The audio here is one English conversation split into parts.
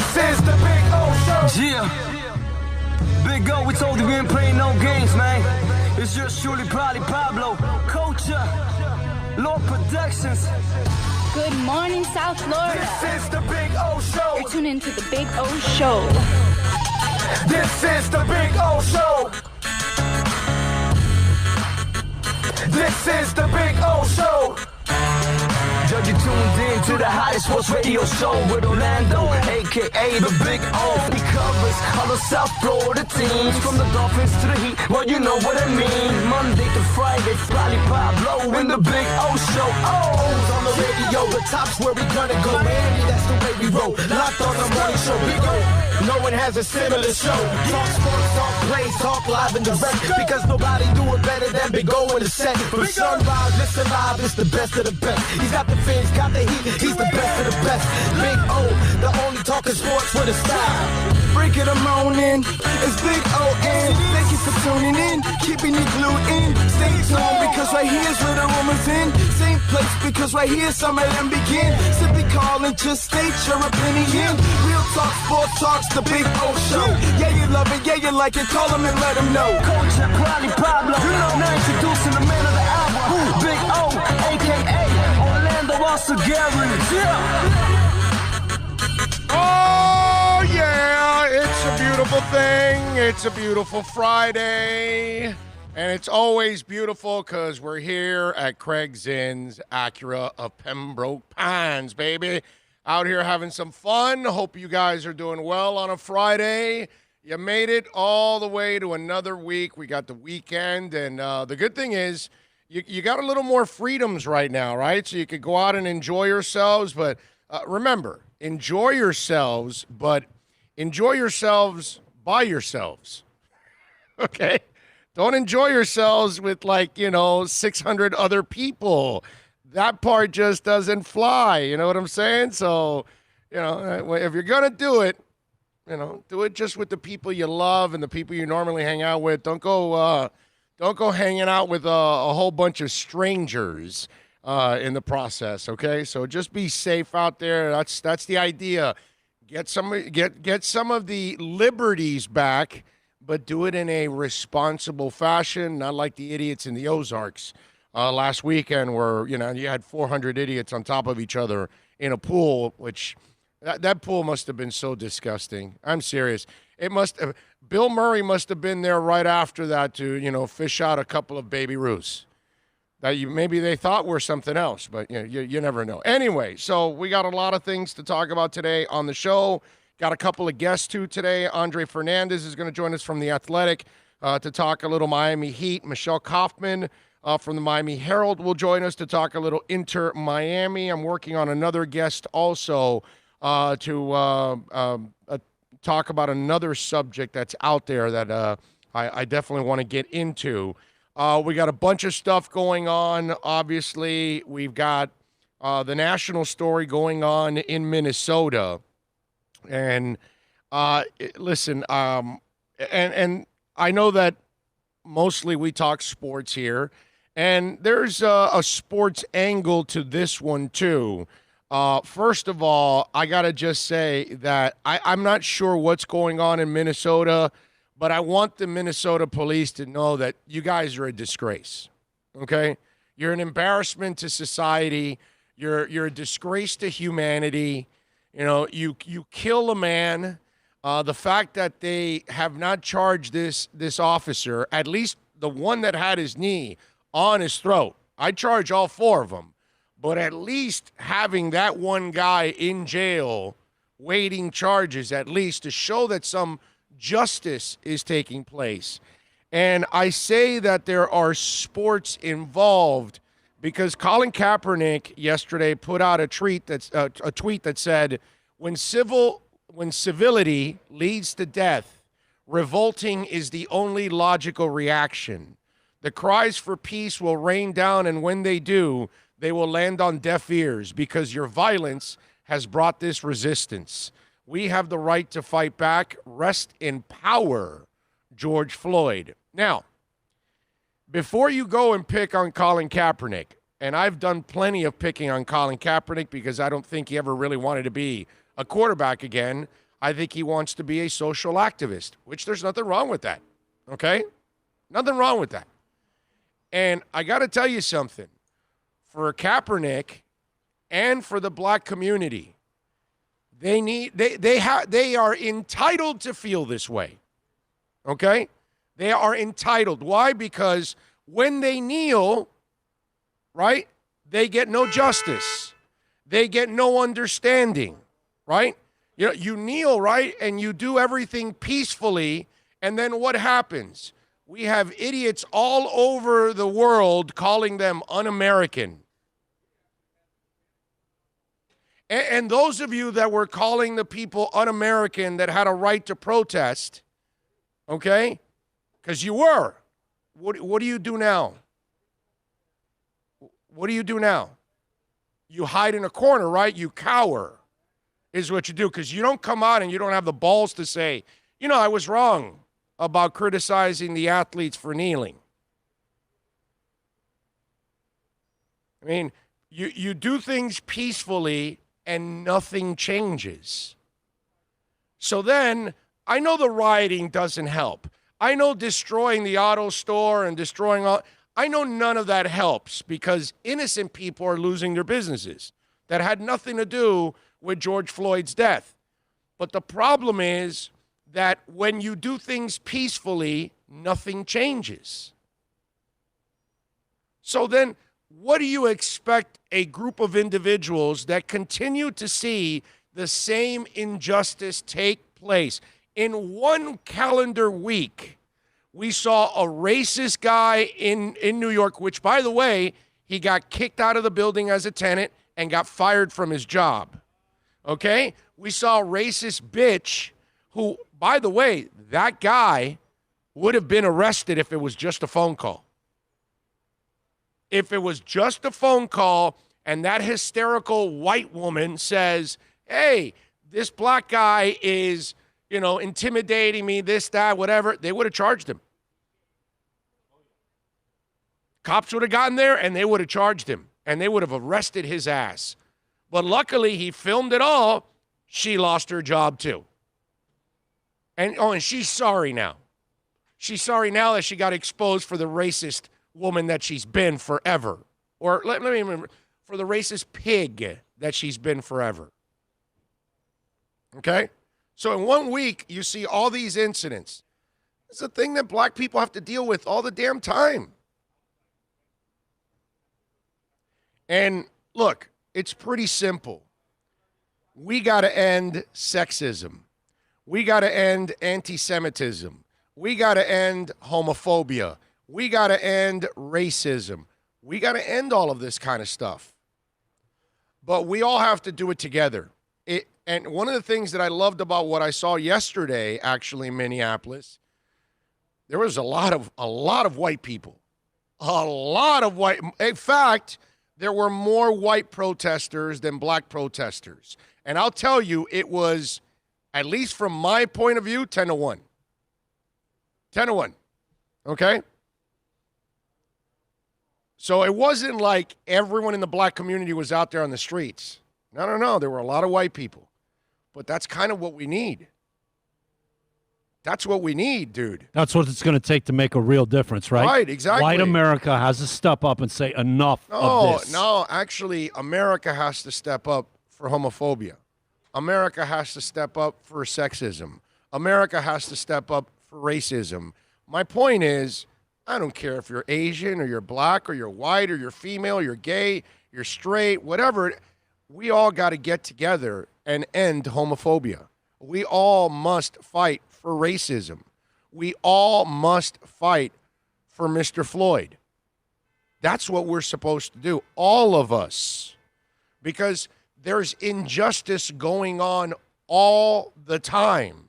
This is the Big O Show. Yeah. Big O, we told you we ain't playing no games, man. It's just surely probably Pablo, Culture, Lord Productions. Good morning, South Florida. This is the Big O Show. You're tuned into the Big O Show. This is the Big O Show. This is the Big O Show. Judge, you tuned in to the hottest sports radio show with Orlando, a.k.a. the Big O. He covers all the South Florida teams, from the Dolphins to the Heat, well, you know what I mean. Monday to Friday, Fly Pablo in the Big O Show. Oh, on the radio, the top's where we gonna go. Miami, that's the way we roll. Locked on the morning show. Big O, no one has a similar show. Talk sports, talk plays, talk live and direct. Because nobody do it better than Big O in the set. From sunrise, listen live, it's the best of the best. He's got the fans, got the heat, he's the best of the best. Big O, the only talking sports with a style. Break it a morning, it's Big O-N. Thank you for tuning in, keeping you glued in. Stay tuned, because right here's where the rumors in. Same place, because right here some of them begin. Simply call and just state your opinion. Real talk, sports talks, the Big O Show. Yeah, you love it, yeah, you like it, call him and let him know. Culture, probably Pablo. Now introducing the man of the hour, Big O, a.k.a. Orlando Alcigarin. Yeah. Oh, yeah, it's a beautiful thing. It's a beautiful Friday. And it's always beautiful because we're here at Craig Zinn's Acura of Pembroke Pines, baby. Out here having some fun. Hope you guys are doing well on a Friday. You made it all the way to another week. We got the weekend. And the good thing is you got a little more freedoms right now, right? So you could go out and enjoy yourselves. But remember, enjoy yourselves, but enjoy yourselves by yourselves. Okay? Don't enjoy yourselves with 600 other people. That part just doesn't fly. You know what I'm saying? So, if you're going to do it, do it just with the people you love and the people you normally hang out with. Don't go hanging out with a whole bunch of strangers in the process, okay? So just be safe out there. That's the idea. Get some of the liberties back, but do it in a responsible fashion, not like the idiots in the Ozarks last weekend where, you had 400 idiots on top of each other in a pool, which that pool must have been so disgusting. I'm serious. Bill Murray must have been there right after that to, fish out a couple of baby Ruths that maybe they thought were something else, but you never know. Anyway, so we got a lot of things to talk about today on the show. Got a couple of guests too today. Andre Fernandez is going to join us from The Athletic to talk a little Miami Heat. Michelle Kaufman from the Miami Herald will join us to talk a little Inter Miami. I'm working on another guest also to talk about another subject that's out there that I definitely want to get into. We got a bunch of stuff going on. Obviously, we've got the national story going on in Minnesota. And listen, and I know that mostly we talk sports here, and there's a sports angle to this one too. First of all, I got to just say that I'm not sure what's going on in Minnesota, but I want the Minnesota police to know that you guys are a disgrace, okay? You're an embarrassment to society. You're a disgrace to humanity. You kill a man. The fact that they have not charged this officer, at least the one that had his knee on his throat, I charge all four of them. But at least having that one guy in jail waiting charges, at least to show that some justice is taking place. And I say that there are sports involved because Colin Kaepernick yesterday put out a tweet that said, when civility leads to death, revolting is the only logical reaction. The cries for peace will rain down, and when they do, they will land on deaf ears because your violence has brought this resistance. We have the right to fight back. Rest in power, George Floyd. Now, before you go and pick on Colin Kaepernick, and I've done plenty of picking on Colin Kaepernick because I don't think he ever really wanted to be a quarterback again, I think he wants to be a social activist, which there's nothing wrong with that. Okay? Nothing wrong with that. And I got to tell you something. For Kaepernick and for the black community, they are entitled to feel this way. Okay? They are entitled. Why? Because when they kneel, right, they get no justice. They get no understanding, right? You kneel, right, and you do everything peacefully, and then what happens? We have idiots all over the world calling them un-American. And those of you that were calling the people un-American that had a right to protest, okay, because you were, what do you do now? What do you do now? You hide in a corner, right? You cower is what you do, because you don't come out and you don't have the balls to say, I was wrong about criticizing the athletes for kneeling. I mean, you do things peacefully and nothing changes. So then, I know the rioting doesn't help. I know destroying the auto store and destroying all, I know none of that helps, because innocent people are losing their businesses that had nothing to do with George Floyd's death. But the problem is that when you do things peacefully, nothing changes. So then, what do you expect a group of individuals that continue to see the same injustice take place? In one calendar week, we saw a racist guy in New York, which, by the way, he got kicked out of the building as a tenant and got fired from his job. Okay? We saw a racist bitch who, by the way, that guy would have been arrested if it was just a phone call. If it was just a phone call and that hysterical white woman says, hey, this black guy is, intimidating me, this, that, whatever, they would have charged him. Cops would have gotten there and they would have charged him and they would have arrested his ass. But luckily he filmed it all. She lost her job too. And she's sorry now. She's sorry now that she got exposed for the racist woman that she's been forever. Or let me remember, for the racist pig that she's been forever. Okay? So in 1 week, you see all these incidents. It's a thing that black people have to deal with all the damn time. And look, it's pretty simple. We got to end sexism. We got to end anti-Semitism. We got to end homophobia. We got to end racism. We got to end all of this kind of stuff. But we all have to do it together. And one of the things that I loved about what I saw yesterday, actually, in Minneapolis, there was a lot of white people. A lot of white. In fact, there were more white protesters than black protesters. And I'll tell you, it was, at least from my point of view, 10-1. 10-1. Okay? So it wasn't like everyone in the black community was out there on the streets. No. There were a lot of white people. But that's kind of what we need. That's what we need, dude. That's what it's going to take to make a real difference, right? Right, exactly. White America has to step up and say enough of this. No, actually, America has to step up for homophobia. America has to step up for sexism. America has to step up for racism. My point is, I don't care if you're Asian or you're black or you're white or you're female, or you're gay, you're straight, whatever. We all got to get together and end homophobia. We all must fight for racism. We all must fight for Mr. Floyd. That's what we're supposed to do, all of us, because there's injustice going on all the time.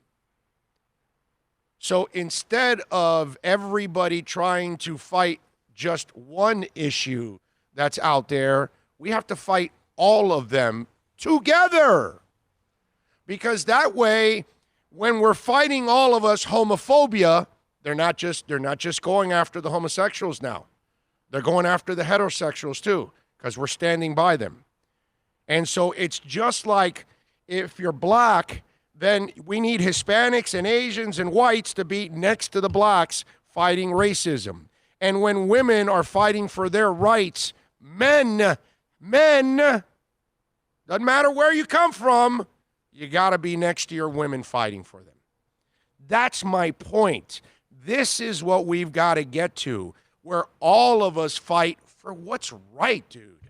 So instead of everybody trying to fight just one issue that's out there, we have to fight all of them together. Because that way, when we're fighting all of us homophobia, they're not just going after the homosexuals now. They're going after the heterosexuals too, because we're standing by them. And so it's just like if you're black, then we need Hispanics and Asians and whites to be next to the blacks fighting racism. And when women are fighting for their rights, men, doesn't matter where you come from, you got to be next to your women fighting for them. That's my point. This is what we've got to get to, where all of us fight for what's right, dude.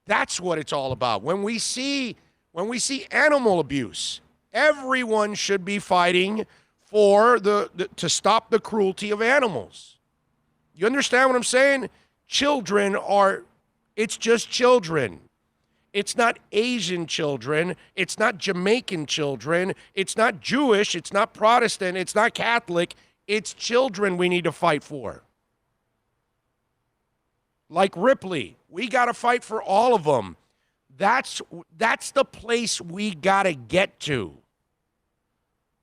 That's what it's all about. When we see animal abuse, everyone should be fighting for to stop the cruelty of animals. You understand what I'm saying? It's just children. It's not Asian children. It's not Jamaican children. It's not Jewish. It's not Protestant. It's not Catholic. It's children we need to fight for. Like Ripley, we got to fight for all of them. That's the place we got to get to.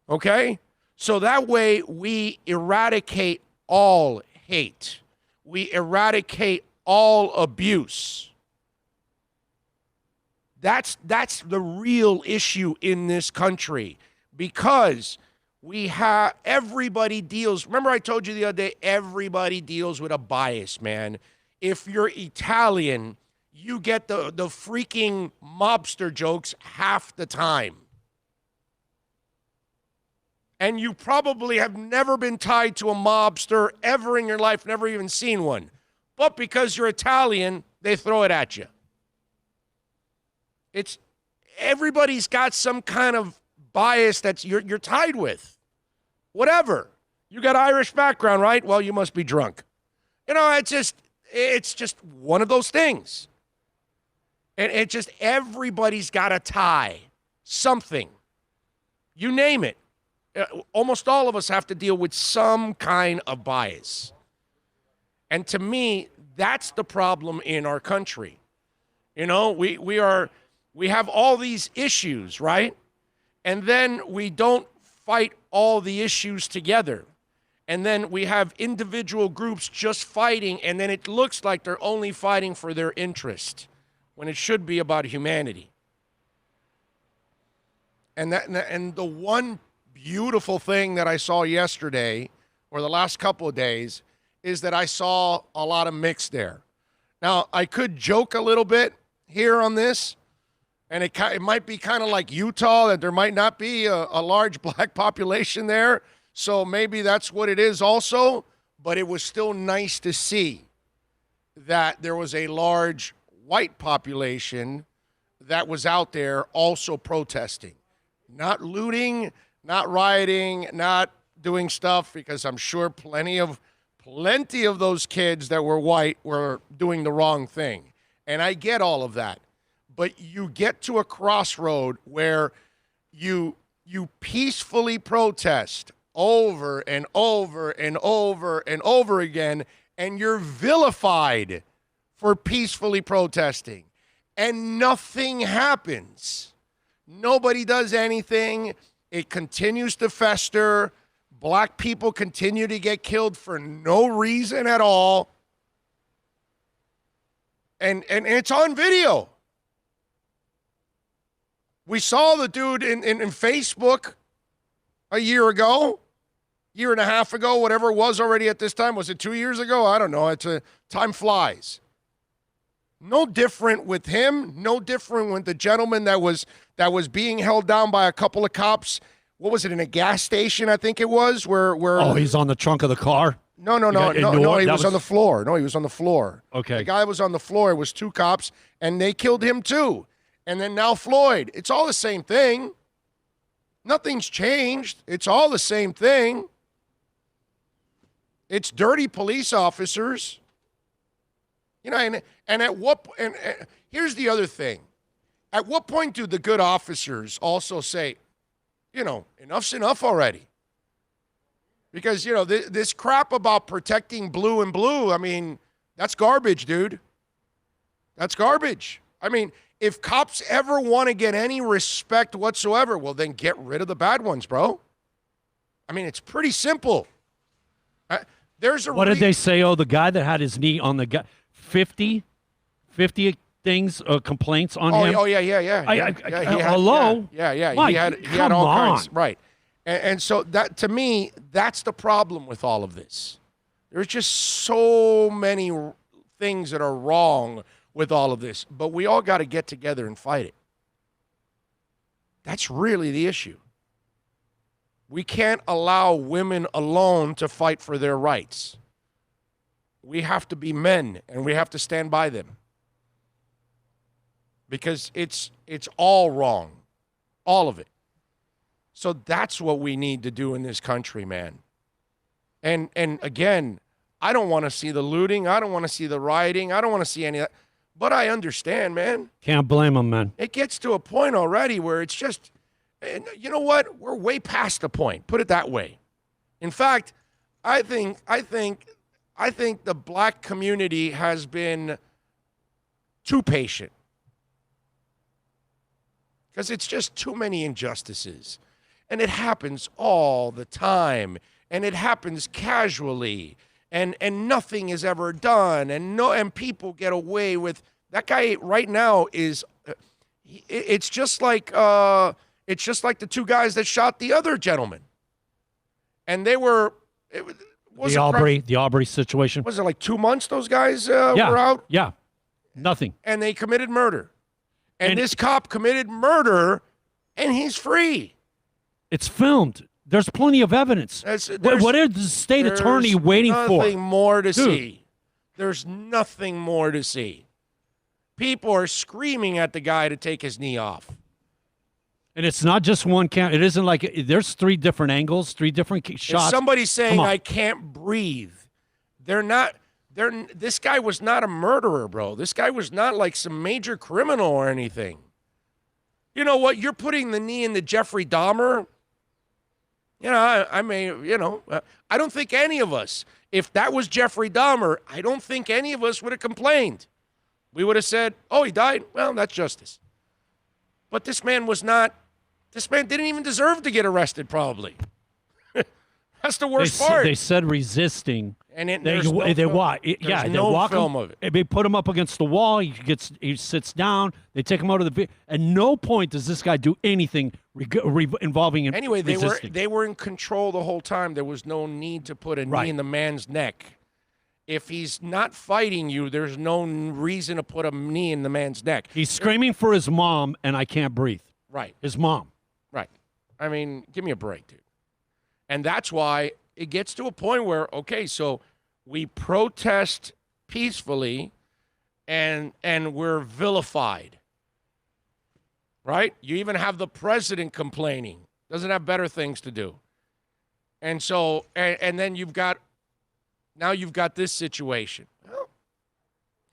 Okay? So that way we eradicate all hate. We eradicate all abuse. That's the real issue in this country, because everybody deals. Remember I told you the other day, everybody deals with a bias, man. If you're Italian, you get the freaking mobster jokes half the time. And you probably have never been tied to a mobster ever in your life, never even seen one. But because you're Italian, they throw it at you. Everybody's got some kind of bias that you're tied with. Whatever. You got Irish background, right? Well, you must be drunk. It's just one of those things. And everybody's got a tie. Something. You name it. Almost all of us have to deal with some kind of bias. And to me, that's the problem in our country. We have all these issues, right? And then we don't fight all the issues together. And then we have individual groups just fighting, and then it looks like they're only fighting for their interest when it should be about humanity. And the one beautiful thing that I saw yesterday, or the last couple of days, is that I saw a lot of mix there. Now, I could joke a little bit here on this, and it might be kind of like Utah, that there might not be a large black population there. So maybe that's what it is also. But it was still nice to see that there was a large white population that was out there also protesting. Not looting, not rioting, not doing stuff, because I'm sure plenty of those kids that were white were doing the wrong thing. And I get all of that. But you get to a crossroad where you peacefully protest over and over and over and over again, and you're vilified for peacefully protesting. And nothing happens. Nobody does anything. It continues to fester. Black people continue to get killed for no reason at all. And it's on video. We saw the dude in Facebook a year and a half ago, whatever it was already at this time. Was it 2 years ago? I don't know. Time flies. No different with him. No different with the gentleman that was being held down by a couple of cops. What was it, in a gas station, I think it was? Where he's on the trunk of the car? No, he was on the floor. No, he was on the floor. Okay. The guy was on the floor. It was two cops, and they killed him too. And then now Floyd. It's all the same thing. Nothing's changed. It's all the same thing. It's dirty police officers. And at what and here's the other thing. At what point do the good officers also say, enough's enough already? Because, this crap about protecting blue and blue, I mean, that's garbage, dude. That's garbage. I mean, if cops ever want to get any respect whatsoever, well, then get rid of the bad ones, bro. I mean, it's pretty simple. What did they say? Oh, the guy that had his knee on the guy, 50 things, complaints on him. Oh, yeah. Hello? Yeah. Mike, He had come all on. kinds. Right. And so that, to me, that's the problem with all of this. There's just so many things that are wrong with all of this, but we all got to get together and fight it. That's really the issue. We can't allow women alone to fight for their rights. We have to be men, and we have to stand by them. Because it's all wrong. All of it. So that's what we need to do in this country, man. And again, I don't want to see the looting. I don't want to see the rioting. I don't want to see any of that. But I understand, man. Can't blame him, man. It gets to a point already where it's just, you know what? We're way past the point. Put it that way. In fact, I think the black community has been too patient. Because it's just too many injustices. And it happens all the time. And it happens casually. And nothing is ever done. And people get away with. That guy right now is. It's just like the two guys that shot the other gentleman. And they were. The Aubrey situation. Was it like 2 months those guys were out? Yeah. Nothing. And they committed murder. And this cop committed murder, and he's free. It's filmed. There's plenty of evidence. What is the state attorney waiting for? There's nothing more to see. There's nothing more to see. People are screaming at the guy to take his knee off. And it's not just one camera. It isn't like there's 3 different angles, 3 different shots. If somebody's saying, I can't breathe, this guy was not a murderer, bro. This guy was not like some major criminal or anything. You know what? You're putting the knee into Jeffrey Dahmer. I don't think any of us, if that was Jeffrey Dahmer, I don't think any of us would have complained. We would have said, oh, he died. Well, that's justice. But this man didn't even deserve to get arrested, probably. That's the worst part. They said resisting. And they walk film of it. They put him up against the wall. He sits down. They take him out of the vehicle. At no point does this guy do anything involving him. Anyway, resisting. they were in control the whole time. There was no need to put a knee in the man's neck. If he's not fighting you, there's no reason to put a knee in the man's neck. He's screaming for his mom, and I can't breathe. Right. His mom. Right. I mean, give me a break, dude. And that's why it gets to a point where, okay, so we protest peacefully and we're vilified. Right? You even have the president complaining. Doesn't have better things to do. And so, and then you've got this situation.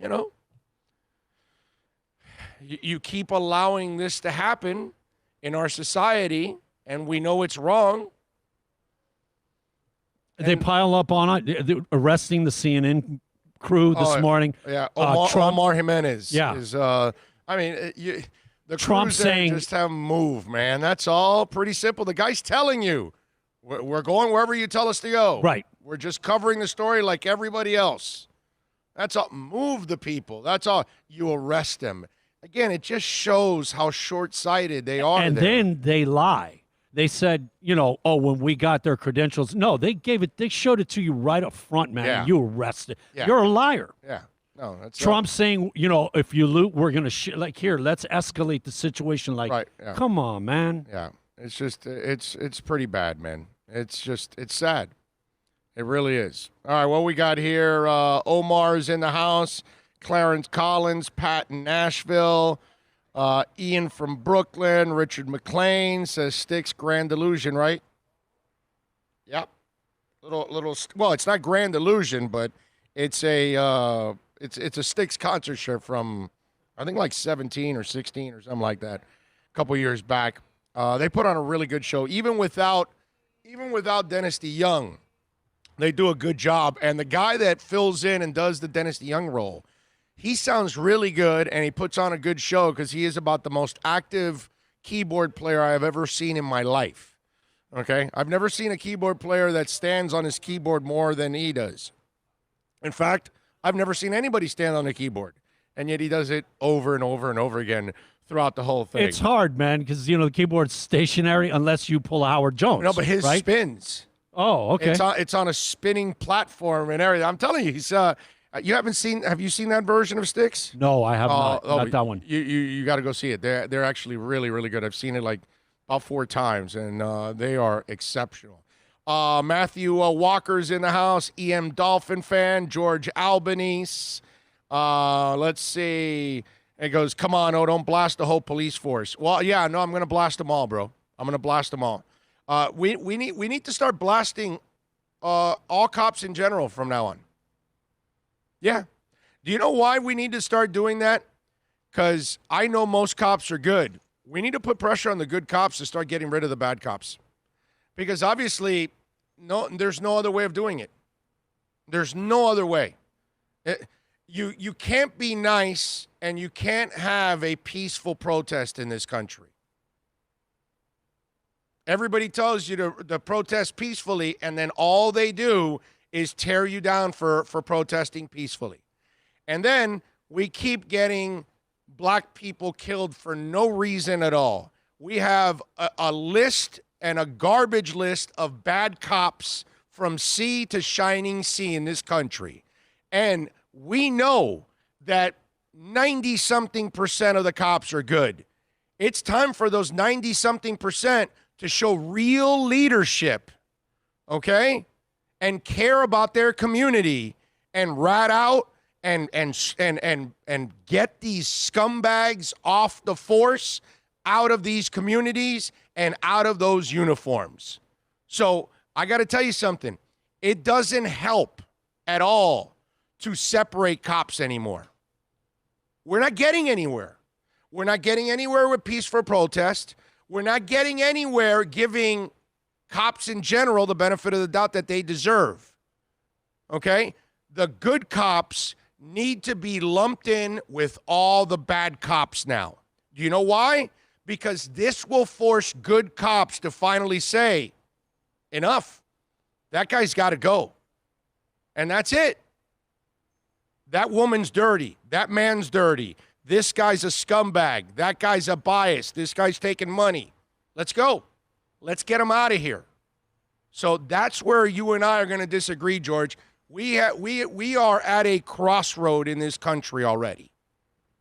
Well, you keep allowing this to happen in our society, and we know it's wrong. They pile up on it. They're arresting the CNN crew this morning. Yeah, Omar Jimenez. Yeah. The Trump crews saying, just have them move, man. That's all pretty simple. The guy's telling you, we're going wherever you tell us to go. Right. We're just covering the story like everybody else. That's all. Move the people. That's all. You arrest them. Again, it just shows how short-sighted they are. And then they lie. They said, when we got their credentials. No, they showed it to you right up front, man. Yeah. You arrested. Yeah. You're a liar. Yeah. No, that's Trump saying, if you loot, we're going to here, let's escalate the situation. Like, come on, man. Yeah. It's just, it's pretty bad, man. It's sad. It really is. All right, what we got here, Omar's in the house, Clarence Collins, Pat in Nashville, Ian from Brooklyn, Richard McLean says Styx Grand Illusion, right? Yep. Well, it's not Grand Illusion, but it's a it's a Styx concert shirt from I think like 17 or 16 or something like that, a couple years back. They put on a really good show, even without Dennis DeYoung. They do a good job, and the guy that fills in and does the Dennis DeYoung role, he sounds really good, and he puts on a good show because he is about the most active keyboard player I have ever seen in my life. Okay? I've never seen a keyboard player that stands on his keyboard more than he does. In fact, I've never seen anybody stand on a keyboard and yet he does it over and over and over again throughout the whole thing. It's hard, man, because the keyboard's stationary unless you pull a Howard Jones. No, but his right? spins. Oh, okay. It's on a spinning platform and everything. I'm telling you, he's. You haven't seen? Have you seen that version of Styx? No, I have not. Not that one. You got to go see it. They're actually really, really good. I've seen it like about 4 times, and they are exceptional. Matthew Walker's in the house. EM Dolphin fan. George Albanese. Let's see. It goes, come on, don't blast the whole police force. Well, yeah, no, I'm going to blast them all, bro. I'm going to blast them all. We need to start blasting all cops in general from now on. Yeah. Do you know why we need to start doing that? Because I know most cops are good. We need to put pressure on the good cops to start getting rid of the bad cops. Because obviously, there's no other way of doing it. There's no other way. You can't be nice and you can't have a peaceful protest in this country. Everybody tells you to protest peacefully, and then all they do is tear you down for protesting peacefully. And then we keep getting black people killed for no reason at all. We have a list and a garbage list of bad cops from sea to shining sea in this country. And we know that 90-something% of the cops are good. It's time for those 90-something% to show real leadership, okay? And care about their community and rat out and get these scumbags off the force, out of these communities and out of those uniforms. So I got to tell you something. It doesn't help at all to separate cops anymore. We're not getting anywhere. We're not getting anywhere with peace for protest. We're not getting anywhere giving cops in general the benefit of the doubt that they deserve. Okay? The good cops need to be lumped in with all the bad cops now. Do you know why? Because this will force good cops to finally say, enough. That guy's got to go. And that's it. That woman's dirty. That man's dirty. This guy's a scumbag. That guy's a bias. This guy's taking money. Let's go. Let's get him out of here. So that's where you and I are going to disagree, George. We are at a crossroad in this country already.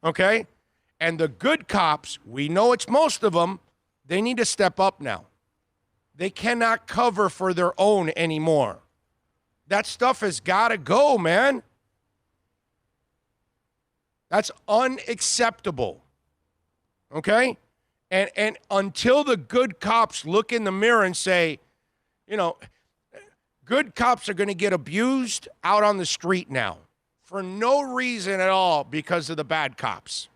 Okay? And the good cops, we know it's most of them, they need to step up now. They cannot cover for their own anymore. That stuff has got to go, man. That's unacceptable. Okay? And until the good cops look in the mirror and say, good cops are going to get abused out on the street now for no reason at all because of the bad cops.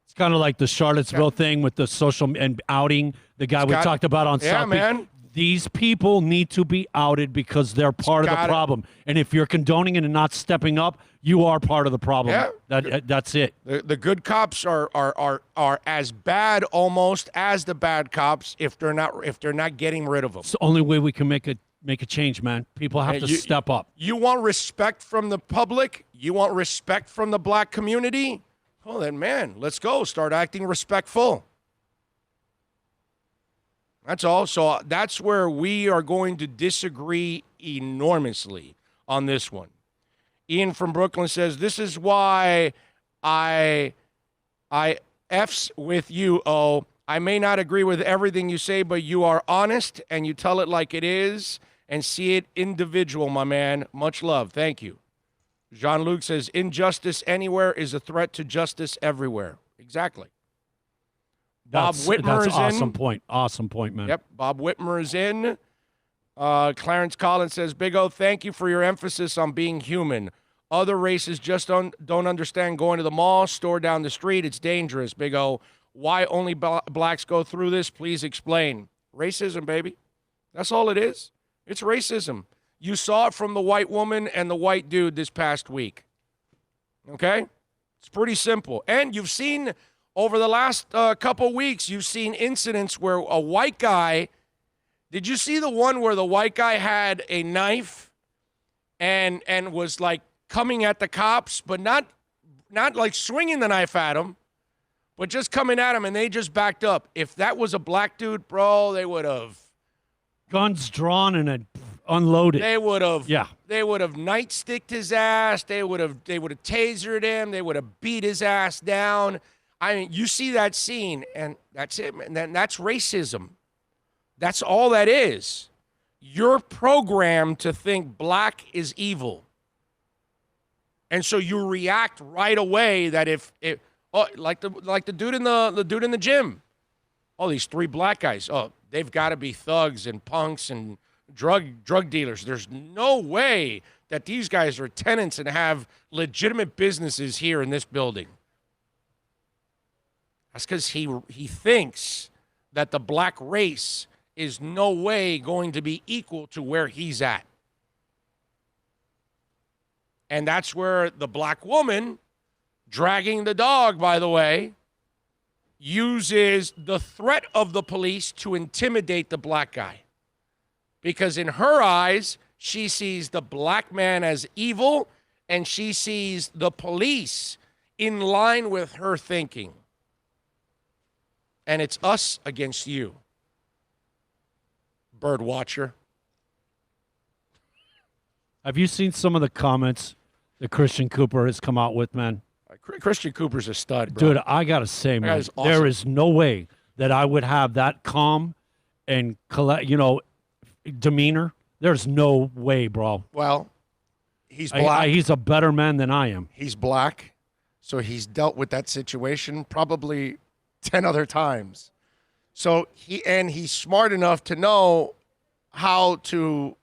It's kind of like the Charlottesville thing with the social and outing the guy we talked about on South Beach. Man. These people need to be outed because they're part of the problem. And if you're condoning it and not stepping up, you are part of the problem. Yeah. That's it. The good cops are as bad almost as the bad cops if they're not getting rid of them. It's the only way we can make a change, man. People have to step up. You want respect from the public? You want respect from the black community? Well, then, man, let's go. Start acting respectful. That's all. So that's where we are going to disagree enormously on this one. Ian from Brooklyn says, this is why I F's with you, O. I may not agree with everything you say, but you are honest and you tell it like it is and see it individual, my man. Much love. Thank you. Jean-Luc says, injustice anywhere is a threat to justice everywhere. Exactly. Bob Whitmer is awesome in. Point. Awesome point, man. Yep, Bob Whitmer is in. Clarence Collins says, Big O, thank you for your emphasis on being human. Other races just don't understand going to the mall, store down the street. It's dangerous, Big O. Why only blacks go through this? Please explain. Racism, baby. That's all it is. It's racism. You saw it from the white woman and the white dude this past week. Okay? It's pretty simple. And you've seen... over the last couple weeks, you've seen incidents where a white guy, did you see the one where the white guy had a knife and was like coming at the cops, but not like swinging the knife at them, but just coming at them, and they just backed up. If that was a black dude, bro, they would have guns drawn and unloaded. They would have. Yeah. They would have nightsticked his ass. They would have tasered him. They would have beat his ass down. I mean, you see that scene, and that's it. And that's racism. That's all that is. You're programmed to think black is evil. And so you react right away that like the dude in the gym. Oh, these 3 black guys. Oh, they've got to be thugs and punks and drug dealers. There's no way that these guys are tenants and have legitimate businesses here in this building. That's because he thinks that the black race is no way going to be equal to where he's at. And that's where the black woman, dragging the dog, by the way, uses the threat of the police to intimidate the black guy. Because in her eyes, she sees the black man as evil, and she sees the police in line with her thinking. And it's us against you, bird watcher. Have you seen some of the comments that Christian Cooper has come out with, man? Christian Cooper's a stud, bro. Dude, I got to say, man, awesome. There is no way that I would have that calm and, demeanor. There's no way, bro. Well, he's black. He's a better man than I am. He's black, so he's dealt with that situation probably 10 other times. So he's smart enough to know how to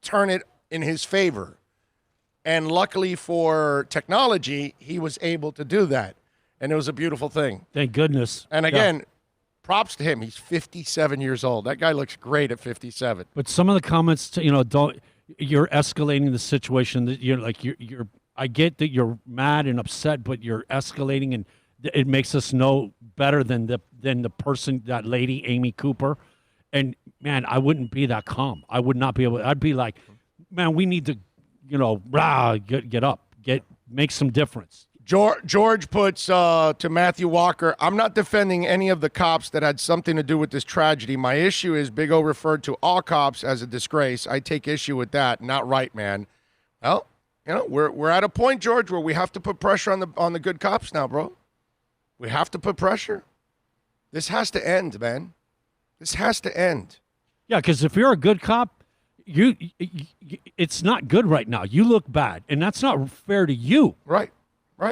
turn it in his favor. And luckily for technology, he was able to do that. And it was a beautiful thing. Thank goodness. And again, props to him. He's 57 years old. That guy looks great at 57. But some of the comments, you're escalating the situation. That you're. I get that you're mad and upset, but you're escalating, and it makes us know better than the person, that lady, Amy Cooper. And man, I wouldn't be that calm. I would not be able. I'd be like, man, we need to, get up, make some difference. George puts to Matthew Walker, I'm not defending any of the cops that had something to do with this tragedy. My issue is Big O referred to all cops as a disgrace. I take issue with that. Not right, man. Well, we're at a point, George, where we have to put pressure on the good cops now, bro. We have to put pressure. This has to end, man. This has to end. Yeah, because if you're a good cop, it's not good right now. You look bad, and that's not fair to you. Right.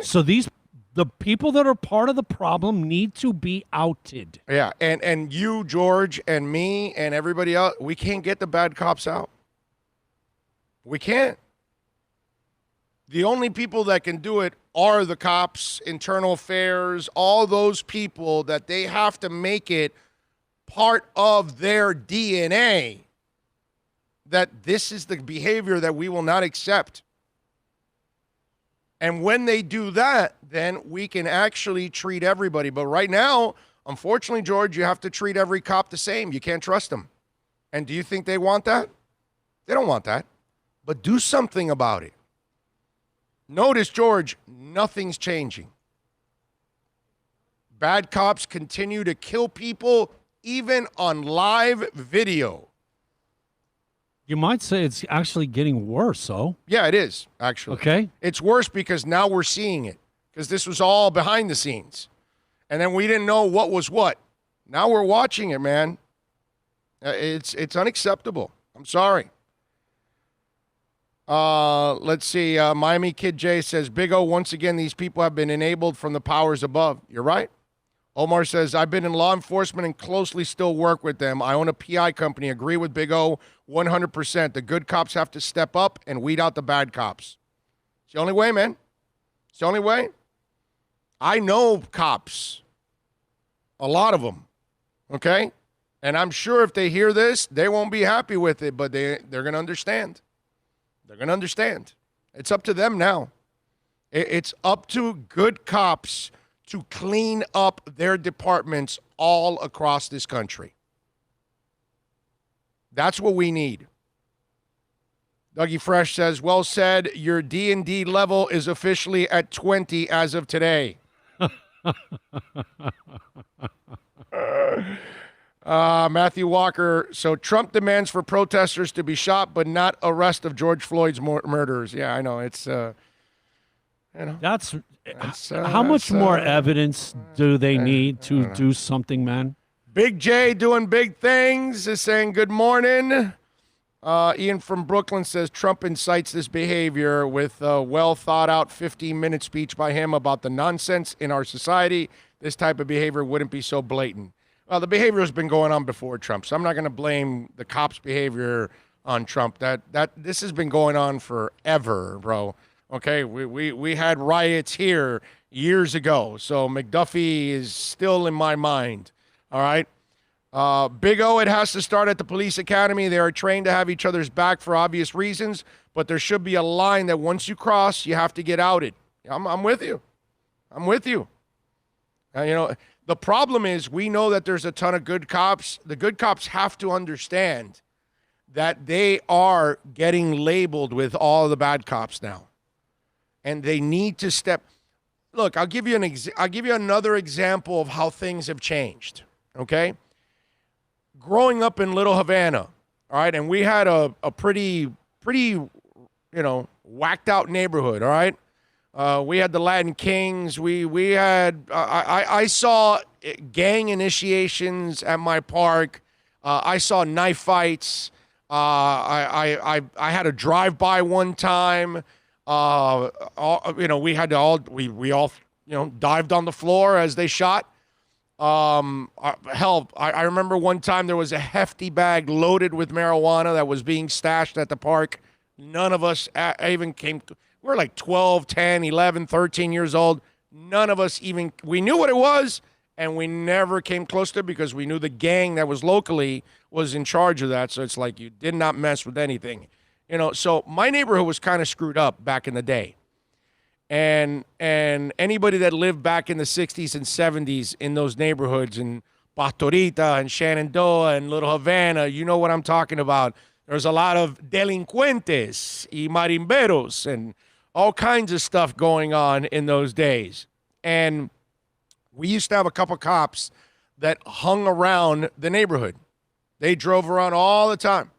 So the people that are part of the problem need to be outed. Yeah, and you, George, and me, and everybody else, we can't get the bad cops out. We can't. The only people that can do it are the cops, internal affairs, all those people that they have to make it part of their DNA that this is the behavior that we will not accept. And when they do that, then we can actually treat everybody. But right now, unfortunately, George, you have to treat every cop the same. You can't trust them. And do you think they want that? They don't want that. But do something about it. Notice, George, nothing's changing. Bad cops continue to kill people, even on live video. You might say it's actually getting worse, though. Yeah, it is, actually. Okay. It's worse because now we're seeing it, because this was all behind the scenes. And then we didn't know what was what. Now we're watching it, man. It's unacceptable. I'm sorry. Let's see. Miami Kid J says, Big O, once again, these people have been enabled from the powers above. You're right. Omar says, I've been in law enforcement and closely still work with them. I own a PI company. Agree with Big O 100%. The good cops have to step up and weed out the bad cops. It's the only way, man. It's the only way. I know cops. A lot of them. Okay? And I'm sure if they hear this, they won't be happy with it, but they're going to understand. They're going to understand. It's up to them now. It's up to good cops to clean up their departments all across this country. That's what we need. Dougie Fresh says, well said. Your D&D level is officially at 20 as of today. Matthew Walker, so Trump demands for protesters to be shot but not arrest of George Floyd's murderers. Yeah, I know. It's, That's how much more evidence do they need to do something, man? Big J doing big things is saying good morning. Ian from Brooklyn says Trump incites this behavior with a well-thought-out 15-minute speech by him about the nonsense in our society. This type of behavior wouldn't be so blatant. Well, the behavior has been going on before Trump, so I'm not going to blame the cops' behavior on Trump. This has been going on forever, bro. Okay, we had riots here years ago, so McDuffie is still in my mind. All right. Big O, it has to start at the police academy. They are trained to have each other's back for obvious reasons, but there should be a line that once you cross, you have to get outed. I'm with you. I'm with you. The problem is we know that there's a ton of good cops. The good cops have to understand that they are getting labeled with all the bad cops now, and they need to step. Look, I'll give you another example of how things have changed. Okay. Growing up in Little Havana, all right, and we had a pretty, whacked out neighborhood, all right? We had the Latin Kings. We had, I saw gang initiations at my park. I saw knife fights. I had a drive-by one time. We had to all dived on the floor as they shot. I remember one time there was a hefty bag loaded with marijuana that was being stashed at the park. None of us even came. We're like 12, 10, 11, 13 years old. None of us we knew what it was, and we never came close to it because we knew the gang that was locally was in charge of that. So it's like you did not mess with anything. So my neighborhood was kind of screwed up back in the day. And anybody that lived back in the 60s and 70s in those neighborhoods in Pastorita and Shenandoah and Little Havana, you know what I'm talking about. There's a lot of delincuentes y marimberos and all kinds of stuff going on in those days. And we used to have a couple cops that hung around the neighborhood. They drove around all the time.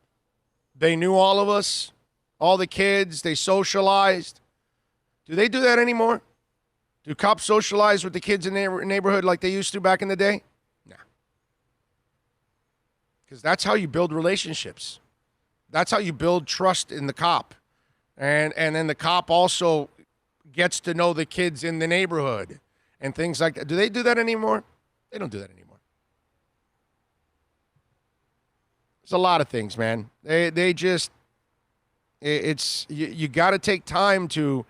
They knew all of us, all the kids. They socialized. Do they do that anymore? Do cops socialize with the kids in the neighborhood like they used to back in the day? No. Because that's how you build relationships. That's how you build trust in the cop. And then the cop also gets to know the kids in the neighborhood and things like that. Do they do that anymore? They don't do that anymore. There's a lot of things, man. They just, you got to take time to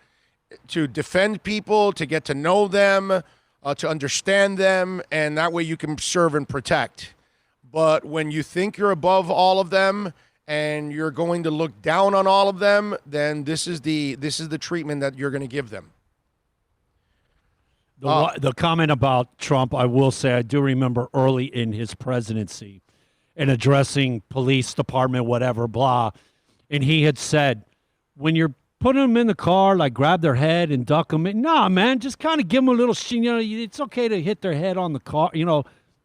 defend people, to get to know them, to understand them, and that way you can serve and protect. But when you think you're above all of them and you're going to look down on all of them, then this is the treatment that you're going to give them. The comment about Trump, I will say, I do remember early in his presidency and addressing police department, whatever, blah, and he had said, when you're putting them in the car, like grab their head and duck them in. Nah, man, just kind of give them a little, it's okay to hit their head on the car.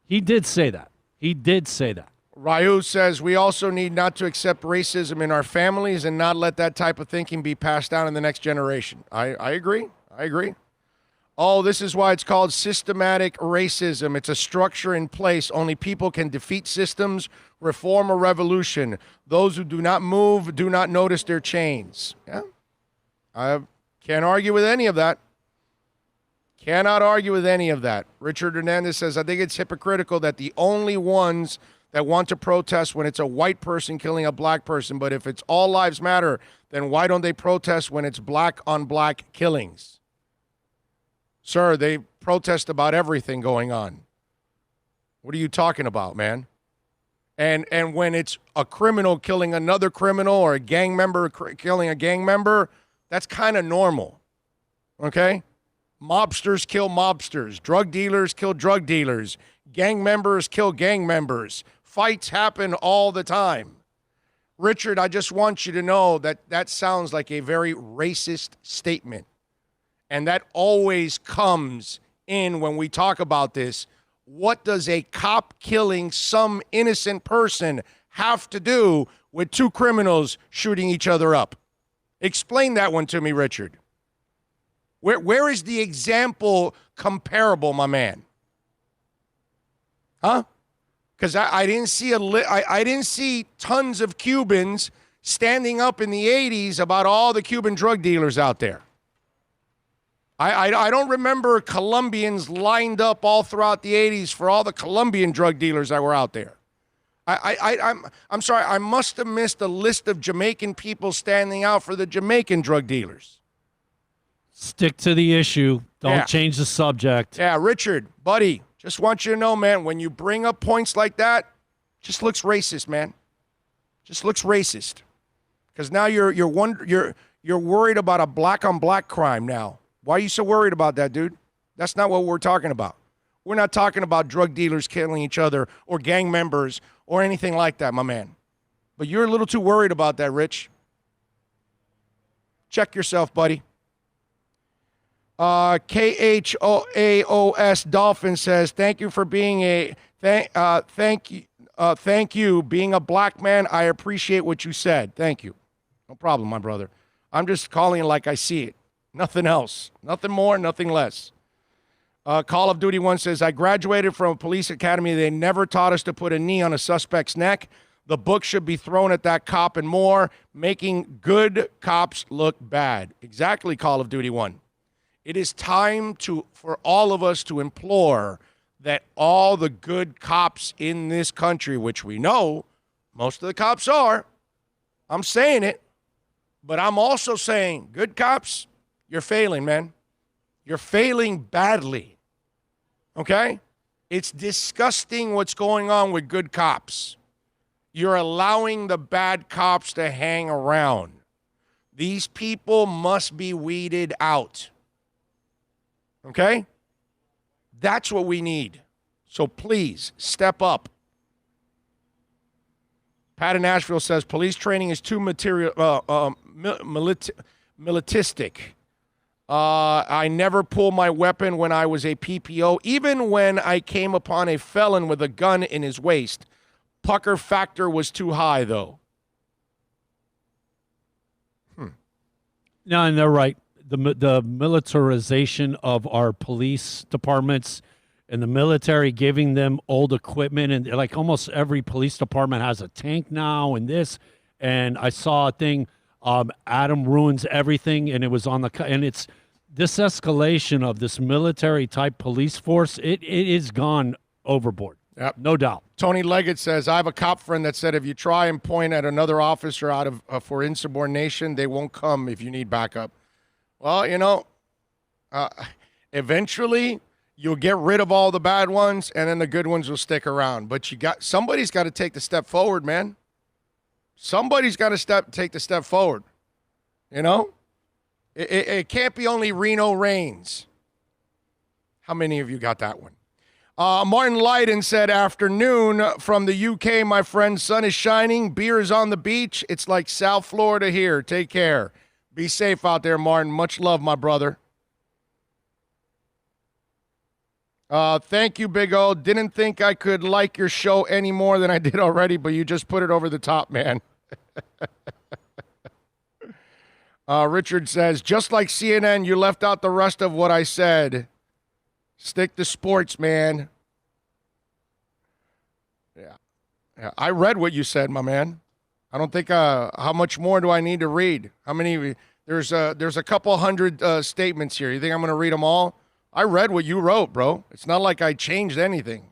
He did say that. He did say that. Ryu says, we also need not to accept racism in our families and not let that type of thinking be passed down in the next generation. I agree. I agree. Oh, this is why it's called systematic racism. It's a structure in place. Only people can defeat systems, reform, or revolution. Those who do not move do not notice their chains. Yeah. I can't argue with any of that. Cannot argue with any of that. Richard Hernandez says, I think it's hypocritical that the only ones that want to protest when it's a white person killing a black person, but if it's all lives matter, then why don't they protest when it's black on black killings? Sir, they protest about everything going on. What are you talking about, man? And when it's a criminal killing another criminal or a gang member killing a gang member, that's kind of normal, okay? Mobsters kill mobsters. Drug dealers kill drug dealers. Gang members kill gang members. Fights happen all the time. Richard, I just want you to know that sounds like a very racist statement. And that always comes in when we talk about this. What does a cop killing some innocent person have to do with two criminals shooting each other up? Explain that one to me, Richard. Where is the example comparable, my man? Huh? Because I didn't see I didn't see tons of Cubans standing up in the 80s about all the Cuban drug dealers out there. I don't remember Colombians lined up all throughout the 80s for all the Colombian drug dealers that were out there. I'm sorry, I must have missed a list of Jamaican people standing out for the Jamaican drug dealers. Stick to the issue. Don't change the subject. Yeah, Richard, buddy, just want you to know, man, when you bring up points like that, just looks racist, man. Just looks racist. Because now you're worried about a black-on-black crime now. Why are you so worried about that, dude? That's not what we're talking about. We're not talking about drug dealers killing each other or gang members or anything like that, my man. But you're a little too worried about that, Rich. Check yourself, buddy. KHOAOS Dolphin says, thank you for being thank you. Being a black man, I appreciate what you said. Thank you. No problem, my brother. I'm just calling it like I see it. Nothing else. Nothing more, nothing less. Call of Duty 1 says, I graduated from a police academy. They never taught us to put a knee on a suspect's neck. The book should be thrown at that cop and more, making good cops look bad. Exactly, Call of Duty 1. It is time for all of us to implore that all the good cops in this country, which we know most of the cops are, I'm saying it, but I'm also saying, good cops, you're failing, man. You're failing badly, okay? It's disgusting what's going on with good cops. You're allowing the bad cops to hang around. These people must be weeded out, okay? That's what we need. So please, step up. Pat in Nashville says, police training is too militistic. I never pull my weapon when I was a PPO, even when I came upon a felon with a gun in his waist. Pucker factor was too high, though. No, and they're right. The militarization of our police departments and the military giving them old equipment, and like almost every police department has a tank now and this. And I saw a thing, Adam ruins everything, and it was on and it's this escalation of this military type police force. It is gone overboard. Yep. No doubt. Tony Leggett says, I have a cop friend that said if you try and point at another officer out of for insubordination, they won't come if you need backup. Well, you know, eventually you'll get rid of all the bad ones, and then the good ones will stick around. But somebody's got to take the step forward, man. Somebody's got to take the step forward. You know, it can't be only Reno Reigns. How many of you got that one? Martin Lydon said, afternoon from the UK, my friend. Sun is shining. Beer is on the beach. It's like South Florida here. Take care. Be safe out there, Martin. Much love, my brother. Thank you, Big O. Didn't think I could like your show any more than I did already, but you just put it over the top, man. Richard says, just like CNN, you left out the rest of what I said. Stick to sports, man. Yeah. I read what you said, my man. I don't think, how much more do I need to read? How many? There's a couple hundred statements here. You think I'm going to read them all? I read what you wrote, bro. It's not like I changed anything.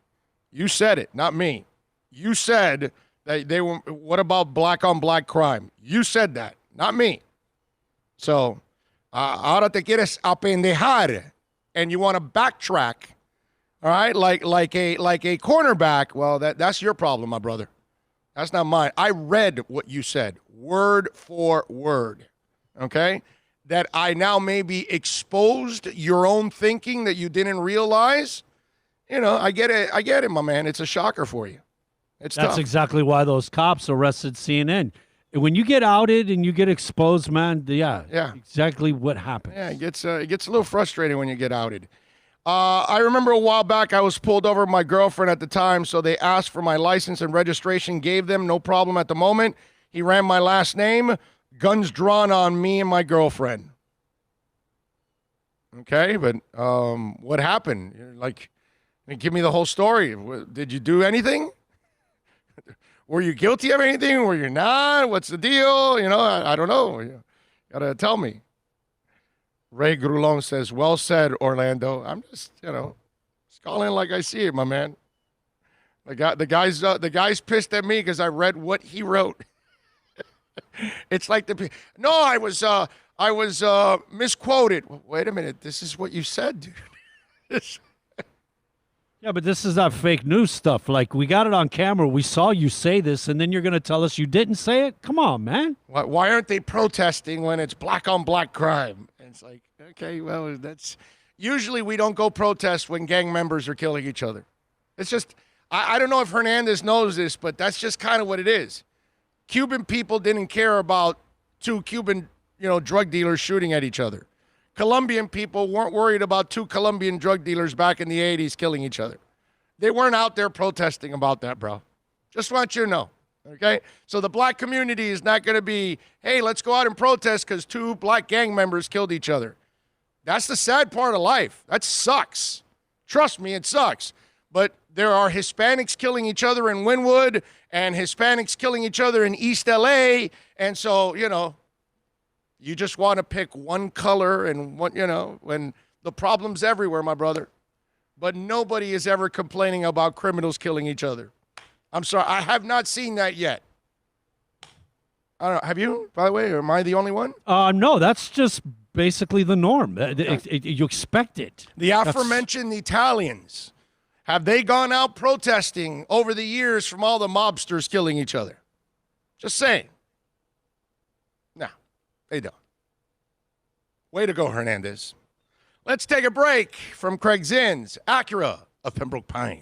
You said it, not me. You said that they were, what about black-on-black crime? You said that, not me. So, ahora te quieres apendejar, and you want to backtrack, all right, like a cornerback. Well, that's your problem, my brother. That's not mine. I read what you said, word for word, okay? That I now maybe exposed your own thinking that you didn't realize. You know, I get it, my man. It's a shocker for you. That's tough. Exactly why those cops arrested CNN. when you get outed and you get exposed, man, exactly what happens. Yeah, it gets a little frustrating when you get outed. I remember a while back I was pulled over with my girlfriend at the time, so they asked for my license and registration, gave them, no problem at the moment. He ran my last name, guns drawn on me and my girlfriend. Okay, but what happened? Like, give me the whole story. Did you do anything? Were you guilty of anything? Were you not? What's the deal? You know, I don't know. You gotta tell me. Ray Grulon says, well said, Orlando. I'm just, calling like I see it, my man. The guy's pissed at me because I read what he wrote. It's like I was misquoted. Wait a minute. This is what you said, dude. Yeah, but this is not fake news stuff. Like, we got it on camera. We saw you say this, and then you're going to tell us you didn't say it? Come on, man. Why aren't they protesting when it's black-on-black crime? And it's like, okay, well, that's... Usually we don't go protest when gang members are killing each other. It's just... I don't know if Hernandez knows this, but that's just kind of what it is. Cuban people didn't care about two Cuban, drug dealers shooting at each other. Colombian people weren't worried about two Colombian drug dealers back in the 80s killing each other. They weren't out there protesting about that, bro. Just want you to know, okay? So the black community is not going to be, hey, let's go out and protest because two black gang members killed each other. That's the sad part of life. That sucks. Trust me, it sucks. But there are Hispanics killing each other in Wynwood and Hispanics killing each other in East LA. And so, you just want to pick one color and when the problem's everywhere, my brother. But nobody is ever complaining about criminals killing each other. I'm sorry, I have not seen that yet. I don't know. Have you, by the way, or am I the only one? No, that's just basically the norm. You expect it. The aforementioned Italians, have they gone out protesting over the years from all the mobsters killing each other? Just saying. No, they don't. Way to go, Hernandez. Let's take a break from Craig Zinn's Acura of Pembroke Pines.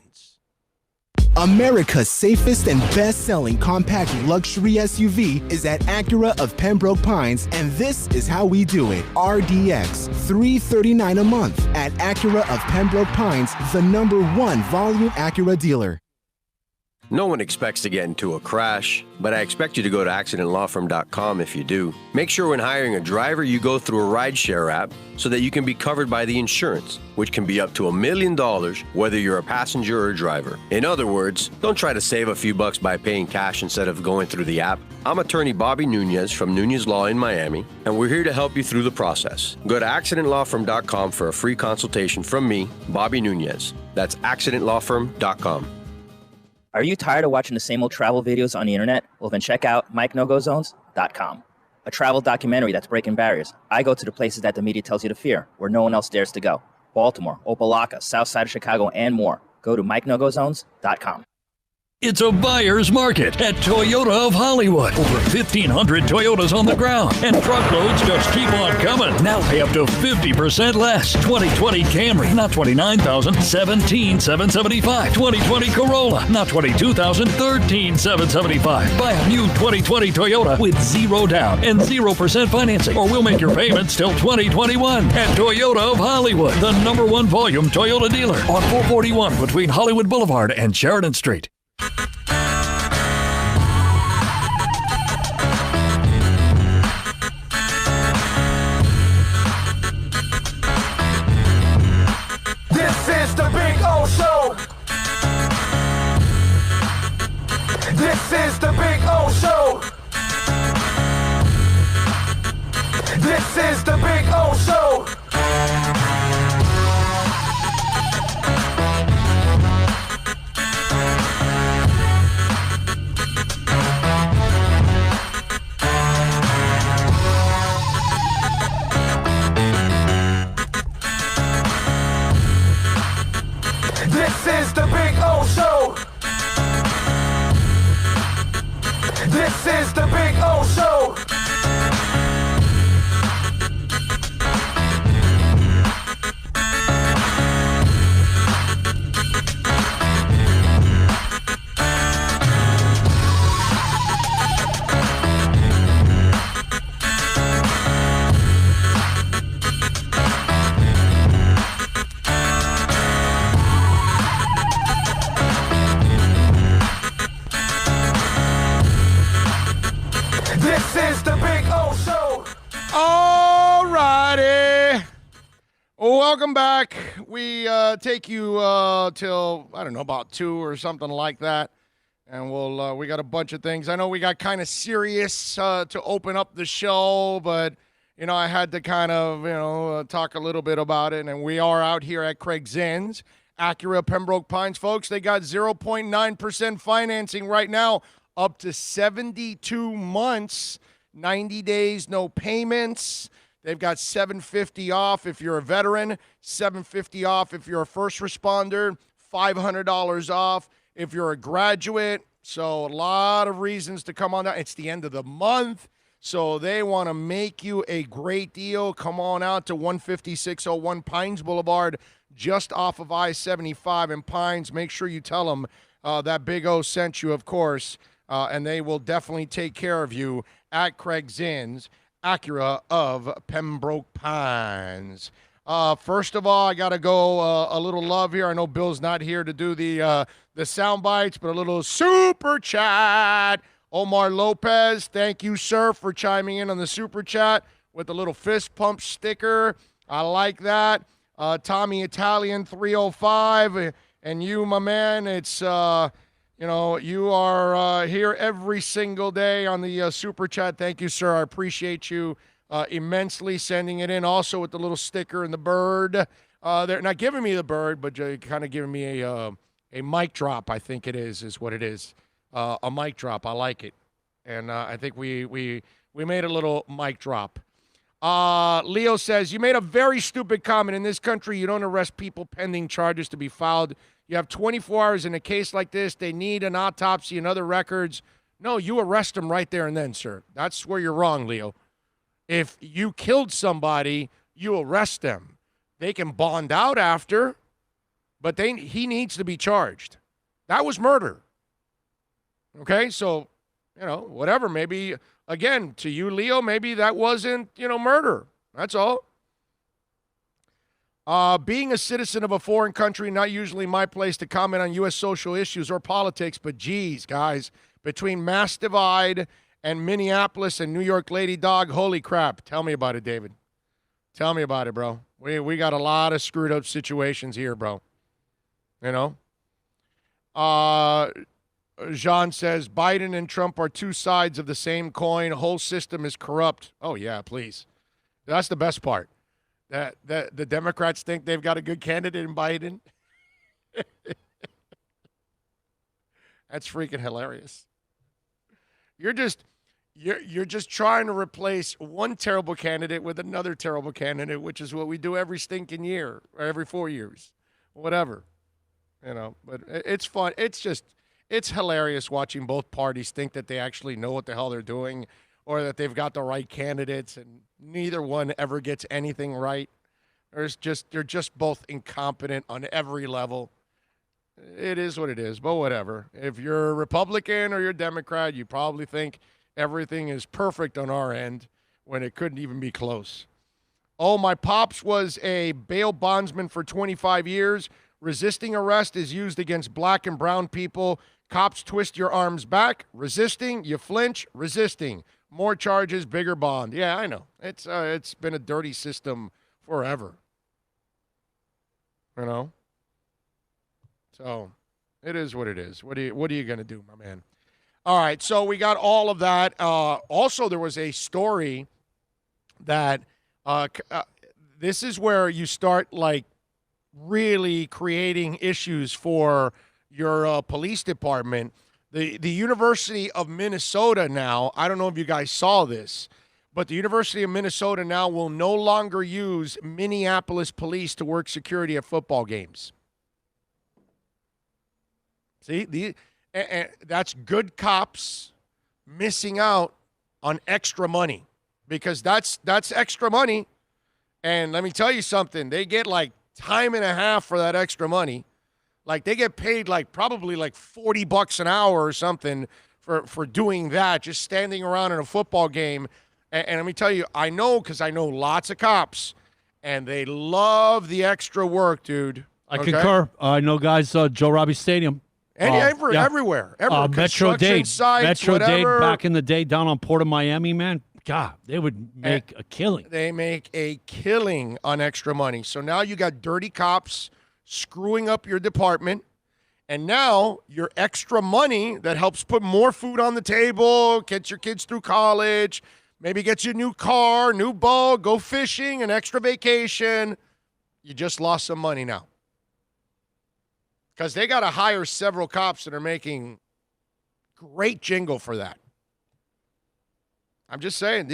America's safest and best-selling compact luxury SUV is at Acura of Pembroke Pines, and this is how we do it. RDX, $339 a month at Acura of Pembroke Pines, the #1 volume Acura dealer. No one expects to get into a crash, but I expect you to go to accidentlawfirm.com if you do. Make sure when hiring a driver, you go through a rideshare app so that you can be covered by the insurance, which can be up to $1 million whether you're a passenger or a driver. In other words, don't try to save a few bucks by paying cash instead of going through the app. I'm attorney Bobby Nunez from Nunez Law in Miami, and we're here to help you through the process. Go to accidentlawfirm.com for a free consultation from me, Bobby Nunez. That's accidentlawfirm.com. Are you tired of watching the same old travel videos on the internet? Well, then check out MikeNoGoZones.com, a travel documentary that's breaking barriers. I go to the places that the media tells you to fear, where no one else dares to go. Baltimore, Opelika, South Side of Chicago, and more. Go to MikeNoGoZones.com. It's a buyer's market at Toyota of Hollywood. Over 1,500 Toyotas on the ground, and truckloads just keep on coming. Now pay up to 50% less. 2020 Camry, not $29,000, $17,775. 2020 Corolla, not $22,000, $13,775. Buy a new 2020 Toyota with 0 down and 0% financing, or we'll make your payments till 2021. At Toyota of Hollywood, the #1 volume Toyota dealer on 441 between Hollywood Boulevard and Sheridan Street. This is the Big O Show. This is the Big O Show. This is the Big O Show. This is the Big O Show. This is the Big O Show. welcome back. We take you till, I don't know, about 2 or something like that. And we got a bunch of things. I know we got kind of serious to open up the show, but, I had to kind of, talk a little bit about it. And we are out here at Craig Zinn's, Acura Pembroke Pines. Folks, they got 0.9% financing right now, up to 72 months, 90 days, no payments. They've got $750 off if you're a veteran, $750 off if you're a first responder, $500 off if you're a graduate. So a lot of reasons to come on down. It's the end of the month, so they want to make you a great deal. Come on out to 15601 Pines Boulevard, just off of I-75 in Pines. Make sure you tell them that Big O sent you, of course, and they will definitely take care of you at Craig Zinn's, Acura of Pembroke Pines. First of all, I got to go a little love here. I know Bill's not here to do the sound bites, but a little super chat. Omar Lopez, thank you, sir, for chiming in on the super chat with a little fist pump sticker. I like that. Tommy Italian 305, and you, my man, it's you are here every single day on the super chat. Thank you, sir. I appreciate you immensely sending it in. Also with the little sticker and the bird. They're not giving me the bird, but kind of giving me a mic drop. I think it is what it is. A mic drop. I like it, and I think we made a little mic drop. Leo says, you made a very stupid comment. In this country, you don't arrest people pending charges to be filed. You have 24 hours in a case like this. They need an autopsy and other records. No, you arrest them right there and then, sir. That's where you're wrong, Leo. If you killed somebody, you arrest them. They can bond out after, but he needs to be charged. That was murder. Okay, so, whatever. Maybe, again, to you, Leo, maybe that wasn't, murder. That's all. Being a citizen of a foreign country, not usually my place to comment on U.S. social issues or politics, but geez, guys, between Mass Divide and Minneapolis and New York Lady Dog, holy crap. Tell me about it, David. Tell me about it, bro. We got a lot of screwed up situations here, bro. Jean says, Biden and Trump are two sides of the same coin. Whole system is corrupt. Oh, yeah, please. That's the best part. That the Democrats think they've got a good candidate in Biden. That's freaking hilarious. You're just trying to replace one terrible candidate with another terrible candidate, which is what we do every stinking year or every 4 years, whatever. But it's fun. It's hilarious watching both parties think that they actually know what the hell they're doing, or that they've got the right candidates, and neither one ever gets anything right. They're just both incompetent on every level. It is what it is, but whatever. If you're a Republican or you're a Democrat, you probably think everything is perfect on our end when it couldn't even be close. Oh, my pops was a bail bondsman for 25 years. Resisting arrest is used against black and brown people. Cops twist your arms back. Resisting, you flinch. Resisting. More charges, bigger bond. Yeah, I know. It's been a dirty system forever. So it is what it is. What are you going to do, my man? All right, so we got all of that. Also, there was a story that this is where you start really creating issues for your police department. The University of Minnesota now, I don't know if you guys saw this, but the University of Minnesota now will no longer use Minneapolis police to work security at football games. See, and that's good cops missing out on extra money, because that's extra money. And let me tell you something, they get time and a half for that extra money. They get paid probably $40 an hour or something for doing that, just standing around in a football game. And let me tell you, I know, because I know lots of cops, and they love the extra work, dude. I concur. I know guys, Joe Robbie Stadium. And everywhere. Metro Dade. Sites, Metro whatever. Dade back in the day down on Port of Miami, man. God, they would make a killing. They make a killing on extra money. So now you got dirty cops screwing up your department. And now your extra money that helps put more food on the table, gets your kids through college, maybe gets you a new car, new boat, go fishing, an extra vacation. You just lost some money now. Because they got to hire several cops that are making great jingle for that. I'm just saying,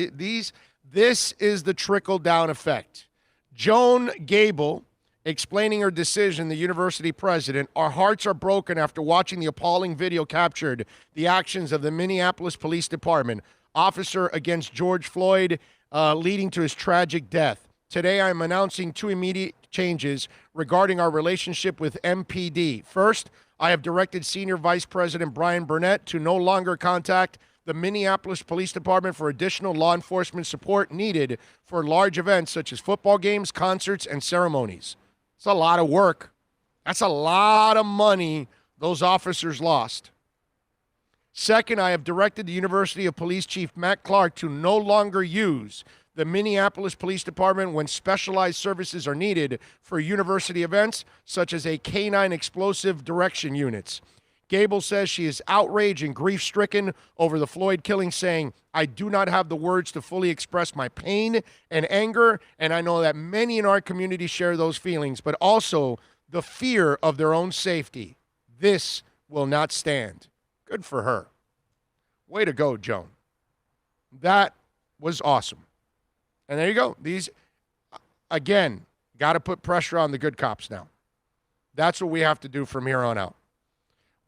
this is the trickle-down effect. Joan Gable, explaining her decision, the university president, our hearts are broken after watching the appalling video captured the actions of the Minneapolis Police Department officer against George Floyd, leading to his tragic death. Today, I am announcing 2 immediate changes regarding our relationship with MPD. First, I have directed Senior Vice President Brian Burnett to no longer contact the Minneapolis Police Department for additional law enforcement support needed for large events such as football games, concerts, and ceremonies. It's a lot of work. That's a lot of money those officers lost. Second, I have directed the University of Police Chief Matt Clark to no longer use the Minneapolis Police Department when specialized services are needed for university events, such as a canine explosive direction units. Gable says she is outraged and grief-stricken over the Floyd killing, saying, I do not have the words to fully express my pain and anger, and I know that many in our community share those feelings, but also the fear of their own safety. This will not stand. Good for her. Way to go, Joan. That was awesome. And there you go. These, again, got to put pressure on the good cops now. That's what we have to do from here on out.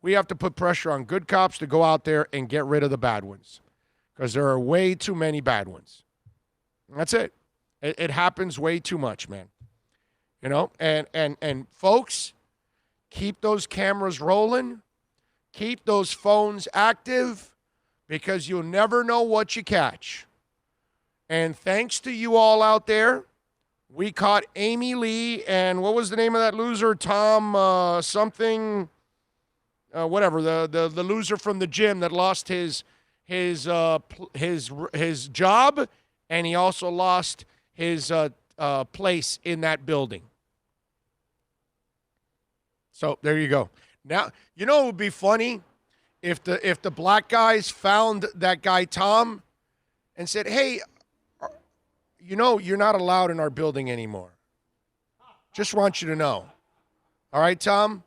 We have to put pressure on good cops to go out there and get rid of the bad ones, because there are way too many bad ones. That's it. It happens way too much, man. You know, and folks, keep those cameras rolling. Keep those phones active, because you'll never know what you catch. And thanks to you all out there, we caught Amy Lee and what was the name of that loser? Tom something. Whatever, the loser from the gym that lost his job, and he also lost his place in that building. So there you go. Now, you know it would be funny if the black guys found that guy Tom and said, hey, you know you're not allowed in our building anymore. Just want you to know. All right, Tom?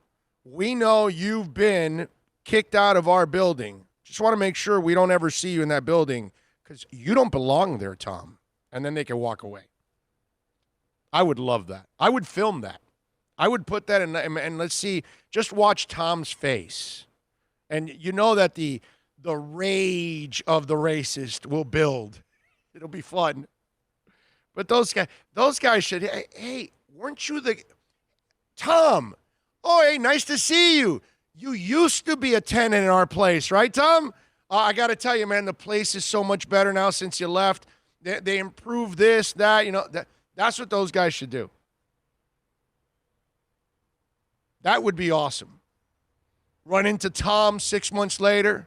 We know you've been kicked out of our building. Just want to make sure we don't ever see you in that building, because you don't belong there, Tom. And then they can walk away. I would love that. I would film that. I would put that in, and let's see, just watch Tom's face. And you know that the rage of the racist will build. It'll be fun. But those guys should, hey, weren't you the, Tom, oh, hey, nice to see you. You used to be a tenant in our place, right, Tom? I got to tell you, man, the place is so much better now since you left. They improved this, that, you know. That's what those guys should do. That would be awesome. Run into Tom 6 months later.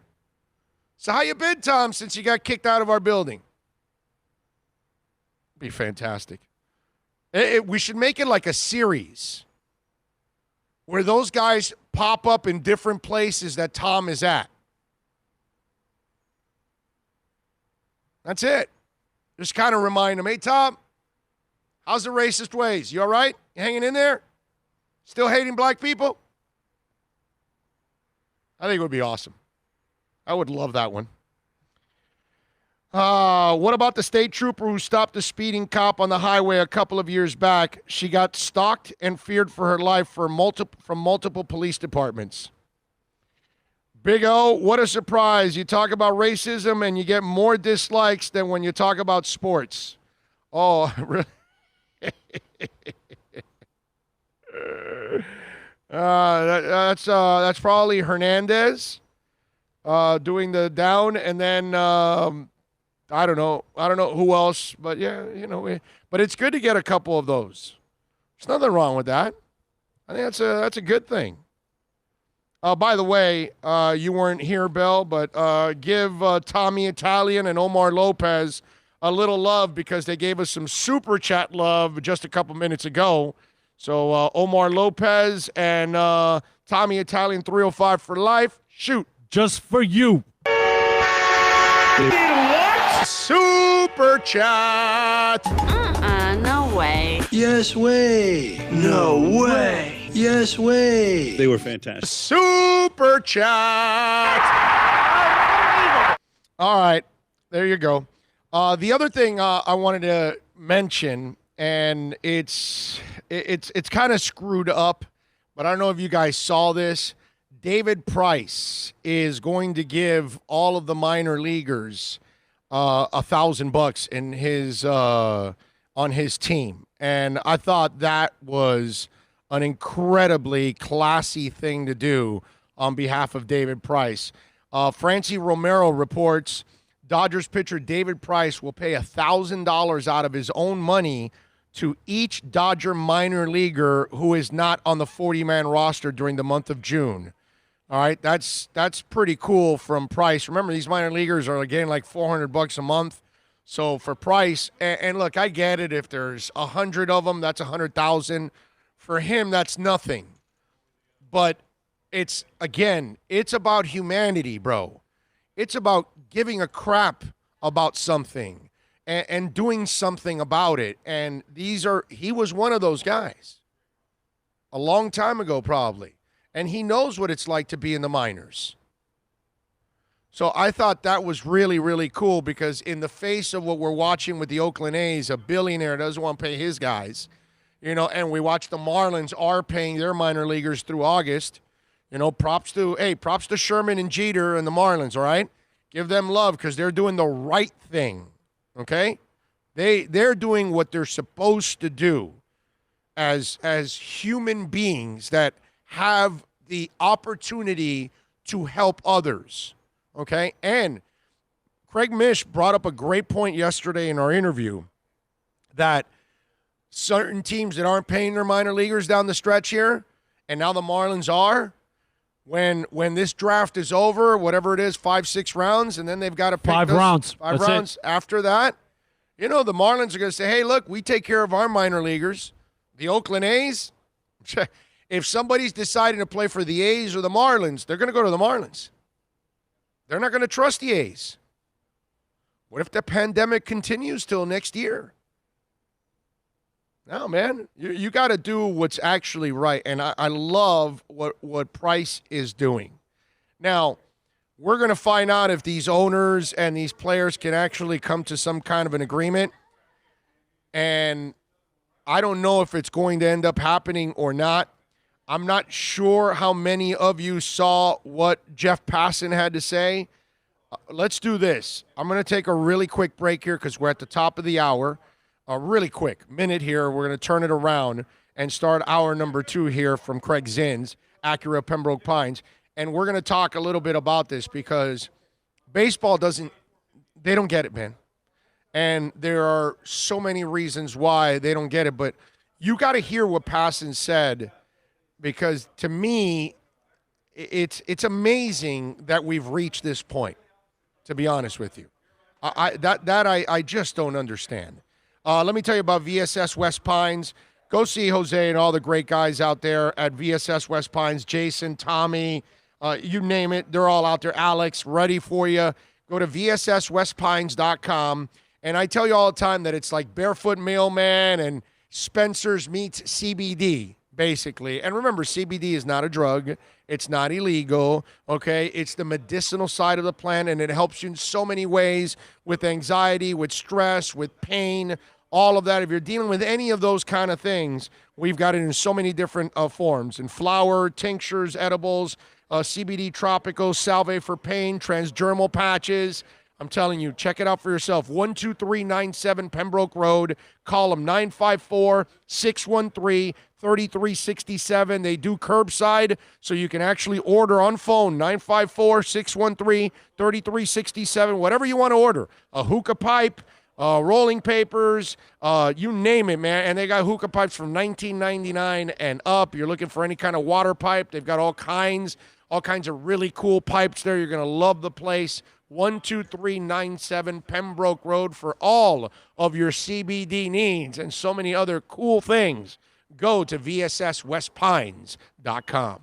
So how you been, Tom, since you got kicked out of our building? Be fantastic. We should make it like a series, where those guys pop up in different places that Tom is at. That's it. Just kind of remind him, hey, Tom, how's the racist ways? You all right? You hanging in there? Still hating black people? I think it would be awesome. I would love that one. What about the state trooper who stopped the speeding cop on the highway a couple of years back? She got stalked and feared for her life from multiple police departments. Big O, what a surprise. You talk about racism and you get more dislikes than when you talk about sports. Oh, really? That's probably Hernandez doing the down, and then I don't know who else, but yeah, you know, but it's good to get a couple of those. There's nothing wrong with that. I think that's a good thing. By the way, you weren't here, Bill, but give Tommy Italian and Omar Lopez a little love because they gave us some super chat love just a couple minutes ago. So Omar Lopez and Tommy Italian 305 for life. Shoot. Just for you. What? Super chat. No way. Yes way. No way. Yes way. They were fantastic. Super chat. All right. There you go. The other thing I wanted to mention, and it's kind of screwed up, but I don't know if you guys saw this. David Price is going to give all of the minor leaguers $1,000 in his on his team, and I thought that was an incredibly classy thing to do on behalf of David Price. Francie Romero reports Dodgers pitcher David Price will pay $1,000 out of his own money to each Dodger minor leaguer who is not on the 40-man roster during the month of June. All right, that's pretty cool from Price. Remember, these minor leaguers are getting like $400 a month. So for Price, and look, I get it. If there's 100 of them, that's 100,000. For him, that's nothing. But it's about humanity, bro. It's about giving a crap about something and doing something about it. And he was one of those guys a long time ago, probably. And he knows what it's like to be in the minors. So I thought that was really, really cool because in the face of what we're watching with the Oakland A's, a billionaire doesn't want to pay his guys, and we watch the Marlins are paying their minor leaguers through August. Props to Sherman and Jeter and the Marlins, all right? Give them love because they're doing the right thing, okay? They're doing what they're supposed to do as human beings that have the opportunity to help others, okay? And Craig Mish brought up a great point yesterday in our interview that certain teams that aren't paying their minor leaguers down the stretch here, and now the Marlins are, when this draft is over, whatever it is, 5-6 rounds, and then they've got to pick five rounds after that, the Marlins are going to say, hey, look, we take care of our minor leaguers. The Oakland A's, if somebody's deciding to play for the A's or the Marlins, they're going to go to the Marlins. They're not going to trust the A's. What if the pandemic continues till next year? No, man, you got to do what's actually right, and I love what Price is doing. Now, we're going to find out if these owners and these players can actually come to some kind of an agreement, and I don't know if it's going to end up happening or not. I'm not sure how many of you saw what Jeff Passan had to say. Let's do this. I'm going to take a really quick break here because we're at the top of the hour. A really quick minute here. We're going to turn it around and start hour number 2 here from Craig Zins, Acura Pembroke Pines. And we're going to talk a little bit about this because baseball they don't get it, man. And there are so many reasons why they don't get it. But you got to hear what Passan said because to me, it's amazing that we've reached this point, to be honest with you. I just don't understand. Let me tell you about VSS West Pines. Go see Jose and all the great guys out there at VSS West Pines. Jason, Tommy, you name it. They're all out there. Alex, ready for you. Go to VSSWestPines.com. And I tell you all the time that it's like Barefoot Mailman and Spencer's meets CBD, basically. And remember, CBD is not a drug. It's not illegal, okay? It's the medicinal side of the plant, and it helps you in so many ways with anxiety, with stress, with pain, all of that. If you're dealing with any of those kind of things, we've got it in so many different forms. In flour, tinctures, edibles, CBD Tropical, Salve for pain, transdermal patches. I'm telling you, check it out for yourself. 12397 Pembroke Road. Call them 954-613-3367. They do curbside, so you can actually order on phone. 954-613-3367. Whatever you want to order. A hookah pipe, rolling papers, you name it, man. And they got hookah pipes from $19.99 and up. You're looking for any kind of water pipe. They've got all kinds of really cool pipes there. You're going to love the place. 12397 Pembroke Road for all of your CBD needs and so many other cool things. Go to VSSWestPines.com.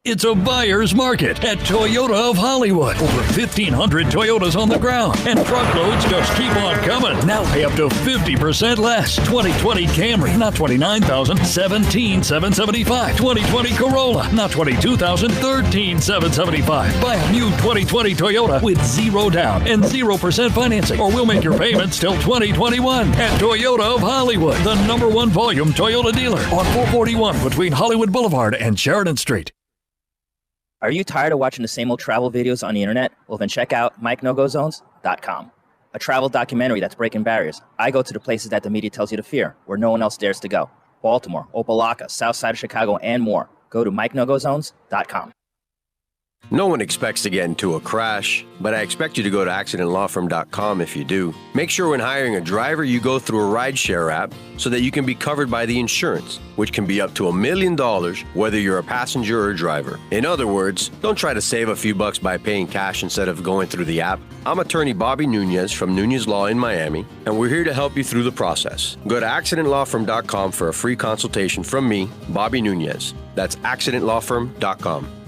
It's a buyer's market at Toyota of Hollywood. Over 1,500 Toyotas on the ground, and truckloads just keep on coming. Now pay up to 50% less. 2020 Camry, not $29,000, $17,775. 2020 Corolla, not $22,000, $13,775. Buy a new 2020 Toyota with 0 down and 0% financing, or we'll make your payments till 2021 at Toyota of Hollywood, the #1 volume Toyota dealer on 441 between Hollywood Boulevard and Sheridan Street. Are you tired of watching the same old travel videos on the internet? Well, then check out MikeNoGoZones.com, a travel documentary that's breaking barriers. I go to the places that the media tells you to fear, where no one else dares to go. Baltimore, Opelika, South Side of Chicago, and more. Go to MikeNoGoZones.com. No one expects to get into a crash, but I expect you to go to accidentlawfirm.com if you do. Make sure when hiring a driver, you go through a rideshare app so that you can be covered by the insurance, which can be up to $1 million whether you're a passenger or a driver. In other words, don't try to save a few bucks by paying cash instead of going through the app. I'm attorney Bobby Nunez from Nunez Law in Miami, and we're here to help you through the process. Go to accidentlawfirm.com for a free consultation from me, Bobby Nunez. That's accidentlawfirm.com.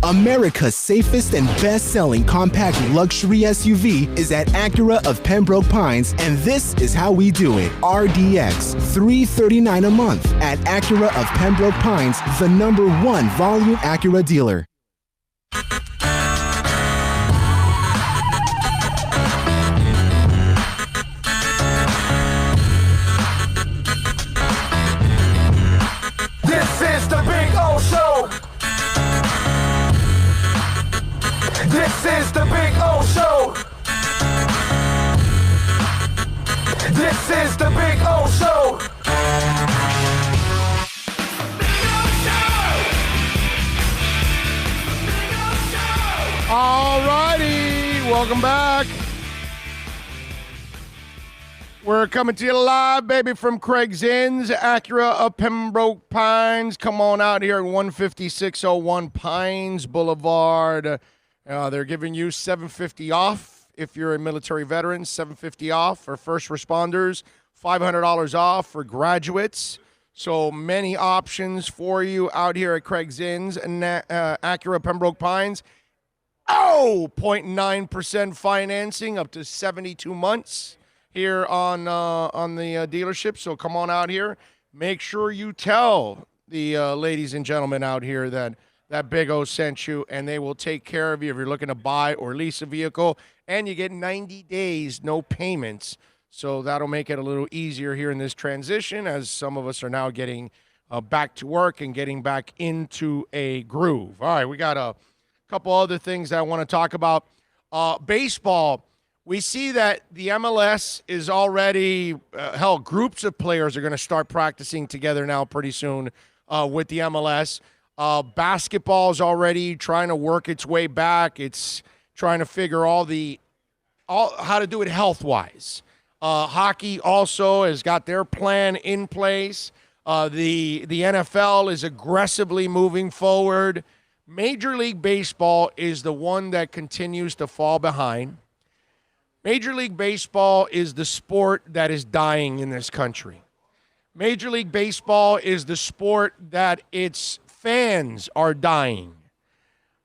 America's safest and best-selling compact luxury SUV is at Acura of Pembroke Pines, and this is how we do it. RDX, $339 a month at Acura of Pembroke Pines, the #1 volume Acura dealer. This is the Big O Show. This is the Big O Show. This is the Big O Show. All righty, welcome back. We're coming to you live, baby, from Craig Zinn's, Acura of Pembroke Pines. Come on out here at 15601 Pines Boulevard. They're giving you $750 off if you're a military veteran, $750 off for first responders, $500 off for graduates. So many options for you out here at Craig Zinn's and Acura Pembroke Pines. 0.9% financing up to 72 months here on the dealership. So come on out here. Make sure you tell the ladies and gentlemen out here that Big O sent you, and they will take care of you if you're looking to buy or lease a vehicle. And you get 90 days, no payments. So that'll make it a little easier here in this transition, as some of us are now getting back to work and getting back into a groove. All right, we got a couple other things that I want to talk about. Baseball, we see that the MLS is already, groups of players are going to start practicing together now pretty soon with the MLS. Basketball is already trying to work its way back. It's trying to figure how to do it health-wise. Hockey also has got their plan in place. The NFL is aggressively moving forward. Major League Baseball is the one that continues to fall behind. Major League Baseball is the sport that is dying in this country. Major League Baseball is the sport that its fans are dying.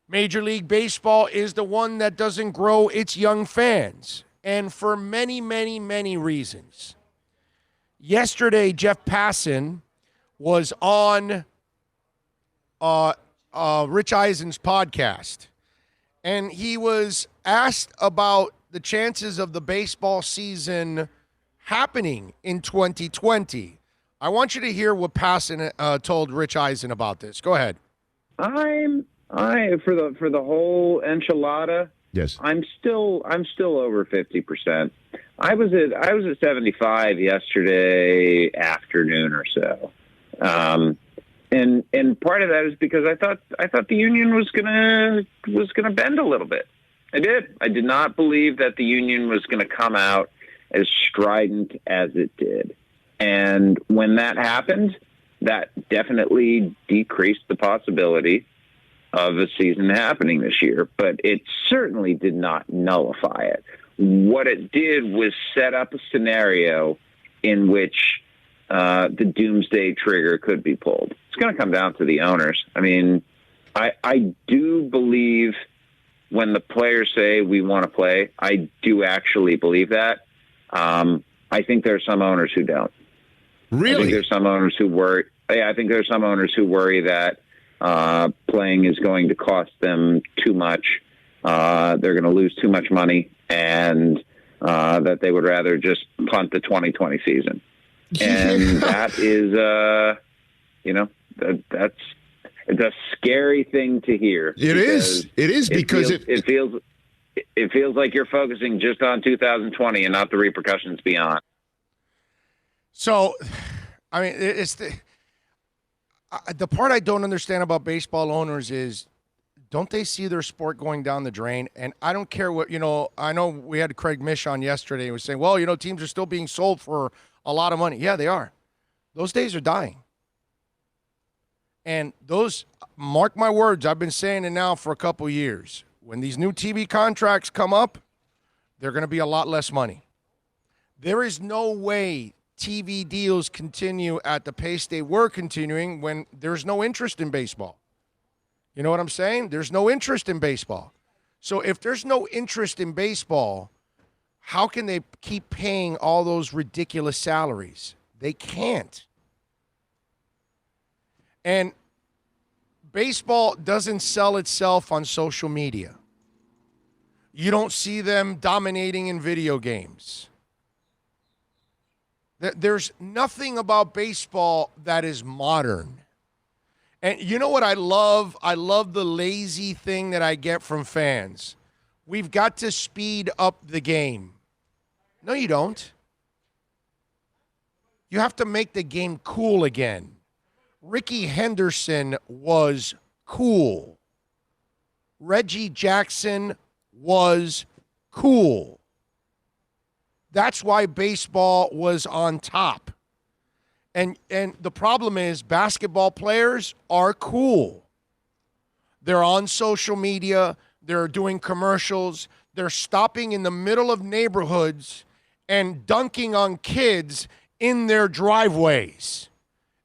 Major League Baseball is the one that doesn't grow its young fans, and for many, many, many reasons. Yesterday, Jeff Passan was on Rich Eisen's podcast, and he was asked about the chances of the baseball season happening in 2020. I want you to hear what Passan told Rich Eisen about this. Go ahead. For the whole enchilada. Yes. I'm still over 50%. I was at 75 yesterday afternoon or so. And part of that is because I thought the union was gonna bend a little bit. I did. I did not believe that the union was going to come out as strident as it did. And when that happened, that definitely decreased the possibility of a season happening this year, but it certainly did not nullify it. What it did was set up a scenario in which the doomsday trigger could be pulled. It's going to come down to the owners. I mean, I do believe when the players say we want to play, I do actually believe that. I think there are some owners who don't. Really? I think there's some owners who worry. Yeah, I think there's some owners who worry that playing is going to cost them too much. They're going to lose too much money, and that they would rather just punt the 2020 season. And that is, that's it's a scary thing to hear. It is because it feels like you're focusing just on 2020 and not the repercussions beyond. So, I mean, it's the part I don't understand about baseball owners is, don't they see their sport going down the drain? And I don't care what, I know we had Craig Mish on yesterday. He was saying, well, teams are still being sold for a lot of money. Yeah, they are. Those days are dying. And those, mark my words, I've been saying it now for a couple years. When these new TV contracts come up, they're going to be a lot less money. There is no way TV deals continue at the pace they were continuing when there's no interest in baseball. You know what I'm saying? There's no interest in baseball. So if there's no interest in baseball, how can they keep paying all those ridiculous salaries? They can't. And baseball doesn't sell itself on social media. You don't see them dominating in video games. There's nothing about baseball that is modern. And you know what I love? I love the lazy thing that I get from fans. We've got to speed up the game. No, you don't. You have to make the game cool again. Ricky Henderson was cool. Reggie Jackson was cool. That's why baseball was on top. And the problem is basketball players are cool. They're on social media. They're doing commercials. They're stopping in the middle of neighborhoods and dunking on kids in their driveways.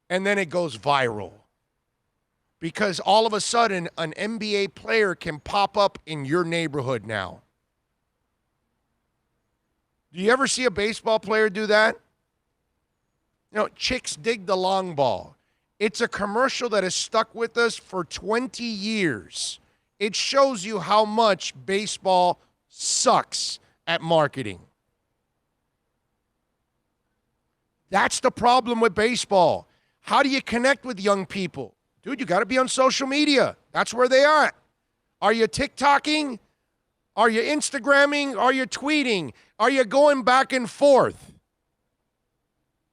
And then it goes viral. Because all of a sudden, an NBA player can pop up in your neighborhood now. Do you ever see a baseball player do that? Chicks dig the long ball. It's a commercial that has stuck with us for 20 years. It shows you how much baseball sucks at marketing. That's the problem with baseball. How do you connect with young people? Dude, you got to be on social media. That's where they are. Are you TikToking? Are you Instagramming? Are you tweeting? Are you going back and forth?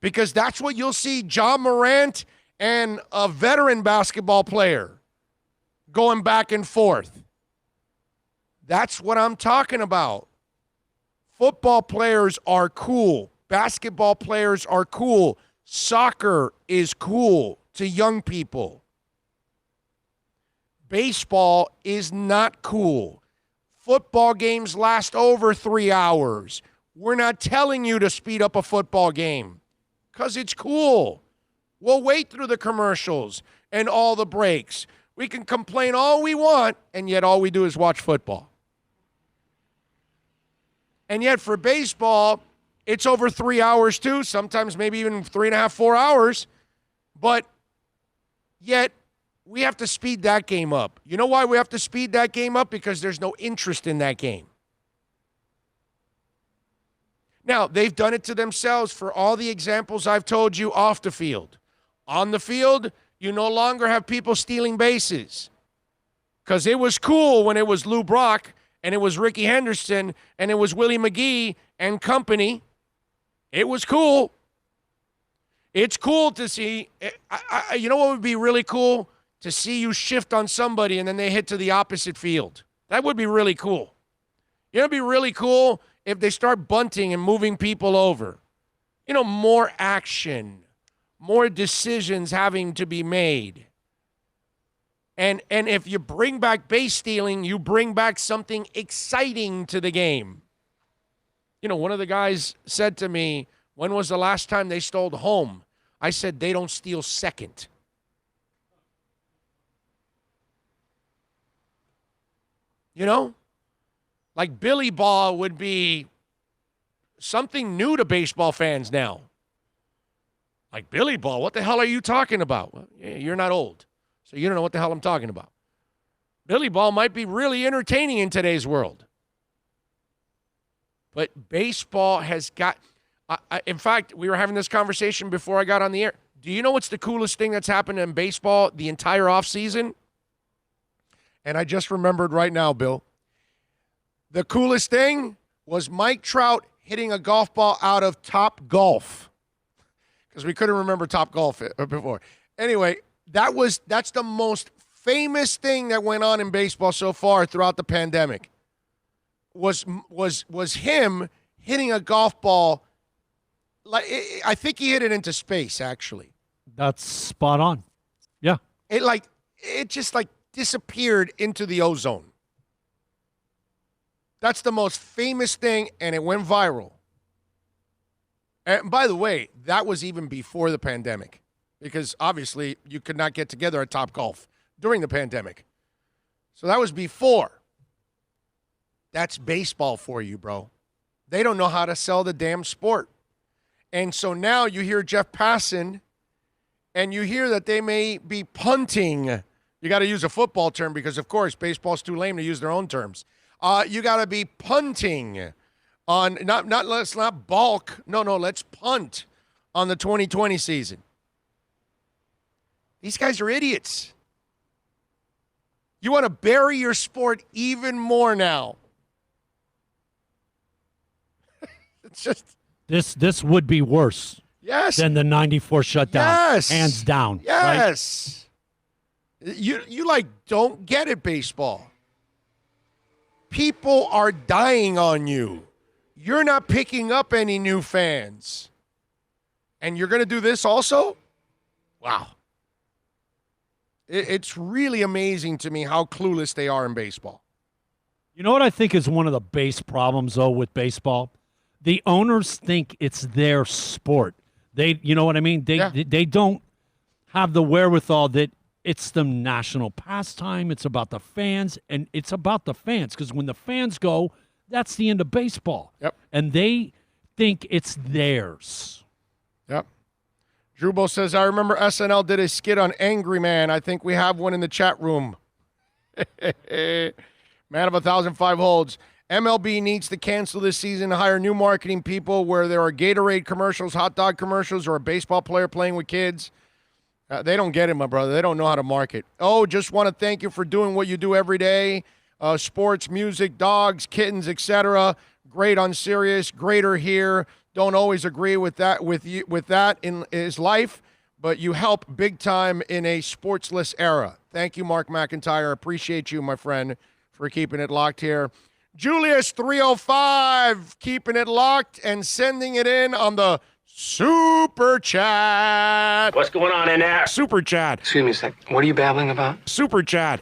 Because that's what you'll see John Morant and a veteran basketball player going back and forth. That's what I'm talking about. Football players are cool. Basketball players are cool. Soccer is cool to young people. Baseball is not cool. Football games last over 3 hours. We're not telling you to speed up a football game because it's cool. We'll wait through the commercials and all the breaks. We can complain all we want, and yet all we do is watch football. And yet for baseball, it's over 3 hours too, sometimes maybe even 3.5, 4 hours. But yet we have to speed that game up. You know why we have to speed that game up? Because there's no interest in that game. Now, they've done it to themselves for all the examples I've told you off the field. On the field, you no longer have people stealing bases. Because it was cool when it was Lou Brock and it was Ricky Henderson and it was Willie McGee and company. It was cool. It's cool to see. You know what would be really cool? To see you shift on somebody and then they hit to the opposite field. That would be really cool. It would be really cool if they start bunting and moving people over. More action, more decisions having to be made. And if you bring back base stealing, you bring back something exciting to the game. You know, one of the guys said to me, when was the last time they stole home? I said, they don't steal second. You know? Like Billy Ball would be something new to baseball fans now. Like Billy Ball, what the hell are you talking about? Well, you're not old, so you don't know what the hell I'm talking about. Billy Ball might be really entertaining in today's world. But baseball has got... in fact, we were having this conversation before I got on the air. Do you know what's the coolest thing that's happened in baseball the entire offseason? And I just remembered right now, Bill. The coolest thing was Mike Trout hitting a golf ball out of Top Golf. Because we couldn't remember Top Golf before. Anyway, that's the most famous thing that went on in baseball so far throughout the pandemic. Was him hitting a golf ball. I think he hit it into space, actually. That's spot on. Yeah. It just disappeared into the ozone. That's the most famous thing, and it went viral. And by the way, that was even before the pandemic, because obviously you could not get together at Top Golf during the pandemic. So that was before. That's baseball for you, bro. They don't know how to sell the damn sport. And so now you hear Jeff Passan, and you hear that they may be punting. You got to use a football term because, of course, baseball's too lame to use their own terms. You got to be punting on let's not balk. No, let's punt on the 2020 season. These guys are idiots. You want to bury your sport even more now. It's just this would be worse. Yes. Than the 94 shutdown. Yes. Hands down. Yes. Right? You don't get it, baseball. People are dying on you. You're not picking up any new fans. And you're going to do this also? Wow. It's really amazing to me how clueless they are in baseball. You know what I think is one of the base problems, though, with baseball? The owners think it's their sport. You know what I mean? They don't have the wherewithal that it's the national pastime. It's about the fans, and it's about the fans because when the fans go, that's the end of baseball. Yep. And they think it's theirs. Yep. Drubo says, I remember SNL did a skit on Angry Man. I think we have one in the chat room. Man of 1,005 holds. MLB needs to cancel this season and hire new marketing people where there are Gatorade commercials, hot dog commercials, or a baseball player playing with kids. They don't get it, my brother. They don't know how to market. Oh, just want to thank you for doing what you do every day. Sports, music, dogs, kittens, etc. Great on Sirius, greater here. Don't always agree with that in his life, but you help big time in a sportsless era. Thank you, Mark McIntyre. Appreciate you, my friend, for keeping it locked here. Julius 305 keeping it locked and sending it in on the Super Chat. What's going on in there? Super Chat. Excuse me a second. What are you babbling about? Super Chat.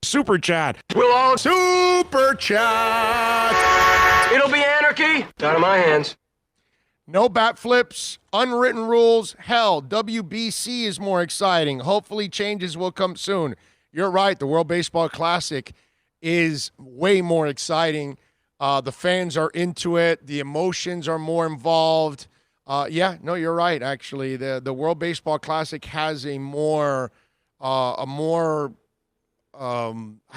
Super Chat. We'll all Super Chat. It'll be anarchy. It's out of my hands. No bat flips, unwritten rules. Hell, WBC is more exciting. Hopefully changes will come soon. You're right. The World Baseball Classic is way more exciting. The fans are into it. The emotions are more involved. You're right, actually. The World Baseball Classic has a more I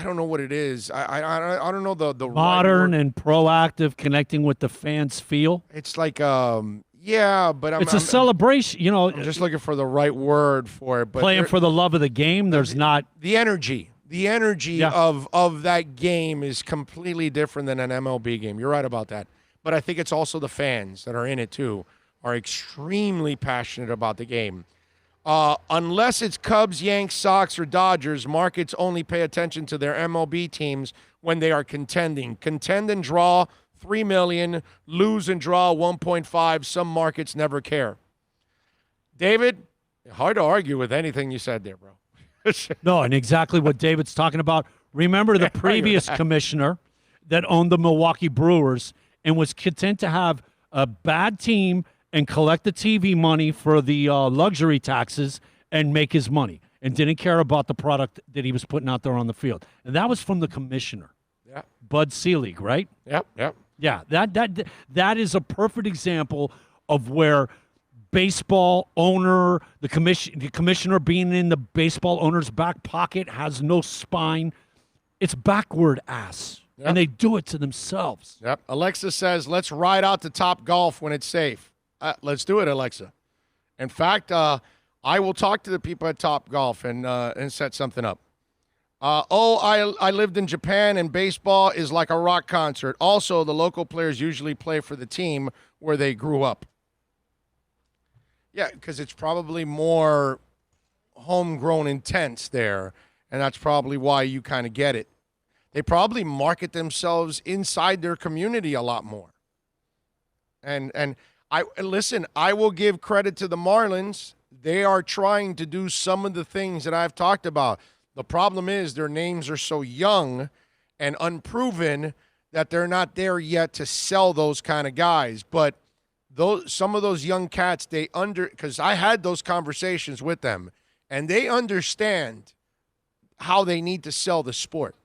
don't know what it is. I don't know the modern right and proactive, connecting with the fans feel. It's like but it's a celebration. You know, I'm just looking for the right word for it. But playing for the love of the game. There's not the energy. The energy of that game is completely different than an MLB game. You're right about that. But I think it's also the fans that are in it too are extremely passionate about the game. Unless it's Cubs, Yanks, Sox, or Dodgers, markets only pay attention to their MLB teams when they are contending. Contend and draw $3 million, lose and draw 1.5. Some markets never care. David, hard to argue with anything you said there, bro. No, and exactly what David's talking about. Remember the previous commissioner that owned the Milwaukee Brewers and was content to have a bad team and collect the TV money for the luxury taxes and make his money, and didn't care about the product that he was putting out there on the field. And that was from the commissioner, Bud Selig, right? Yep. Yeah, that is a perfect example of where baseball owner, the commissioner being in the baseball owner's back pocket has no spine. It's backward ass, and they do it to themselves. Yep. Alexa says, let's ride out to Top Golf when it's safe. Let's do it, Alexa. In fact, I will talk to the people at Top Golf and set something up. I lived in Japan, and baseball is like a rock concert. Also, the local players usually play for the team where they grew up. Yeah, because it's probably more homegrown intense there, and that's probably why you kind of get it. They probably market themselves inside their community a lot more. And I will give credit to the Marlins. They are trying to do some of the things that I've talked about. The problem is their names are so young and unproven that they're not there yet to sell those kind of guys. But some of those young cats, because I had those conversations with them, and they understand how they need to sell the sport.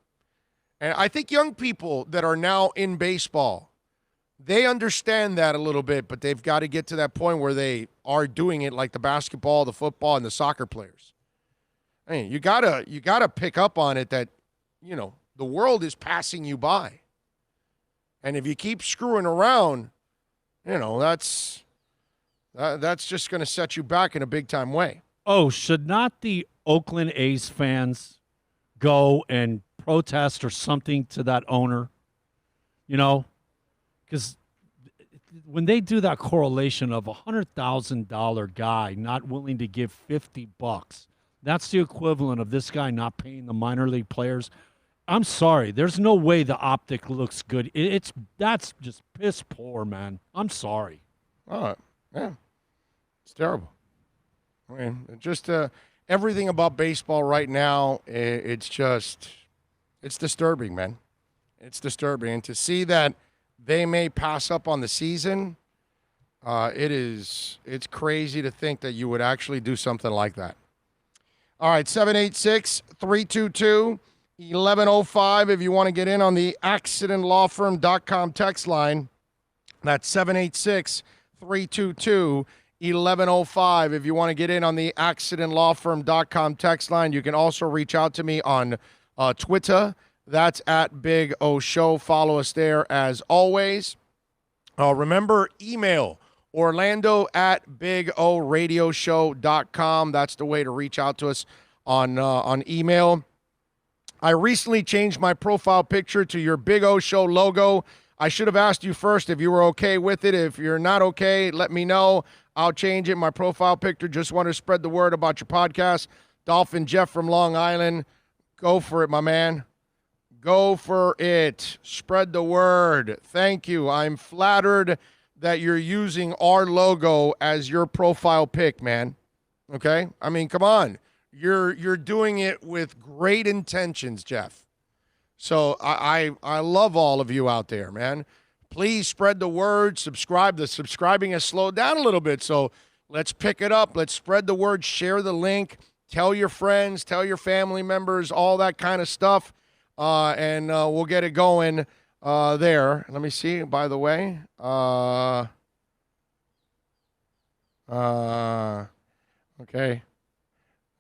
And I think young people that are now in baseball, they understand that a little bit, but they've got to get to that point where they are doing it like the basketball, the football, and the soccer players. I mean, you gotta pick up on it that, the world is passing you by. And if you keep screwing around, that's just going to set you back in a big-time way. Oh, should not the Oakland A's fans go and protest or something to that owner? Because when they do that correlation of a $100,000 guy not willing to give $50, that's the equivalent of this guy not paying the minor league players. I'm sorry. There's no way the optic looks good. That's just piss poor, man. I'm sorry. Oh, yeah. It's terrible. I mean, just everything about baseball right now, it's disturbing, man. It's disturbing. And to see that they may pass up on the season, it's crazy to think that you would actually do something like that. All right, 786-322-1105 if you want to get in on the accidentlawfirm.com text line. That's 786-322-1105 if you want to get in on the accidentlawfirm.com text line. You can also reach out to me on Twitter. That's at Big O Show. Follow us there as always. Remember, email Orlando@BigORadioshow.com. That's the way to reach out to us on email. I recently changed my profile picture to your Big O Show logo. I should have asked you first if you were okay with it. If you're not okay, let me know. I'll change it. My profile picture. Just want to spread the word about your podcast. Dolphin Jeff from Long Island. Go for it, my man. Go for it. Spread the word. Thank you. I'm flattered that you're using our logo as your profile pic, man. Okay? I mean, come on. You're doing it with great intentions, Jeff. So I love all of you out there, man. Please spread the word. Subscribe. The subscribing has slowed down a little bit, so let's pick it up. Let's spread the word. Share the link. Tell your friends. Tell your family members. All that kind of stuff. And we'll get it going there. Let me see, by the way. Okay.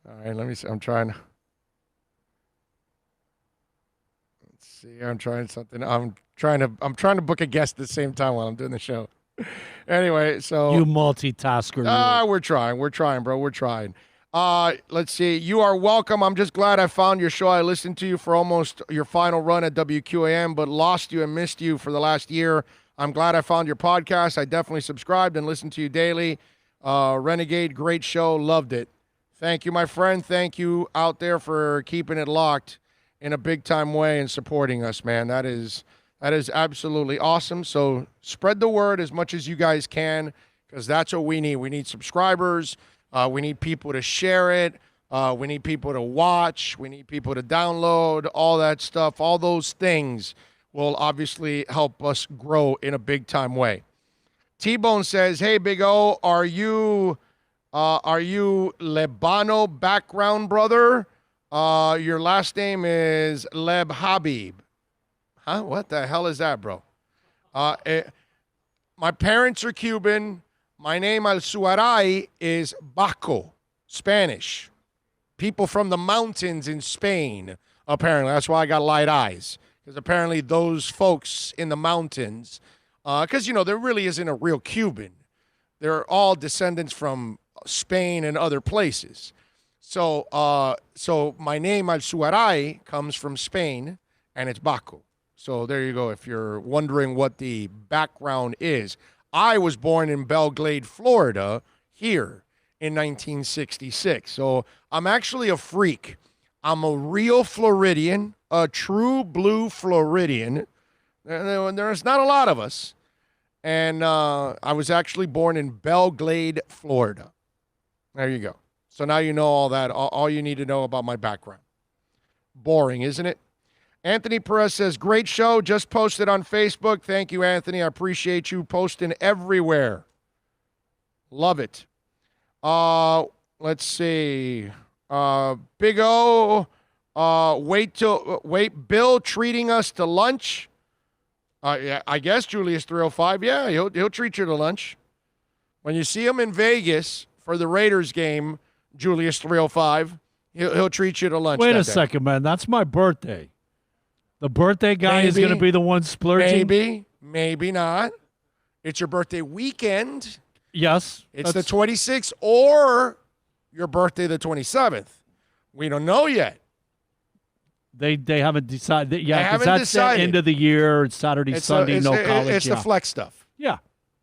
All right, let me see. I'm trying to book a guest at the same time while I'm doing the show. Anyway, so you multitasker. We're trying, bro. We're trying. Let's see. You are welcome. I'm just glad I found your show. I listened to you for almost your final run at WQAM, but lost you and missed you for the last year. I'm glad I found your podcast. I definitely subscribed and listened to you daily. Renegade, great show. Loved it. Thank you, my friend. Thank you out there for keeping it locked in a big-time way and supporting us, man. That is absolutely awesome. So spread the word as much as you guys can, because that's what we need. We need subscribers. We need people to share it. We need people to watch. We need people to download, all that stuff. All those things will obviously help us grow in a big-time way. T-Bone says, hey, Big O, are you Lebano background brother? Your last name is Leb Habib. Huh? What the hell is that, bro? My parents are Cuban. My name, Al-Suaray, is Baco, Spanish. People from the mountains in Spain, apparently. That's why I got light eyes. Because apparently those folks in the mountains, because, there really isn't a real Cuban. They're all descendants from Spain and other places. So my name, Al-Suaray, comes from Spain, and it's Baco. So there you go, if you're wondering what the background is. I was born in Belle Glade, Florida, here in 1966. So I'm actually a freak. I'm a real Floridian, a true blue Floridian. There's not a lot of us. And I was actually born in Belle Glade, Florida. There you go. So now you know all that, all you need to know about my background. Boring, isn't it? Anthony Perez says, great show, just posted on Facebook. Thank you, Anthony. I appreciate you posting everywhere. Love it. Let's see. Big O, wait, Bill treating us to lunch. Yeah, I guess Julius 305. Yeah, he'll treat you to lunch. When you see him in Vegas for the Raiders game, Julius 305, he'll treat you to lunch. Wait a second, man. That's my birthday. The birthday guy is going to be the one splurging? Maybe not. It's your birthday weekend. Yes. It's the 26th or your birthday the 27th. We don't know yet. They haven't decided. Yeah, they haven't that's decided. The end of the year. It's Saturday, Sunday, no college. It's the flex stuff. Yeah.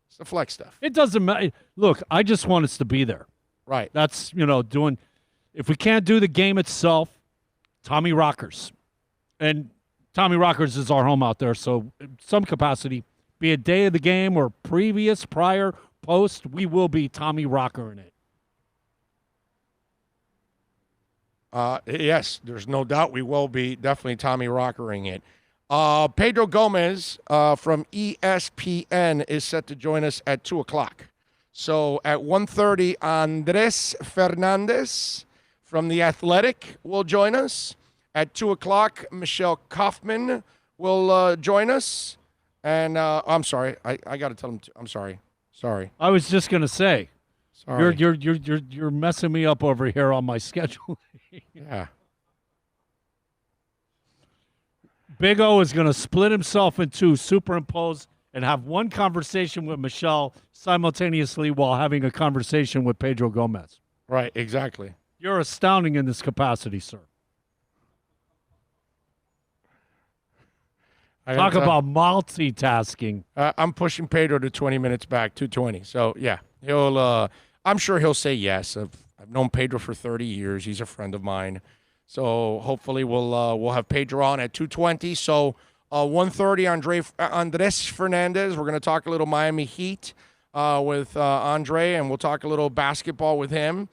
It's the flex stuff. It doesn't matter. Look, I just want us to be there. Right. That's, doing – if we can't do the game itself, Tommy Rockers. And Tommy Rockers is our home out there, so in some capacity, be it day of the game or prior, post, we will be Tommy Rocker in it. Yes, there's no doubt we will be definitely Tommy Rockering it. Pedro Gomez from ESPN is set to join us at 2 o'clock. So at 1:30, Andres Fernandez from The Athletic will join us. At 2 o'clock, Michelle Kaufman will join us. And I'm sorry, I got to tell him. I'm sorry. I was just gonna say, sorry. You're messing me up over here on my schedule. Yeah. Big O is gonna split himself in two, superimpose, and have one conversation with Michelle simultaneously while having a conversation with Pedro Gomez. Right. Exactly. You're astounding in this capacity, sir. Talk about multitasking. I'm pushing Pedro to 20 minutes back, 2:20. So, yeah, I'm sure he'll say yes. I've known Pedro for 30 years. He's a friend of mine. So, hopefully we'll have Pedro on at 2:20. So, 1:30, Andres Fernandez. We're going to talk a little Miami Heat with Andre, and we'll talk a little basketball with him.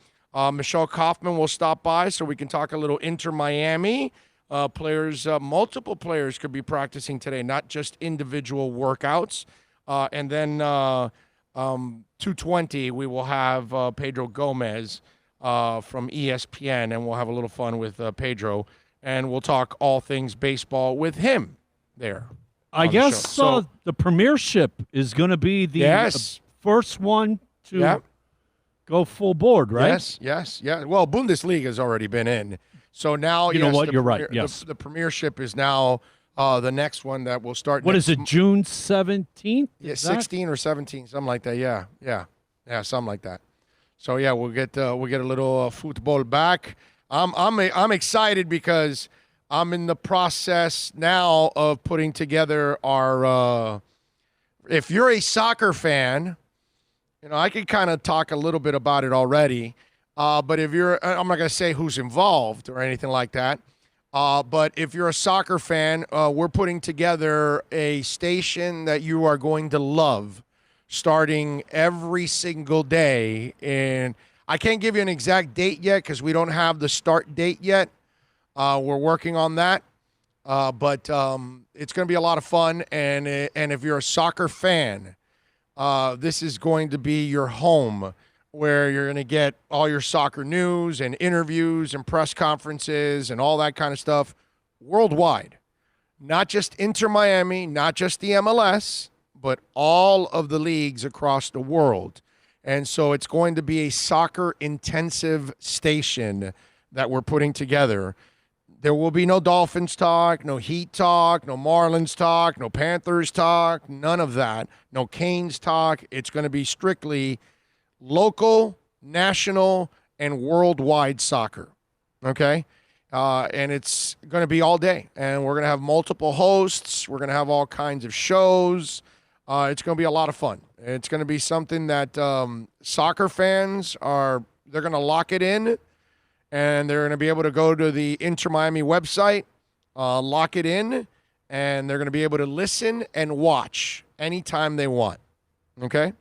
Michelle Kaufman will stop by so we can talk a little Inter Miami. Players, multiple players could be practicing today, not just individual workouts. And then 2:20, we will have Pedro Gomez from ESPN, and we'll have a little fun with Pedro, and we'll talk all things baseball with him there. I guess the premiership is going to be the first one to go full board, right? Yes. Well, Bundesliga has already been in. So now, you know what? You're right. Yes. The premiership is now the next one that will start. What is it, June 17th? Yeah, 16 or 17, something like that. Yeah, something like that. So, yeah, we'll get a little football back. I'm excited because I'm in the process now of putting together our if you're a soccer fan, I can kind of talk a little bit about it already. But if I'm not going to say who's involved or anything like that. But if you're a soccer fan, we're putting together a station that you are going to love starting every single day. And I can't give you an exact date yet because we don't have the start date yet. We're working on that. But it's going to be a lot of fun. And if you're a soccer fan, this is going to be your home where you're going to get all your soccer news and interviews and press conferences and all that kind of stuff worldwide. Not just Inter Miami, not just the MLS, but all of the leagues across the world. And so it's going to be a soccer-intensive station that we're putting together. There will be no Dolphins talk, no Heat talk, no Marlins talk, no Panthers talk, none of that. No Canes talk. It's going to be strictly local, national, and worldwide soccer, okay? And it's going to be all day. And we're going to have multiple hosts. We're going to have all kinds of shows. It's going to be a lot of fun. It's going to be something that soccer fans they're going to lock it in, and they're going to be able to go to the Inter Miami website, lock it in, and they're going to be able to listen and watch anytime they want, okay?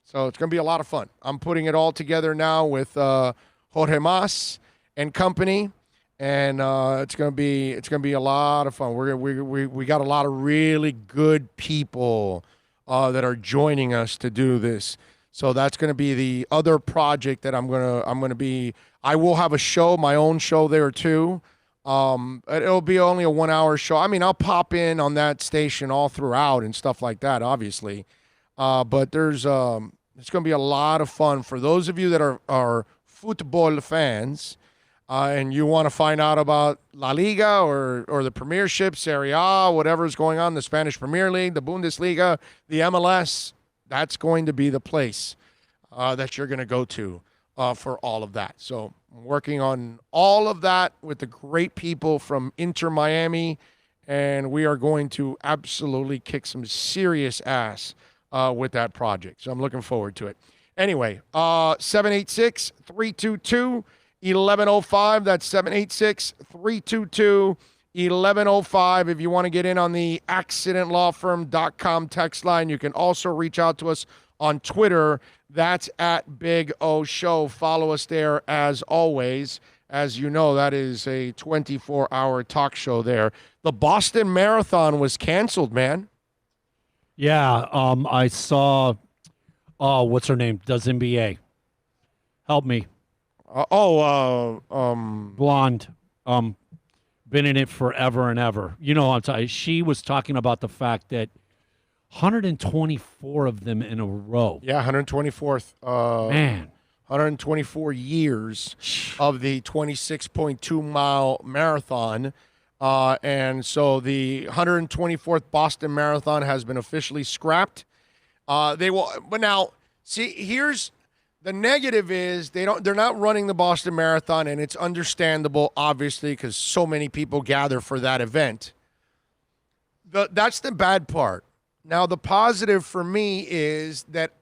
So it's going to be a lot of fun. I'm putting it all together now with Jorge Mas and company, and it's going to be a lot of fun. We got a lot of really good people that are joining us to do this. So that's going to be the other project that I'm going to be. I will have a show, my own show there too. It'll be only a 1 hour show. I mean, I'll pop in on that station all throughout and stuff like that, obviously. But it's going to be a lot of fun for those of you that are football fans, and you want to find out about La Liga or the Premiership, Serie A, whatever is going on, the Spanish Premier League, the Bundesliga, the MLS. That's going to be the place that you're going to go to for all of that. So I'm working on all of that with the great people from Inter Miami, and we are going to absolutely kick some serious ass with that project. So I'm looking forward to it. Anyway, 786-322-1105. That's 786-322-1105. If you want to get in on the accidentlawfirm.com text line, you can also reach out to us on Twitter. That's at Big O Show. Follow us there as always. As you know, that is a 24-hour talk show there. The Boston Marathon was canceled, man. Yeah, I saw, what's her name? Does NBA. Help me. Blonde. Been in it forever and ever. You know what I'm talking. She was talking about the fact that 124 of them in a row. Yeah, 124th. Man. 124 years of the 26.2-mile marathon. And so the 124th Boston Marathon has been officially scrapped. They will, but now, see, here's the negative is they're not running the Boston Marathon, and it's understandable, obviously, because so many people gather for that event. That's the bad part. Now, the positive for me is that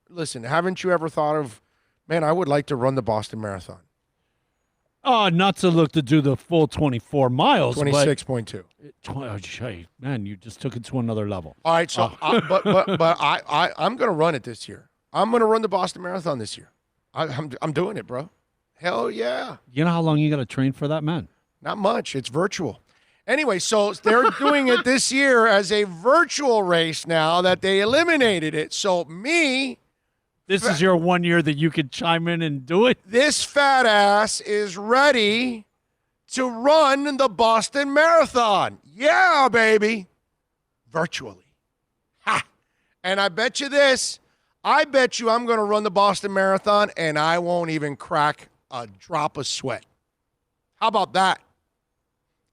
listen, haven't you ever thought of, man, I would like to run the Boston Marathon? Oh, not to look to do the full 24 miles. 26.2. Man, you just took it to another level. All right, so I'm going to run it this year. I'm going to run the Boston Marathon this year. I'm doing it, bro. Hell yeah. You know how long you got to train for that, man? Not much. It's virtual. Anyway, so they're doing it this year as a virtual race now that they eliminated it. So this is your 1 year that you could chime in and do it? This fat ass is ready to run the Boston Marathon. Yeah, baby. Virtually. Ha! And I bet you this. I bet you I'm going to run the Boston Marathon and I won't even crack a drop of sweat. How about that?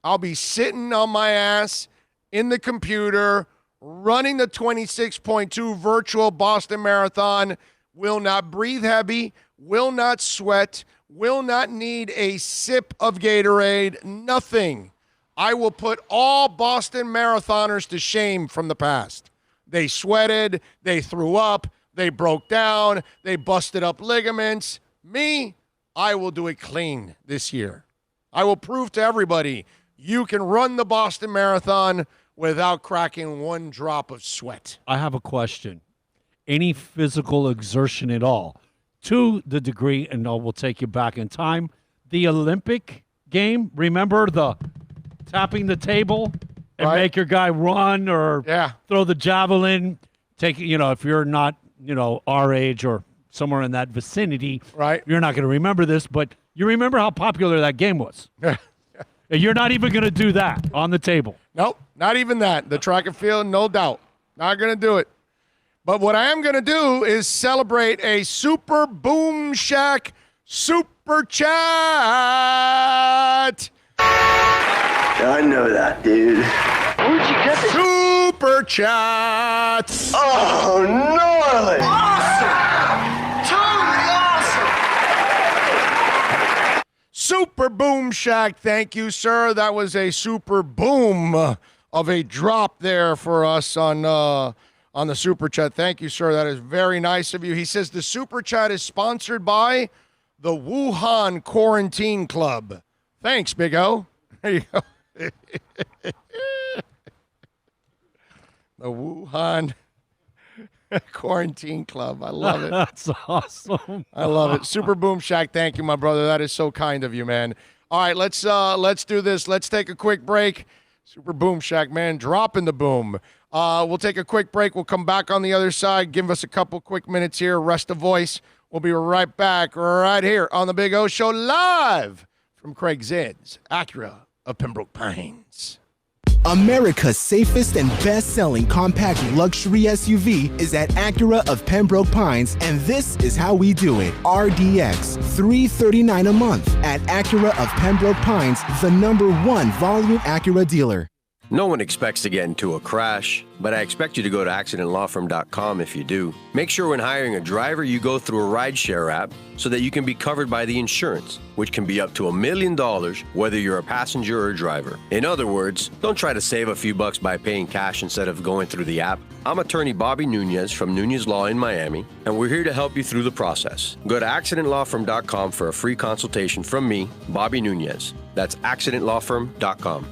I'll be sitting on my ass in the computer running the 26.2 virtual Boston Marathon. Will not breathe heavy, will not sweat, will not need a sip of Gatorade, nothing. I will put all Boston marathoners to shame from the past. They sweated, they threw up, they broke down, they busted up ligaments. Me, I will do it clean this year. I will prove to everybody you can run the Boston Marathon without cracking one drop of sweat. I have a question. Any physical exertion at all to the degree, and we'll take you back in time. The Olympic game, remember the tapping the table and make your guy run or throw the javelin? Take, if you're not, our age or somewhere in that vicinity, you're not going to remember this, but you remember how popular that game was. And you're not even going to do that on the table. Nope, not even that. The track and field, no doubt. Not going to do it. But what I am going to do is celebrate a Super Boom Shack Super Chat. I know that, dude. Where'd you get this? Super Chat. Oh, gnarly. Awesome. Totally awesome. Super Boom Shack. Thank you, sir. That was a super boom of a drop there for us on the Super Chat. Thank you, sir. That is very nice of you. He says the Super Chat is sponsored by the Wuhan Quarantine Club. Thanks, Big O. There you go. The Wuhan Quarantine Club. I love it. That's awesome. I love it. Super Boom Shack. Thank you, my brother. That is so kind of you, man. All right, let's do this. Let's take a quick break. Super Boom Shack, man, dropping the boom. We'll take a quick break. We'll come back on the other side. Give us a couple quick minutes here. Rest the voice. We'll be right back right here on the Big O Show live from Craig Zinn's Acura of Pembroke Pines. America's safest and best-selling compact luxury SUV is at Acura of Pembroke Pines, and this is how we do it. RDX, $339 a month at Acura of Pembroke Pines, the #1 volume Acura dealer. No one expects to get into a crash, but I expect you to go to accidentlawfirm.com if you do. Make sure when hiring a driver, you go through a rideshare app so that you can be covered by the insurance, which can be up to $1 million whether you're a passenger or a driver. In other words, don't try to save a few bucks by paying cash instead of going through the app. I'm attorney Bobby Nunez from Nunez Law in Miami, and we're here to help you through the process. Go to accidentlawfirm.com for a free consultation from me, Bobby Nunez. That's accidentlawfirm.com.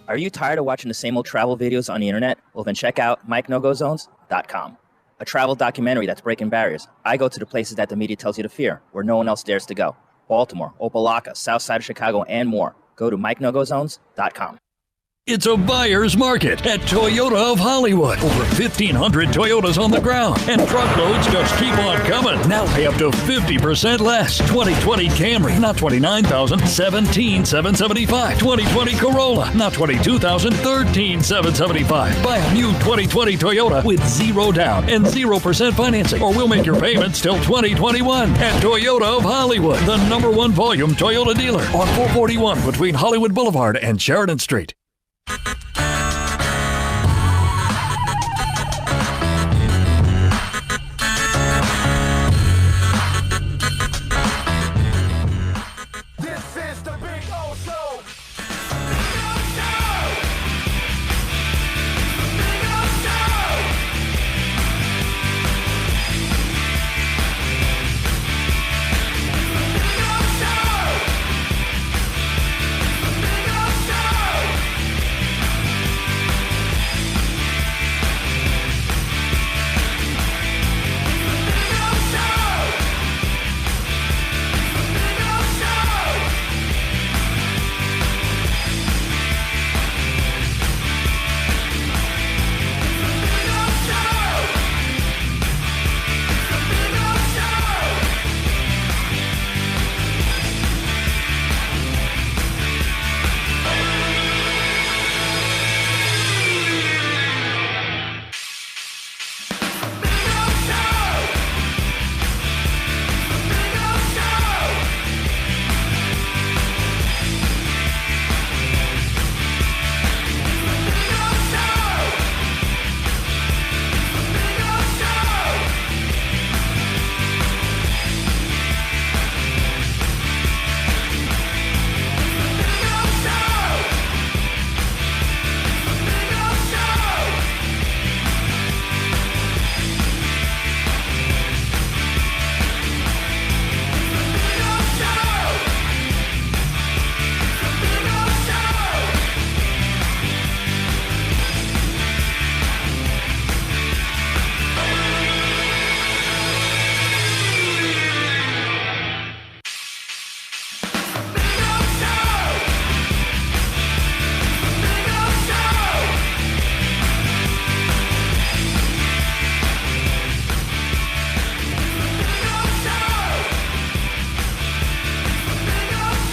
Are you tired of watching the same old travel videos on the internet? Well, then check out MikeNoGoZones.com, a travel documentary that's breaking barriers. I go to the places that the media tells you to fear, where no one else dares to go. Baltimore, Opelika, South Side of Chicago, and more. Go to MikeNoGoZones.com. It's a buyer's market at Toyota of Hollywood. Over 1,500 Toyotas on the ground, and truckloads just keep on coming. Now pay up to 50% less. 2020 Camry, not $29,000, $17,775. 2020 Corolla, not $22,000, $13,775. Buy a new 2020 Toyota with 0 down and 0% financing, or we'll make your payments till 2021. At Toyota of Hollywood, the #1 volume Toyota dealer on 441 between Hollywood Boulevard and Sheridan Street.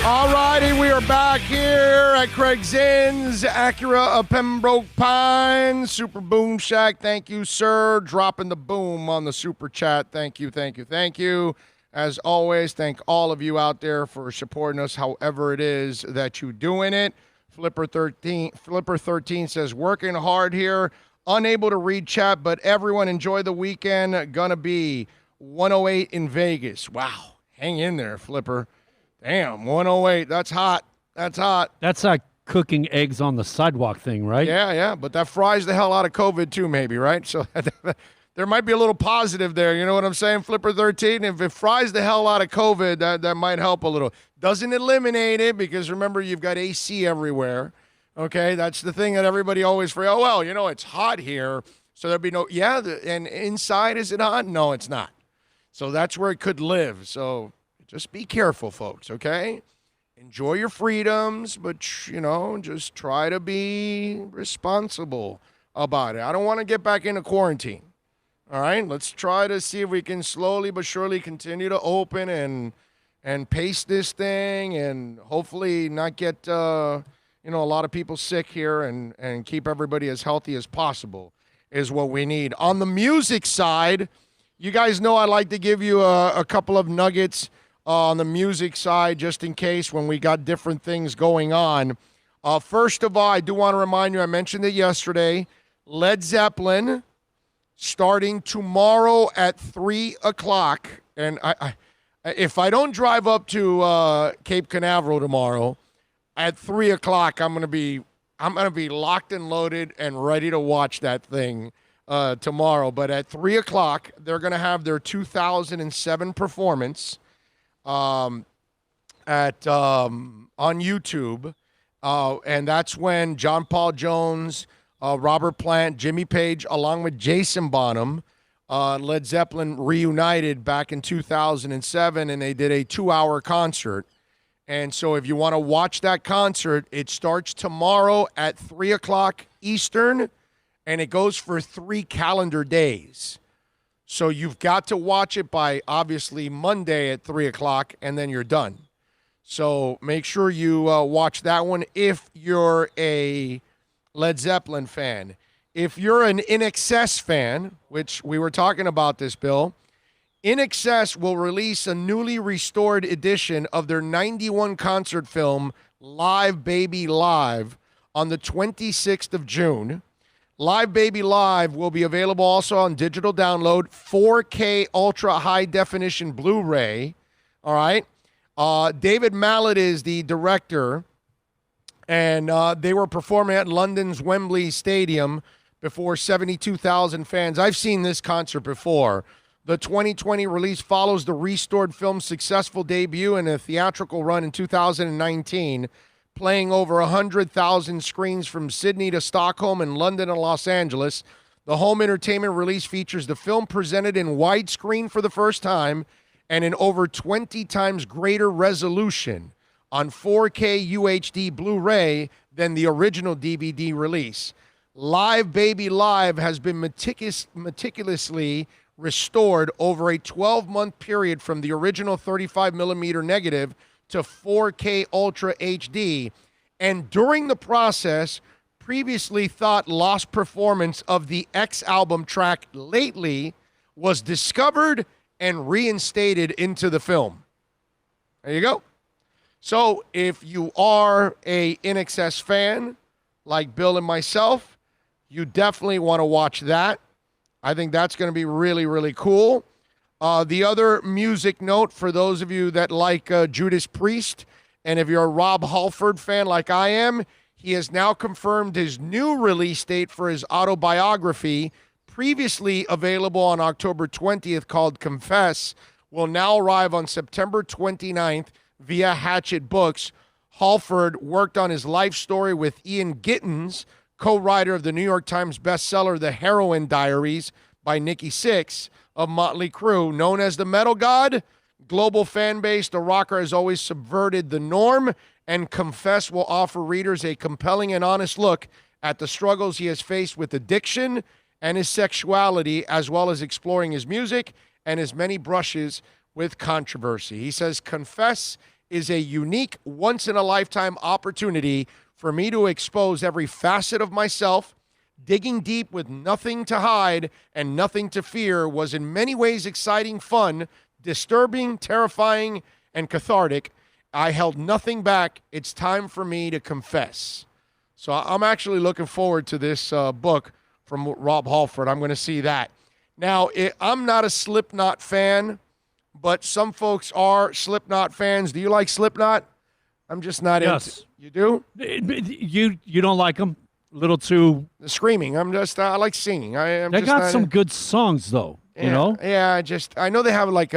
All righty, we are back here at Craig Zinn's Acura of Pembroke Pines, Super Boom Shack. Thank you, sir. Dropping the boom on the super chat. Thank you, thank you, thank you. As always, thank all of you out there for supporting us however it is that you're doing it. Flipper13 says, working hard here. Unable to read chat, but everyone enjoy the weekend. Gonna be 108 in Vegas. Wow. Hang in there, Flipper. Damn, 108. That's hot. That's hot. That's like cooking eggs on the sidewalk thing, right? Yeah. But that fries the hell out of COVID too, maybe, right? So there might be a little positive there. You know what I'm saying, Flipper13? If it fries the hell out of COVID, that might help a little. Doesn't eliminate it because, remember, you've got AC everywhere. Okay, that's the thing that everybody always forgets. Oh, well, it's hot here, so there'd be no – yeah, and inside, is it hot? No, it's not. So that's where it could live. So – just be careful, folks, okay? Enjoy your freedoms, but, just try to be responsible about it. I don't want to get back into quarantine, all right? Let's try to see if we can slowly but surely continue to open and pace this thing and hopefully not get, a lot of people sick here and keep everybody as healthy as possible is what we need. On the music side, you guys know I like to give you a couple of nuggets on the music side, just in case when we got different things going on. First of all, I do want to remind you, I mentioned it yesterday, Led Zeppelin starting tomorrow at 3 o'clock. And if I don't drive up to Cape Canaveral tomorrow, at 3 o'clock, I'm gonna be locked and loaded and ready to watch that thing tomorrow. But at 3 o'clock, they're gonna have their 2007 performance on YouTube, and that's when John Paul Jones, Robert Plant, Jimmy Page, along with Jason Bonham, Led Zeppelin reunited back in 2007, and they did a 2-hour concert. And so if you want to watch that concert, it starts tomorrow at 3 o'clock Eastern, and it goes for 3 calendar days. So you've got to watch it by, obviously, Monday at 3 o'clock, and then you're done. So make sure you watch that one if you're a Led Zeppelin fan. If you're an INXS fan, which we were talking about this, Bill, INXS will release a newly restored edition of their 91 concert film, Live Baby Live, on the 26th of June. Live Baby Live will be available also on digital download, 4K Ultra High Definition Blu-ray. All right. David Mallet is the director, and they were performing at London's Wembley Stadium before 72,000 fans. I've seen this concert before. The 2020 release follows the restored film's successful debut and a theatrical run in 2019, playing over 100,000 screens from Sydney to Stockholm and London and Los Angeles. The home entertainment release features the film presented in widescreen for the first time and in over 20 times greater resolution on 4K UHD Blu-ray than the original DVD release. Live Baby Live has been meticulously restored over a 12-month period from the original 35mm negative to 4K Ultra HD, and during the process, previously thought lost performance of the X album track Lately was discovered and reinstated into the film. There you go. So if you are a INXS fan, like Bill and myself, you definitely want to watch that. I think that's going to be really, really cool. The other music note for those of you that like Judas Priest, and if you're a Rob Halford fan like I am, he has now confirmed his new release date for his autobiography, previously available on October 20th, called Confess, will now arrive on September 29th via Hachette Books. Halford worked on his life story with Ian Gittins, co-writer of the New York Times bestseller The Heroin Diaries by Nikki Sixx of Motley Crue. Known as the Metal God, global fan base, the rocker has always subverted the norm, and Confess will offer readers a compelling and honest look at the struggles he has faced with addiction and his sexuality, as well as exploring his music and his many brushes with controversy. He says Confess is a unique, once-in-a-lifetime opportunity for me to expose every facet of myself. Digging deep with nothing to hide and nothing to fear was in many ways exciting, fun, disturbing, terrifying, and cathartic. I held nothing back. It's time for me to confess. So I'm actually looking forward to this book from Rob Halford. I'm going to see that. Now, I'm not a Slipknot fan, but some folks are Slipknot fans. Do you like Slipknot? I'm just not into. You do? You don't like them? A little too the screaming. I like singing. They got some good songs though. Yeah, you know. Yeah, I know they have like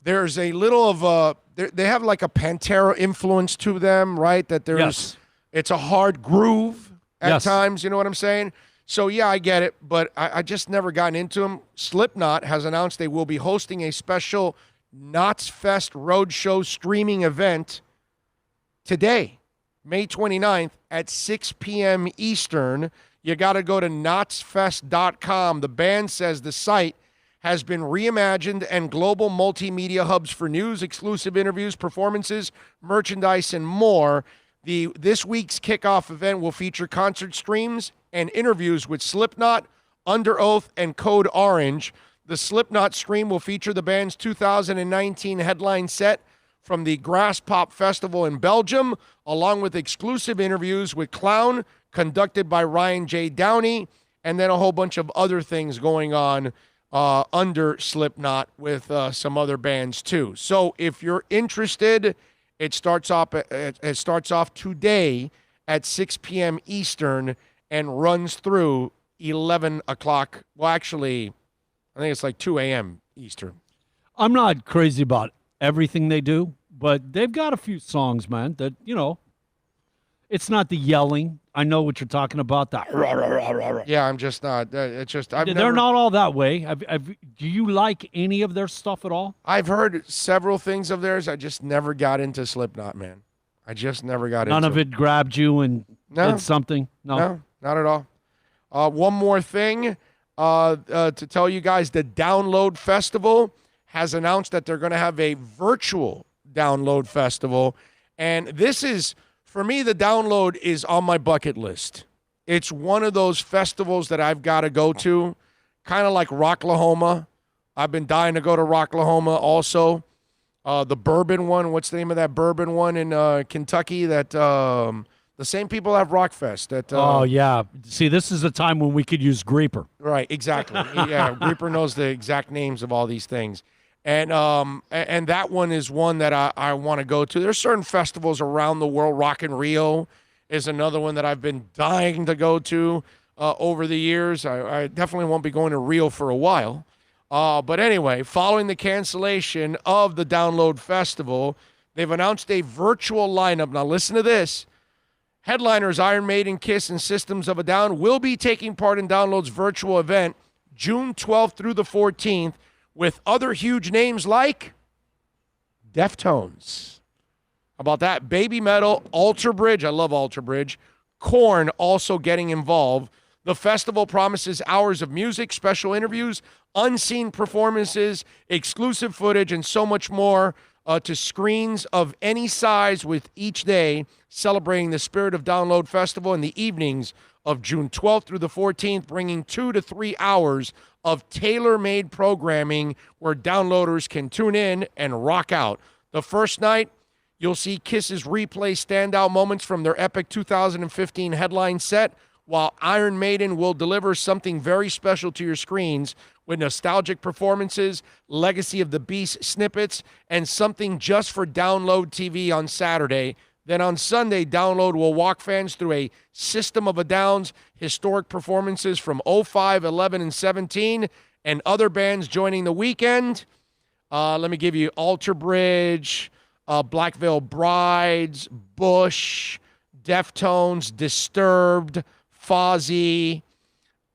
there's a little of they have like a Pantera influence to them, right? That there's it's a hard groove at times. You know what I'm saying? So yeah, I get it, but I just never gotten into them. Slipknot has announced they will be hosting a special Knots Fest Roadshow streaming event today, May 29th at 6 p.m. Eastern. You got to go to knotsfest.com. The band says the site has been reimagined and global multimedia hubs for news, exclusive interviews, performances, merchandise, and more. This week's kickoff event will feature concert streams and interviews with Slipknot, Under Oath, and Code Orange. The Slipknot stream will feature the band's 2019 headline set from the Grass Pop Festival in Belgium, along with exclusive interviews with Clown, conducted by Ryan J. Downey, and then a whole bunch of other things going on under Slipknot with some other bands too. So if you're interested, it starts off today at 6 p.m. Eastern and runs through 11 o'clock. Well, actually, I think it's like 2 a.m. Eastern. I'm not crazy about everything they do, but they've got a few songs, man, that, you know, it's not the yelling. I know what you're talking about. Yeah, I'm just not. It's just they're not all that way. Do you like any of their stuff at all? I've heard several things of theirs. I just never got into Slipknot, man. I just never got into it. None of it grabbed you and did something? No, not at all. One more thing to tell you guys. The Download Festival has announced that they're going to have a virtual Download Festival. And this is, for me, the Download is on my bucket list. It's one of those festivals that I've got to go to, kind of like Rocklahoma. I've been dying to go to Rocklahoma also. The bourbon one, what's the name of that bourbon one in Kentucky that the same people have Rockfest? Oh, yeah. See, this is the time when we could use Grieper. Right, exactly. Yeah, Grieper knows the exact names of all these things. And that one is one that I want to go to. There's certain festivals around the world. Rock in Rio is another one that I've been dying to go to over the years. I definitely won't be going to Rio for a while. But anyway, following the cancellation of the Download Festival, they've announced a virtual lineup. Now listen to this. Headliners Iron Maiden, Kiss, and Systems of a Down will be taking part in Download's virtual event June 12th through the 14th, with other huge names like Deftones. How about that? Baby Metal, Alter Bridge. I love Alter Bridge. Korn also getting involved. The festival promises hours of music, special interviews, unseen performances, exclusive footage, and so much more to screens of any size, with each day celebrating the spirit of Download Festival in the evenings of June 12th through the 14th, bringing 2 to 3 hours of tailor-made programming where downloaders can tune in and rock out. The first night, you'll see Kiss's replay standout moments from their epic 2015 headline set, while Iron Maiden will deliver something very special to your screens with nostalgic performances, Legacy of the Beast snippets, and something just for Download TV on Saturday. Then on Sunday, Download will walk fans through a System of a Down's historic performances from 05, 11, and 17, and other bands joining the weekend. Let me give you Alter Bridge, Black Veil Brides, Bush, Deftones, Disturbed, Fozzy,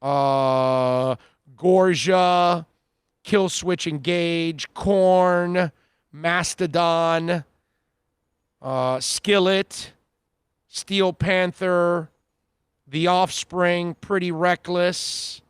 Gorgia, Killswitch Engage, Korn, Mastodon, Skillet, Steel Panther, The Offspring, Pretty Reckless,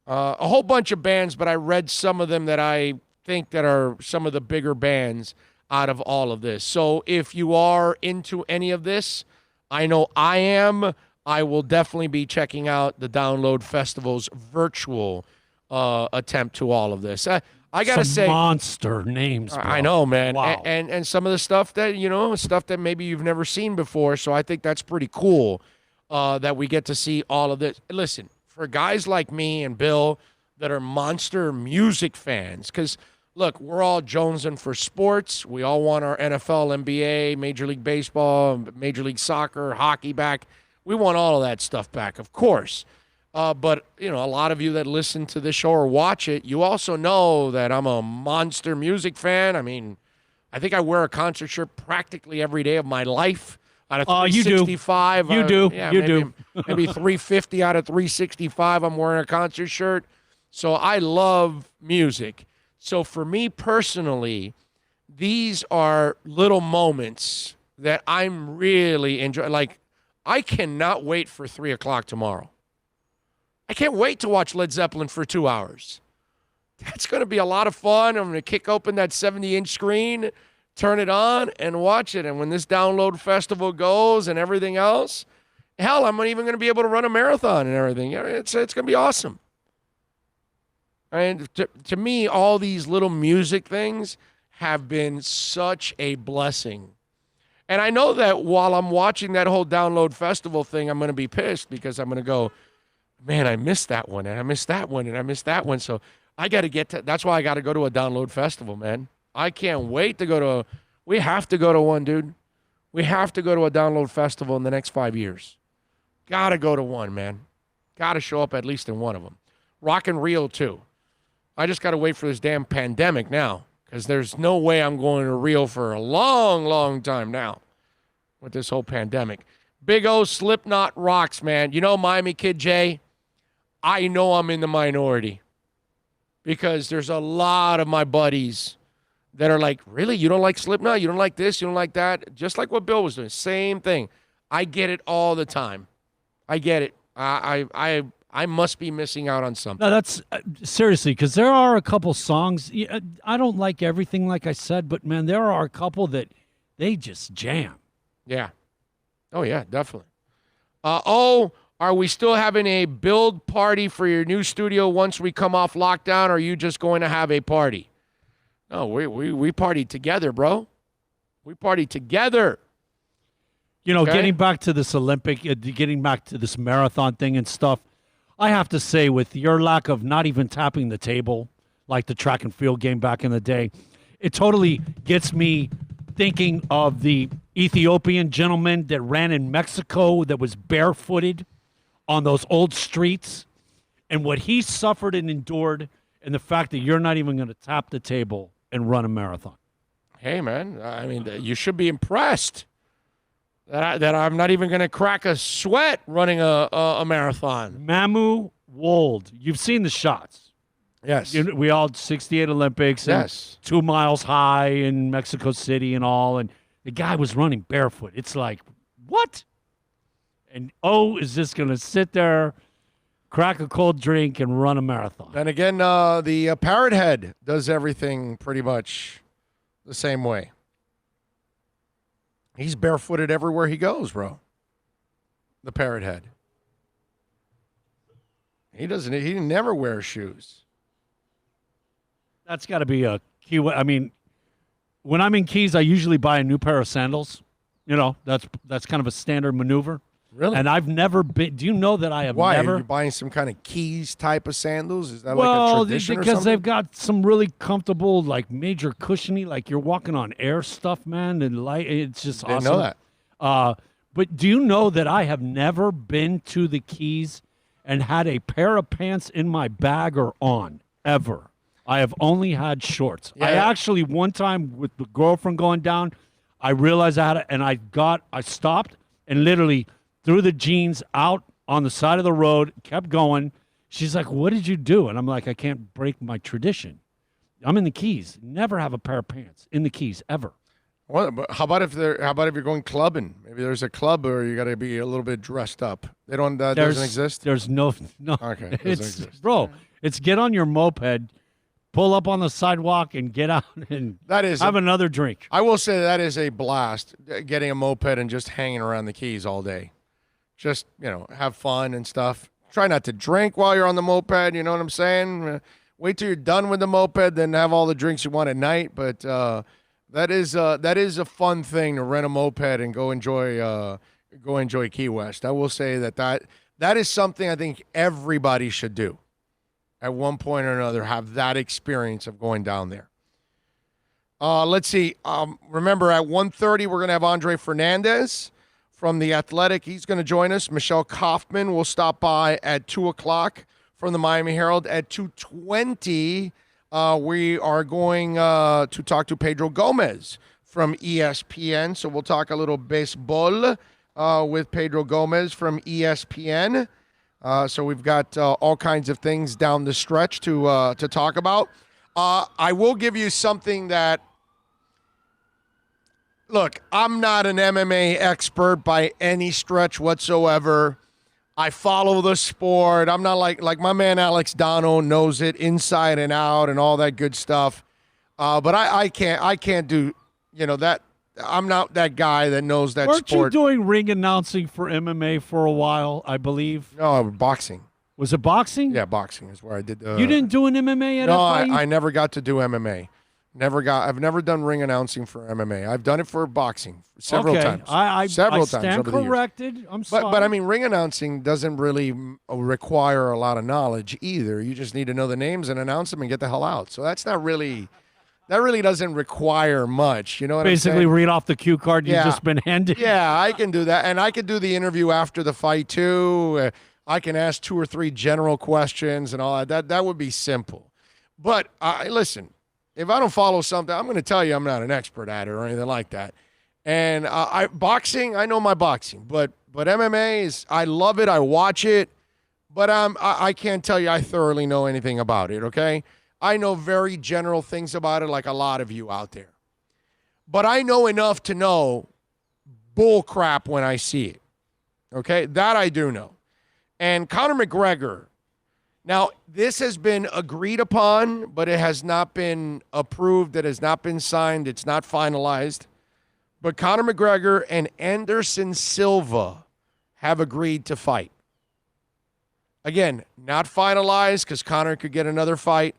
a whole bunch of bands, but I read some of them that I think that are some of the bigger bands. out of all of this. So if you are into any of this, I know I am. I will definitely be checking out the Download Festival's virtual attempt to all of this. I gotta say, monster names. Bro. I know, man. Wow. And some of the stuff that stuff that maybe you've never seen before. So I think that's pretty cool that we get to see all of this. Listen, for guys like me and Bill that are monster music fans, because look, we're all jonesing for sports. We all want our NFL, NBA, Major League Baseball, Major League Soccer, hockey back. We want all of that stuff back, of course. But, a lot of you that listen to this show or watch it, you also know that I'm a monster music fan. I mean, I think I wear a concert shirt practically every day of my life. Out of 365. You do. Yeah, you do. Maybe 350 out of 365, I'm wearing a concert shirt. So I love music. So for me personally, these are little moments that I'm really enjoying. Like, I cannot wait for 3 o'clock tomorrow. I can't wait to watch Led Zeppelin for 2 hours. That's going to be a lot of fun. I'm going to kick open that 70-inch screen, turn it on, and watch it. And when this Download Festival goes and everything else, hell, I'm even going to be able to run a marathon and everything. It's going to be awesome. And to me, all these little music things have been such a blessing. And I know that while I'm watching that whole Download Festival thing, I'm going to be pissed because I'm going to go, man, I missed that one, and I missed that one, and I missed that one. So I got to that's why I got to go to a Download Festival, man. I can't wait to go to we have to go to one, dude. We have to go to a Download Festival in the next 5 years. Got to go to one, man. Got to show up at least in one of them. Rock in Rio, too. I just got to wait for this damn pandemic now because there's no way I'm going to Rio for a long, long time now with this whole pandemic. Big O Slipknot rocks, man. You know Miami Kid Jay? I know I'm in the minority because there's a lot of my buddies that are like, really? You don't like Slipknot? You don't like this? You don't like that? Just like what Bill was doing. Same thing. I get it all the time. I get it. I must be missing out on something. No, that's seriously, because there are a couple songs. I don't like everything, like I said, but, man, there are a couple that they just jam. Yeah. Oh, yeah, definitely. Are we still having a build party for your new studio once we come off lockdown, or are you just going to have a party? No, we party together, bro. We party together. Okay? Getting back to this getting back to this marathon thing and stuff, I have to say, with your lack of not even tapping the table, like the track and field game back in the day, it totally gets me thinking of the Ethiopian gentleman that ran in Mexico that was barefooted on those old streets, and what he suffered and endured, and the fact that you're not even going to tap the table and run a marathon. Hey, man, I mean, you should be impressed that I'm not even going to crack a sweat running a marathon. Mamu Wold, you've seen the shots. Yes. We all 68 Olympics. Yes. 2 miles high in Mexico City and all, and the guy was running barefoot. It's like, what? And is just going to sit there, crack a cold drink, and run a marathon. And again, the Parrot Head does everything pretty much the same way. He's barefooted everywhere he goes, bro. The Parrot Head. He never wears shoes. That's got to be a key. I mean, when I'm in Keys, I usually buy a new pair of sandals. That's kind of a standard maneuver. Really? And I've never been. Do you know that I have Why? never? Are you buying some kind of Keys type of sandals? Is that like a tradition or because something? they've got some really comfortable, like major cushiony, like you're walking on air stuff, man. And it's just awesome. Didn't know that. But do you know that I have never been to the Keys and had a pair of pants in my bag or on ever? I have only had shorts. Yeah. I actually, one time with the girlfriend going down, I realized I had it, and I stopped and literally threw the jeans out on the side of the road, kept going. She's like, what did you do? And I'm like, I can't break my tradition. I'm in the Keys. Never have a pair of pants in the Keys, ever. Well, but how about if you're going clubbing? Maybe there's a club where you got to be a little bit dressed up. They don't. Doesn't exist. There's no. Okay, doesn't exist. Bro, it's get on your moped, pull up on the sidewalk and get out and have another drink. I will say that is a blast, getting a moped and just hanging around the Keys all day. Just, have fun and stuff. Try not to drink while you're on the moped, you know what I'm saying? Wait till you're done with the moped, then have all the drinks you want at night. But that is a fun thing to rent a moped and go enjoy Key West. I will say that is something I think everybody should do. At one point or another, have that experience of going down there. Let's see. Remember, at 1:30, we're going to have Andre Fernandez from The Athletic. He's going to join us. Michelle Kaufman will stop by at 2 o'clock from the Miami Herald. At 2:20, we are going to talk to Pedro Gomez from ESPN. So we'll talk a little baseball with Pedro Gomez from ESPN. So we've got all kinds of things down the stretch to talk about. I will give you something that, look, I'm not an MMA expert by any stretch whatsoever. I follow the sport. I'm not like my man Alex Dono knows it inside and out and all that good stuff. But I can't do that. I'm not that guy that knows that Weren't sport. Weren't you doing ring announcing for MMA for a while, I believe? No, boxing. Was it boxing? Yeah, boxing is where I did. You didn't do an MMA at FIU? No, I never got to do MMA. I've never done ring announcing for MMA. I've done it for boxing several times. I stand over corrected. I'm sorry. But I mean, ring announcing doesn't really require a lot of knowledge either. You just need to know the names and announce them and get the hell out. So that's not really. That really doesn't require much. You know what I'm saying? Basically, read off the cue card you've just been handed. Yeah, I can do that. And I can do the interview after the fight, too. I can ask 2 or 3 general questions and all that. That would be simple. But, listen, if I don't follow something, I'm going to tell you I'm not an expert at it or anything like that. And boxing, I know my boxing. But MMA, I love it. I watch it. But I can't tell you I thoroughly know anything about it, okay? I know very general things about it, like a lot of you out there. But I know enough to know bull crap when I see it. Okay? That I do know. And Conor McGregor, now, this has been agreed upon, but it has not been approved. It has not been signed. It's not finalized. But Conor McGregor and Anderson Silva have agreed to fight. Again, not finalized because Conor could get another fight.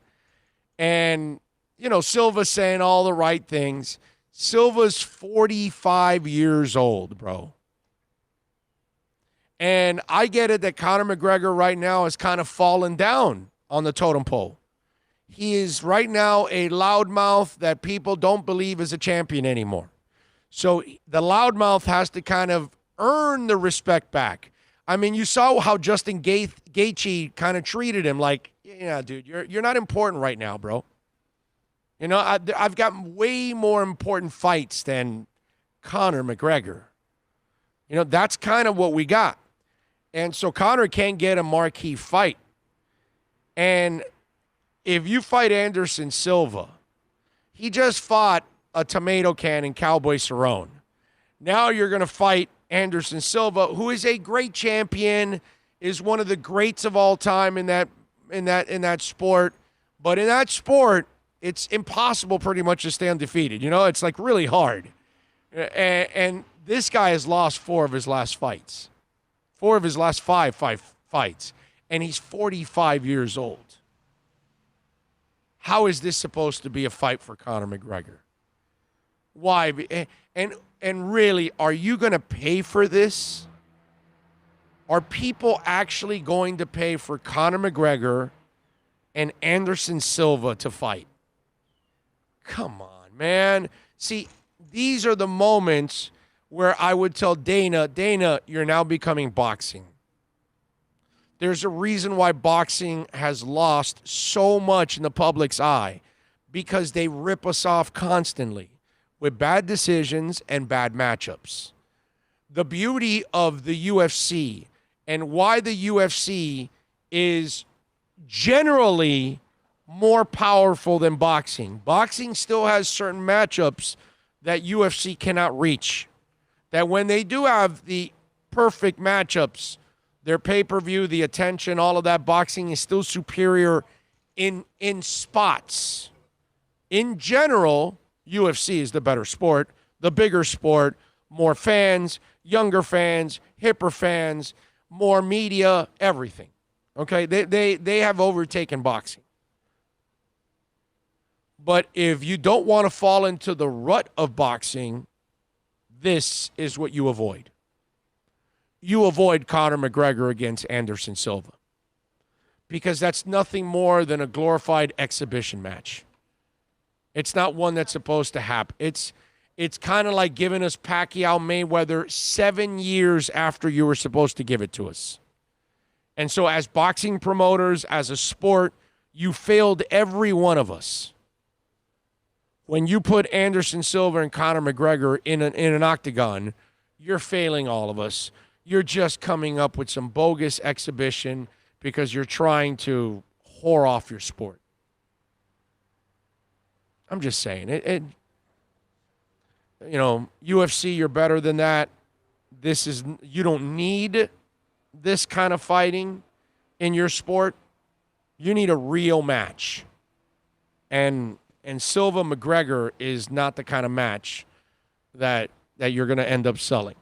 And, Silva's saying all the right things. Silva's 45 years old, bro. And I get it that Conor McGregor right now is kind of fallen down on the totem pole. He is right now a loudmouth that people don't believe is a champion anymore. So the loudmouth has to kind of earn the respect back. I mean, you saw how Justin Gaethje kind of treated him like, yeah, dude, you're not important right now, bro. I've got way more important fights than Conor McGregor. That's kind of what we got. And so Conor can't get a marquee fight. And if you fight Anderson Silva, he just fought a tomato can in Cowboy Cerrone. Now you're going to fight Anderson Silva, who is a great champion, is one of the greats of all time in that sport. But in that sport, it's impossible pretty much to stay undefeated. It's like really hard. And this guy has lost 4 of his last fights. 4 of his last 5 fights. And he's 45 years old. How is this supposed to be a fight for Conor McGregor? Why? And really, are you going to pay for this? Are people actually going to pay for Conor McGregor and Anderson Silva to fight? Come on, man. See, these are the moments where I would tell Dana, you're now becoming boxing. There's a reason why boxing has lost so much in the public's eye, because they rip us off constantly with bad decisions and bad matchups. The beauty of the UFC and why the UFC is generally more powerful than boxing. Boxing still has certain matchups that UFC cannot reach. That when they do have the perfect matchups, their pay-per-view, the attention, all of that, boxing is still superior in spots. In general, UFC is the better sport, the bigger sport, more fans, younger fans, hipper fans, more media, everything. Okay, they have overtaken boxing. But if you don't want to fall into the rut of boxing, this is what you avoid. You avoid Conor McGregor against Anderson Silva, because that's nothing more than a glorified exhibition match. It's not one that's supposed to happen. It's kind of like giving us Pacquiao Mayweather 7 years after you were supposed to give it to us. And so as boxing promoters, as a sport, you failed every one of us. When you put Anderson Silva and Conor McGregor in an octagon, you're failing all of us. You're just coming up with some bogus exhibition because you're trying to whore off your sport. I'm just saying it. You know, UFC, you're better than that. You don't need this kind of fighting in your sport. You need a real match. And Silva McGregor is not the kind of match that you're going to end up selling.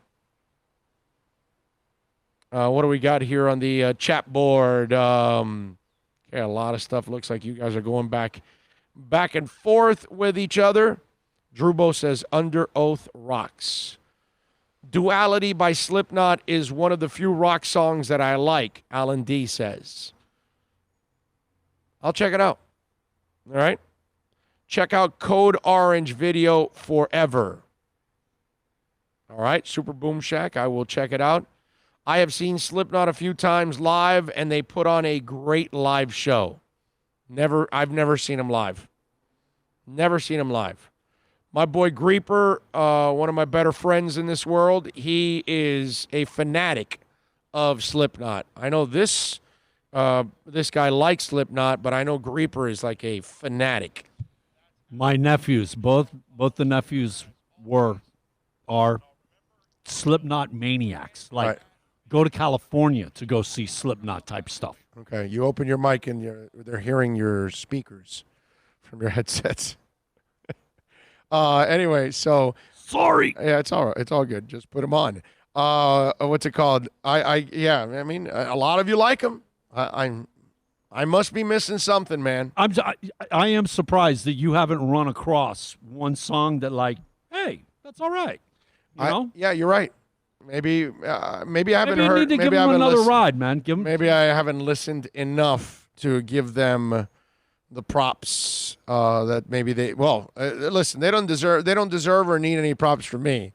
What do we got here on the chat board? Okay, a lot of stuff. Looks like you guys are going back and forth with each other. Drubo says, Under Oath rocks. Duality by Slipknot is one of the few rock songs that I like, Alan D says. I'll check it out. All right? Check out Code Orange video forever. All right? Super Boom Shack, I will check it out. I have seen Slipknot a few times live, and they put on a great live show. I've never seen them live. Never seen them live. My boy Greeper, one of my better friends in this world, he is a fanatic of Slipknot. I know this guy likes Slipknot, but I know Greeper is like a fanatic. My nephews, both the nephews are Slipknot maniacs. Like, right. Go to California to go see Slipknot type stuff. Okay, you open your mic and they're hearing your speakers from your headsets. Anyway, so sorry. Yeah, it's all right. It's all good. Just put them on. What's it called? I mean, a lot of you like them. I must be missing something, man. I am surprised that you haven't run across one song that, like, hey, that's all right. You know? Yeah, you're right. Maybe I haven't heard. Need to give them another ride, man. Maybe I haven't listened enough to give them the props that maybe they. Well, listen, they don't deserve or need any props from me.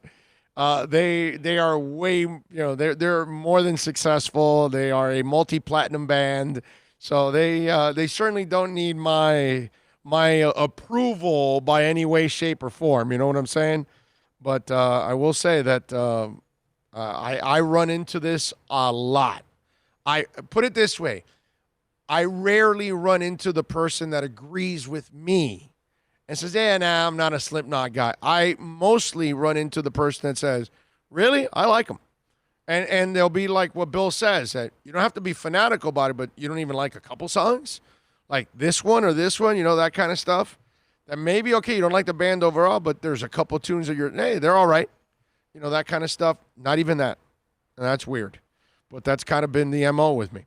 They are way, they're more than successful. They are a multi-platinum band, so they certainly don't need my approval by any way, shape, or form. You know what I'm saying? But I will say that I run into this a lot. I put it this way: I rarely run into the person that agrees with me and says, "Yeah, nah, I'm not a Slipknot guy." I mostly run into the person that says, "Really? I like them." And they'll be like what Bill says, that you don't have to be fanatical about it, but you don't even like a couple songs? Like this one or this one, that kind of stuff. That maybe, okay, you don't like the band overall, but there's a couple tunes that hey, they're all right. That kind of stuff. Not even that. And that's weird. But that's kind of been the MO with me.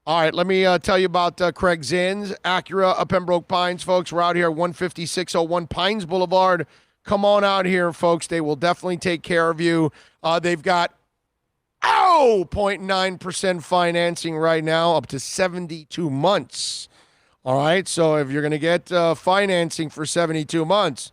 All right, let me tell you about Craig Zinn's, Acura of Pembroke Pines, folks. We're out here at 15601 Pines Boulevard. Come on out here, folks. They will definitely take care of you. They've got 0.9% financing right now, up to 72 months. All right, so if you're going to get financing for 72 months,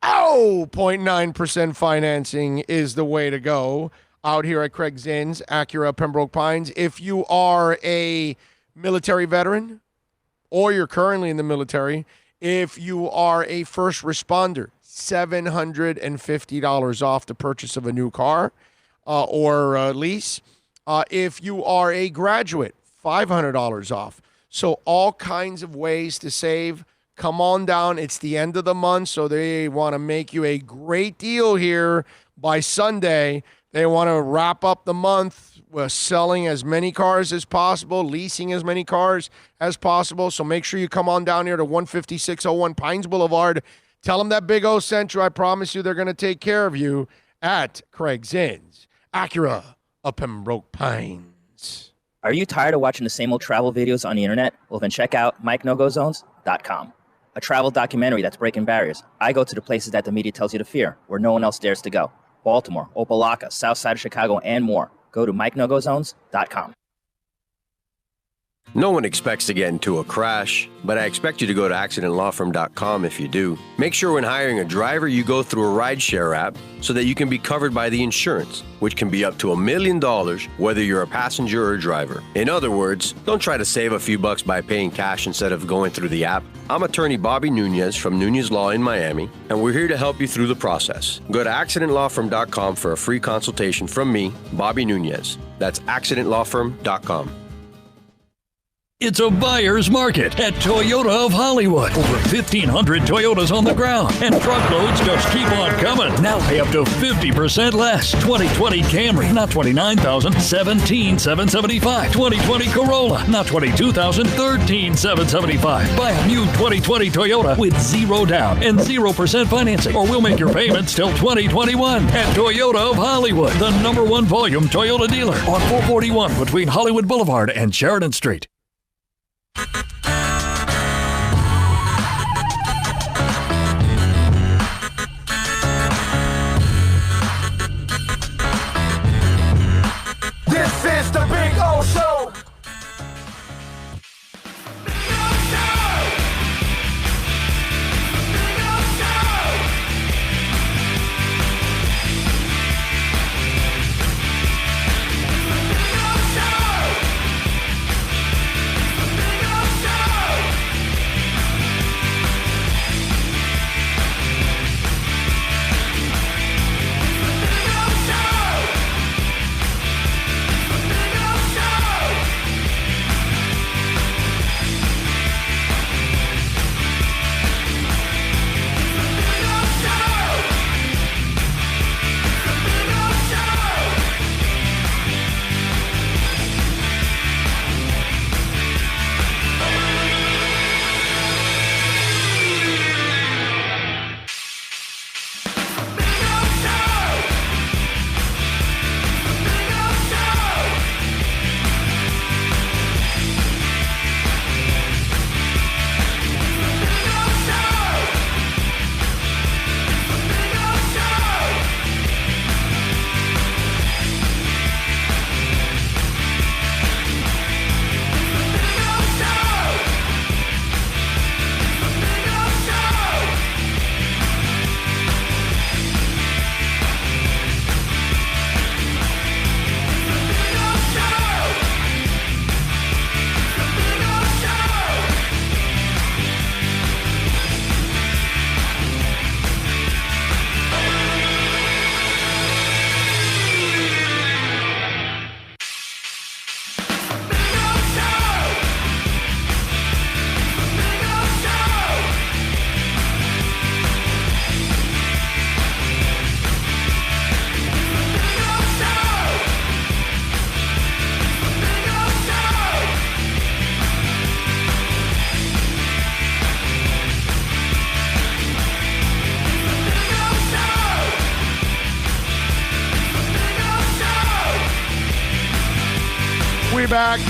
0.9% financing is the way to go out here at Craig Zinn's, Acura Pembroke Pines. If you are a military veteran or you're currently in the military, if you are a first responder, $750 off the purchase of a new car or lease. If you are a graduate, $500 off. So all kinds of ways to save. Come on down. It's the end of the month, so they want to make you a great deal here by Sunday. They want to wrap up the month selling as many cars as possible, leasing as many cars as possible. So make sure you come on down here to 15601 Pines Boulevard. Tell them that Big O sent you. I promise you they're going to take care of you at Craig Zinn's Acura of Pembroke Pines. Are you tired of watching the same old travel videos on the internet? Well, then check out MikeNoGoZones.com, a travel documentary that's breaking barriers. I go to the places that the media tells you to fear, where no one else dares to go. Baltimore, Opelika, South Side of Chicago, and more. Go to MikeNoGoZones.com. No one expects to get into a crash, but I expect you to go to accidentlawfirm.com if you do. Make sure when hiring a driver, you go through a rideshare app so that you can be covered by the insurance, which can be up to $1 million whether you're a passenger or a driver. In other words, don't try to save a few bucks by paying cash instead of going through the app. I'm attorney Bobby Nunez from Nunez Law in Miami, and we're here to help you through the process. Go to accidentlawfirm.com for a free consultation from me, Bobby Nunez. That's accidentlawfirm.com. It's a buyer's market at Toyota of Hollywood. Over 1,500 Toyotas on the ground, and truckloads just keep on coming. Now pay up to 50% less. 2020 Camry, not $29,000, $17,775. 2020 Corolla, not $22,000, $13,775. Buy a new 2020 Toyota with 0 down and 0% financing, or we'll make your payments till 2021. At Toyota of Hollywood, the #1 volume Toyota dealer on 441 between Hollywood Boulevard and Sheridan Street. This is the Big O Show.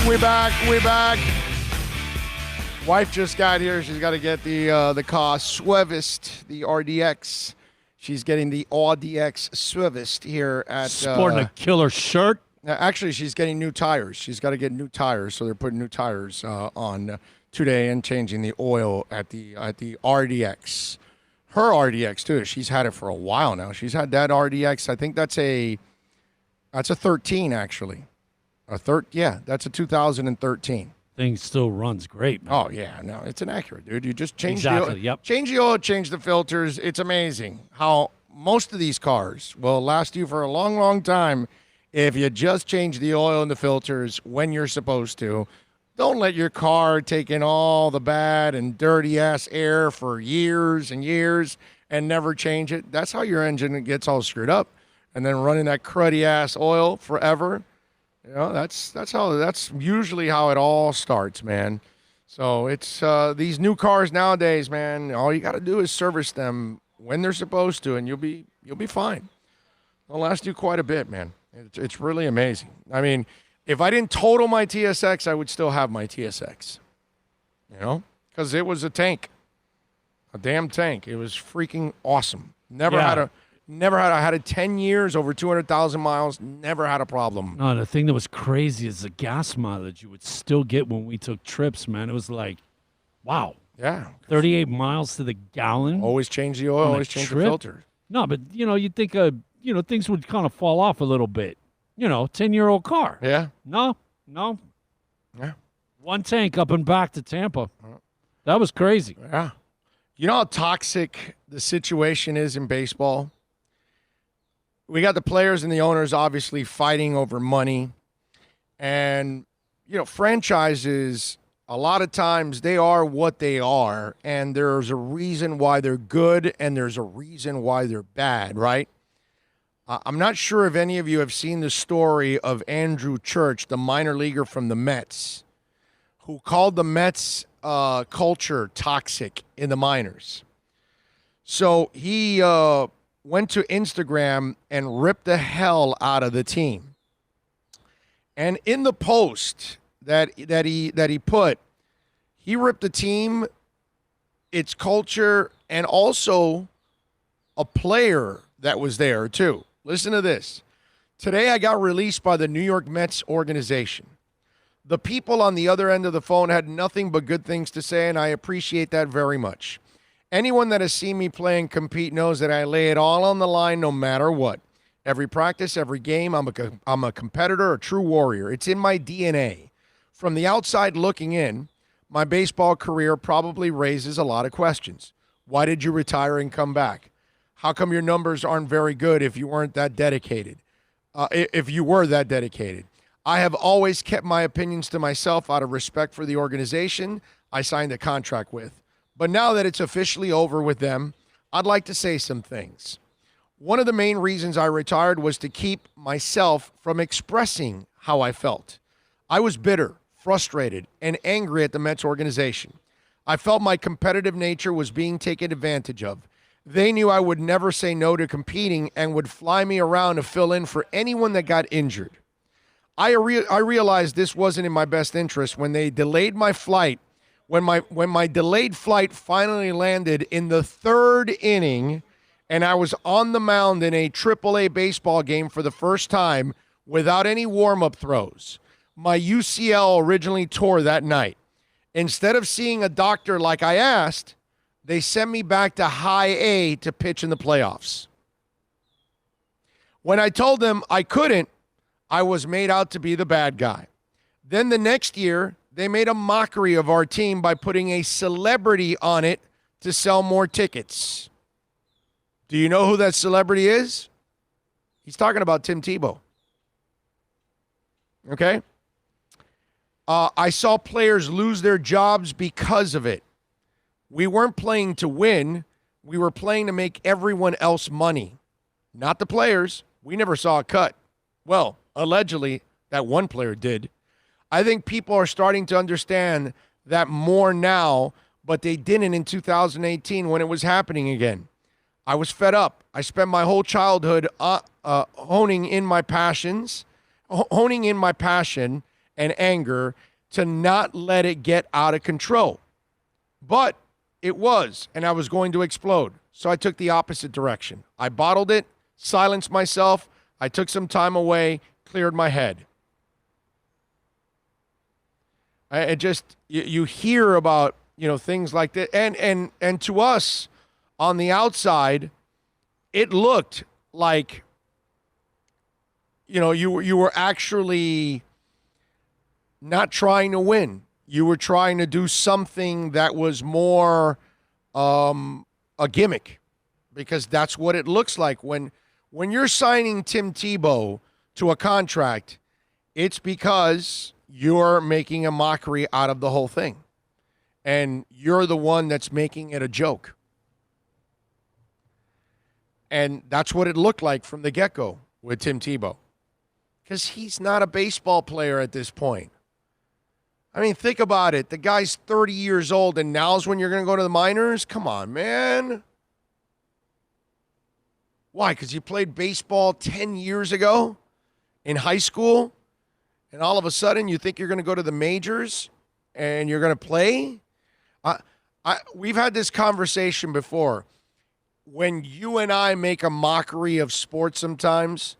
We back. Wife just got here. She's got to get the car serviced, the RDX. She's getting the RDX serviced here at... Sporting a killer shirt. Actually, she's getting new tires. She's got to get new tires, so they're putting new tires on today and changing the oil at the RDX. Her RDX, too. She's had it for a while now. She's had that RDX. I think that's a 13, actually. That's a 2013. Thing still runs great, man. Oh, yeah. No, it's an Acura, dude. You just change the oil. Change the oil, change the filters. It's amazing how most of these cars will last you for a long, long time if you just change the oil and the filters when you're supposed to. Don't let your car take in all the bad and dirty-ass air for years and years and never change it. That's how your engine gets all screwed up. And then running that cruddy-ass oil forever. You know, that's usually how it all starts, man. So it's these new cars nowadays, man. All you got to do is service them when they're supposed to, and you'll be fine. They'll last you quite a bit, man. It's really amazing. I mean, if I didn't total my TSX, I would still have my TSX. You know, because it was a tank, a damn tank. It was freaking awesome. I had it 10 years, over 200,000 miles, never had a problem. No, the thing that was crazy is the gas mileage you would still get when we took trips, man. It was like, wow. Yeah. 38 miles to the gallon. Always change the oil, always change the filter. No, but, you'd think, things would kind of fall off a little bit. 10-year-old car. Yeah. No. Yeah. One tank up and back to Tampa. That was crazy. Yeah. You know how toxic the situation is in baseball? We got the players and the owners obviously fighting over money. And, franchises, a lot of times they are what they are. And there's a reason why they're good and there's a reason why they're bad, right? I'm not sure if any of you have seen the story of Andrew Church, the minor leaguer from the Mets, who called the Mets culture toxic in the minors. So he went to Instagram and ripped the hell out of the team. And in the post that he put, he ripped the team, its culture, and also a player that was there too. Listen to this. Today I got released by the New York Mets organization. The people on the other end of the phone had nothing but good things to say, and I appreciate that very much. Anyone that has seen me play and compete knows that I lay it all on the line no matter what. Every practice, every game, I'm a competitor, a true warrior. It's in my DNA. From the outside looking in, my baseball career probably raises a lot of questions. Why did you retire and come back? How come your numbers aren't very good if you weren't that dedicated? If you were that dedicated? I have always kept my opinions to myself out of respect for the organization I signed a contract with. But now that it's officially over with them, I'd like to say some things. One of the main reasons I retired was to keep myself from expressing how I felt. I was bitter, frustrated, and angry at the Mets organization. I felt my competitive nature was being taken advantage of. They knew I would never say no to competing and would fly me around to fill in for anyone that got injured. I realized this wasn't in my best interest when they delayed my flight. When my delayed flight finally landed in the third inning and I was on the mound in a AAA baseball game for the first time without any warm-up throws. My UCL originally tore that night. Instead of seeing a doctor like I asked, they sent me back to high A to pitch in the playoffs. When I told them I couldn't, I was made out to be the bad guy. Then the next year, they made a mockery of our team by putting a celebrity on it to sell more tickets. Do you know who that celebrity is? He's talking about Tim Tebow. Okay? I saw players lose their jobs because of it. We weren't playing to win. We were playing to make everyone else money. Not the players. We never saw a cut. Well, allegedly, that one player did. I think people are starting to understand that more now, but they didn't in 2018 when it was happening again. I was fed up. I spent my whole childhood honing in my passion and anger to not let it get out of control. But it was, and I was going to explode. So I took the opposite direction. I bottled it, silenced myself. I took some time away, cleared my head. You hear about, things like that. And to us on the outside, it looked like, you were actually not trying to win. You were trying to do something that was more a gimmick, because that's what it looks like. When you're signing Tim Tebow to a contract, it's because you're making a mockery out of the whole thing. And you're the one that's making it a joke. And that's what it looked like from the get-go with Tim Tebow. because he's not a baseball player at this point. I mean, think about it. The guy's 30 years old, and now's when you're going to go to the minors? Come on, man. Why? Because you played baseball 10 years ago in high school, and all of a sudden you think you're going to go to the majors and you're going to play? We've had this conversation before. When you and I make a mockery of sports sometimes,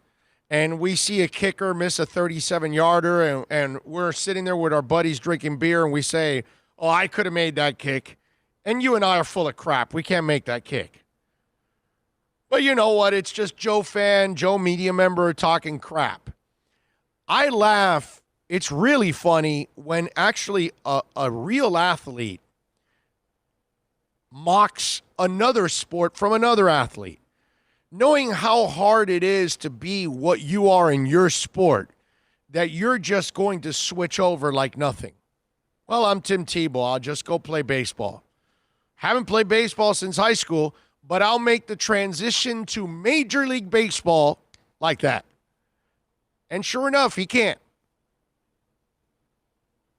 and we see a kicker miss a 37-yarder, and we're sitting there with our buddies drinking beer, and we say, oh, I could have made that kick. And you and I are full of crap. We can't make that kick. But you know what? It's just Joe fan, Joe media member talking crap. I laugh. It's really funny when actually a real athlete mocks another sport from another athlete. Knowing how hard it is to be what you are in your sport, that you're just going to switch over like nothing. Well, I'm Tim Tebow. I'll just go play baseball. Haven't played baseball since high school, but I'll make the transition to Major League Baseball like that. And sure enough, he can't.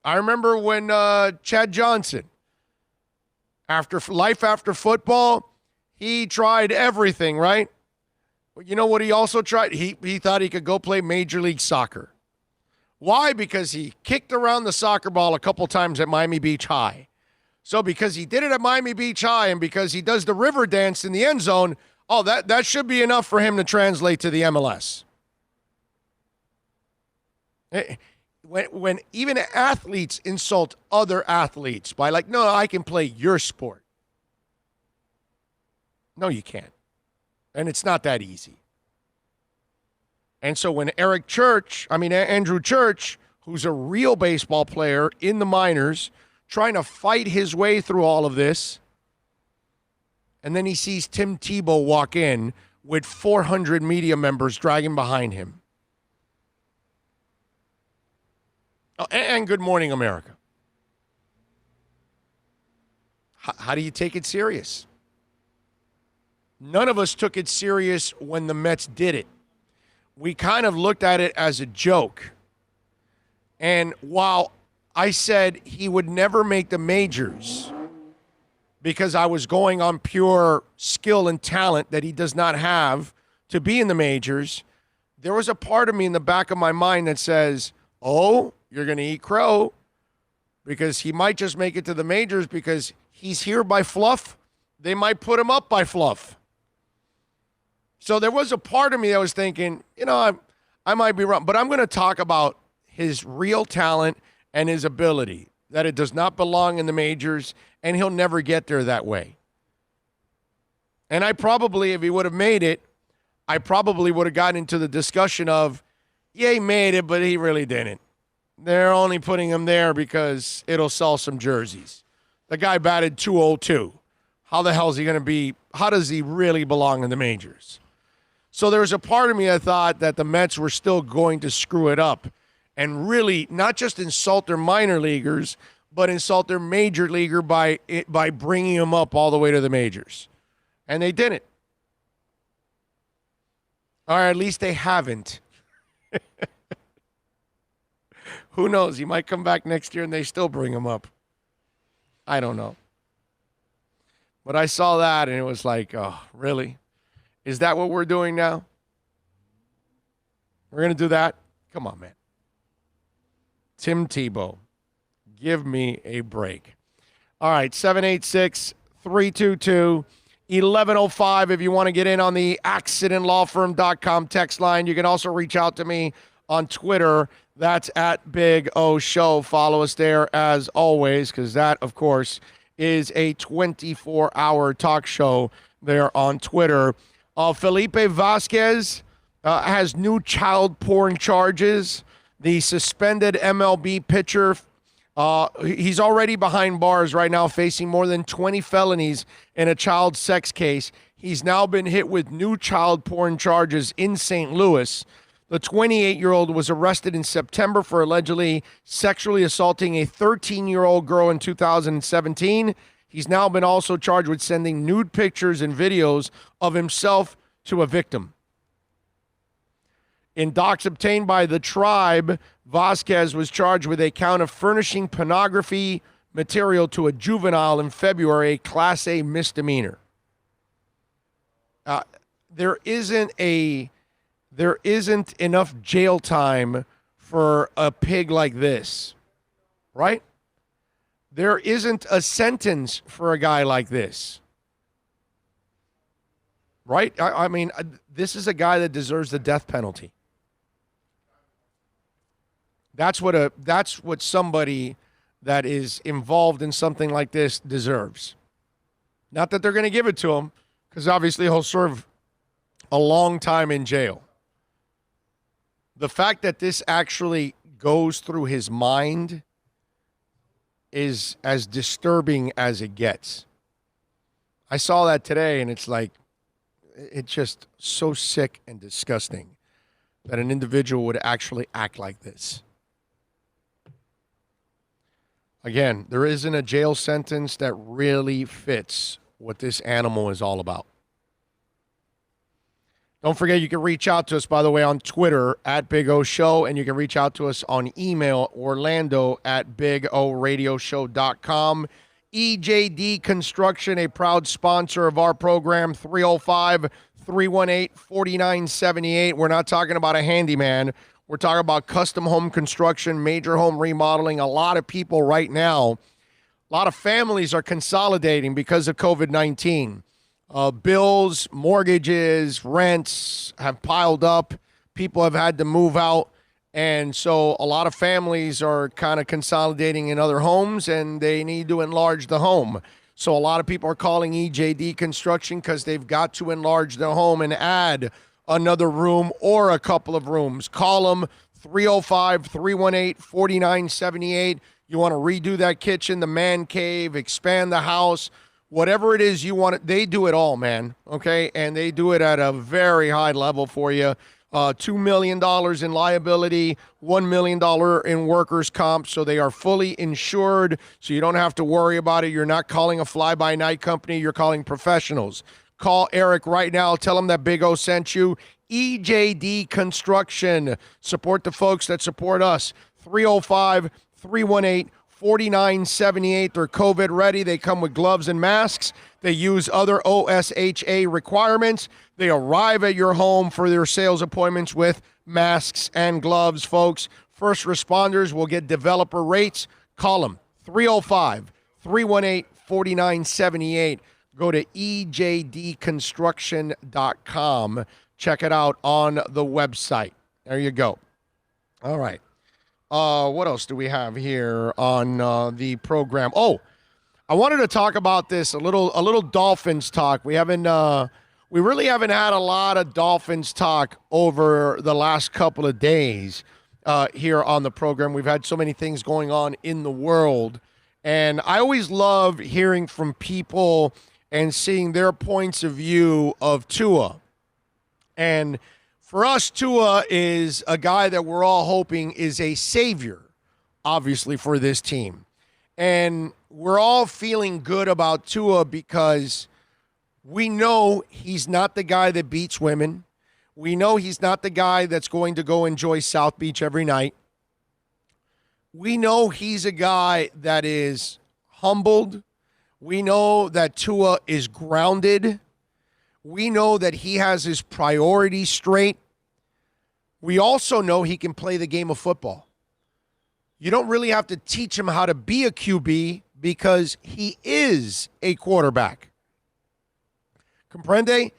I remember when Chad Johnson, after life after football, he tried everything, right? But you know what he also tried? He thought he could go play Major League Soccer. Why? Because he kicked around the soccer ball a couple times at Miami Beach High. So because he did it at Miami Beach High and because he does the river dance in the end zone, oh, that should be enough for him to translate to the MLS. When even athletes insult other athletes by like, no, I can play your sport. No, you can't. And it's not that easy. And so when Andrew Church, who's a real baseball player in the minors, trying to fight his way through all of this, and then he sees Tim Tebow walk in with 400 media members dragging behind him. Oh, and Good Morning America. How do you take it serious? None of us took it serious when the Mets did it. We kind of looked at it as a joke. And while I said he would never make the majors because I was going on pure skill and talent that he does not have to be in the majors, there was a part of me in the back of my mind that says, oh, you're going to eat crow because he might just make it to the majors because he's here by fluff. They might put him up by fluff. So there was a part of me that was thinking, I might be wrong, but I'm going to talk about his real talent and his ability, that it does not belong in the majors, and he'll never get there that way. And I probably, if he would have made it, I probably would have gotten into the discussion of, yeah, he made it, but he really didn't. They're only putting him there because it'll sell some jerseys. The guy batted .202. How the hell is he going to be? How does he really belong in the majors? So there was a part of me that thought that the Mets were still going to screw it up and really not just insult their minor leaguers, but insult their major leaguer by bringing him up all the way to the majors. And they didn't. Or at least they haven't. Who knows? He might come back next year and they still bring him up. I don't know. But I saw that and it was like, oh, really? Is that what we're doing now? We're going to do that? Come on, man. Tim Tebow, give me a break. All right, 786-322-1105 if you want to get in on the accidentlawfirm.com text line. You can also reach out to me on Twitter. That's at Big O Show. Follow us there as always, because that, of course, is a 24-hour talk show there on Twitter. Felipe Vasquez has new child porn charges. The suspended MLB pitcher, he's already behind bars right now, facing more than 20 felonies in a child sex case. He's now been hit with new child porn charges in St. Louis. The 28-year-old was arrested in September for allegedly sexually assaulting a 13-year-old girl in 2017. He's now been also charged with sending nude pictures and videos of himself to a victim. In docs obtained by the tribe, Vasquez was charged with a count of furnishing pornography material to a juvenile in February, a Class A misdemeanor. There isn't enough jail time for a pig like this, right? There isn't a sentence for a guy like this, right? I mean, this is a guy that deserves the death penalty. That's what somebody that is involved in something like this deserves. Not that they're going to give it to him, because obviously he'll serve a long time in jail. The fact that this actually goes through his mind is as disturbing as it gets. I saw that today, and it's like, it's just so sick and disgusting that an individual would actually act like this. Again, there isn't a jail sentence that really fits what this animal is all about. Don't forget, you can reach out to us, by the way, on Twitter at Big O Show, and you can reach out to us on email, orlando@bigoradioshow.com. EJD Construction, a proud sponsor of our program, 305-318-4978. We're not talking about a handyman. We're talking about custom home construction, major home remodeling. A lot of people right now, a lot of families are consolidating because of COVID-19. Bills, mortgages, rents have piled up. People have had to move out. And so a lot of families are kind of consolidating in other homes, and they need to enlarge the home. So a lot of people are calling EJD Construction because they've got to enlarge the home and add another room or a couple of rooms. Call them 305-318-4978. You want to redo that kitchen, the man cave, expand the house, whatever it is you want. They do it all, man, okay? And they do it at a very high level for you. $2 million in liability, $1 million in workers' comp, so they are fully insured, so you don't have to worry about it. You're not calling a fly-by-night company. You're calling professionals. Call Eric right now. Tell him that Big O sent you. EJD Construction. Support the folks that support us. 305-318-4978. They're COVID ready. They come with gloves and masks. They use other OSHA requirements. They arrive at your home for their sales appointments with masks and gloves, folks. First responders will get developer rates. Call them. 305-318-4978. Go to ejdconstruction.com. Check it out on the website. There you go. All right. What else do we have here on the program? Oh, I wanted to talk about this a little Dolphins talk. We really haven't had a lot of Dolphins talk over the last couple of days here on the program. We've had so many things going on in the world, and I always love hearing from people and seeing their points of view of Tua. And for us, Tua is a guy that we're all hoping is a savior, obviously, for this team. And we're all feeling good about Tua because we know he's not the guy that beats women. We know he's not the guy that's going to go enjoy South Beach every night. We know he's a guy that is humbled. We know that Tua is grounded. We know that he has his priorities straight. We also know he can play the game of football. You don't really have to teach him how to be a QB because he is a quarterback. Comprende?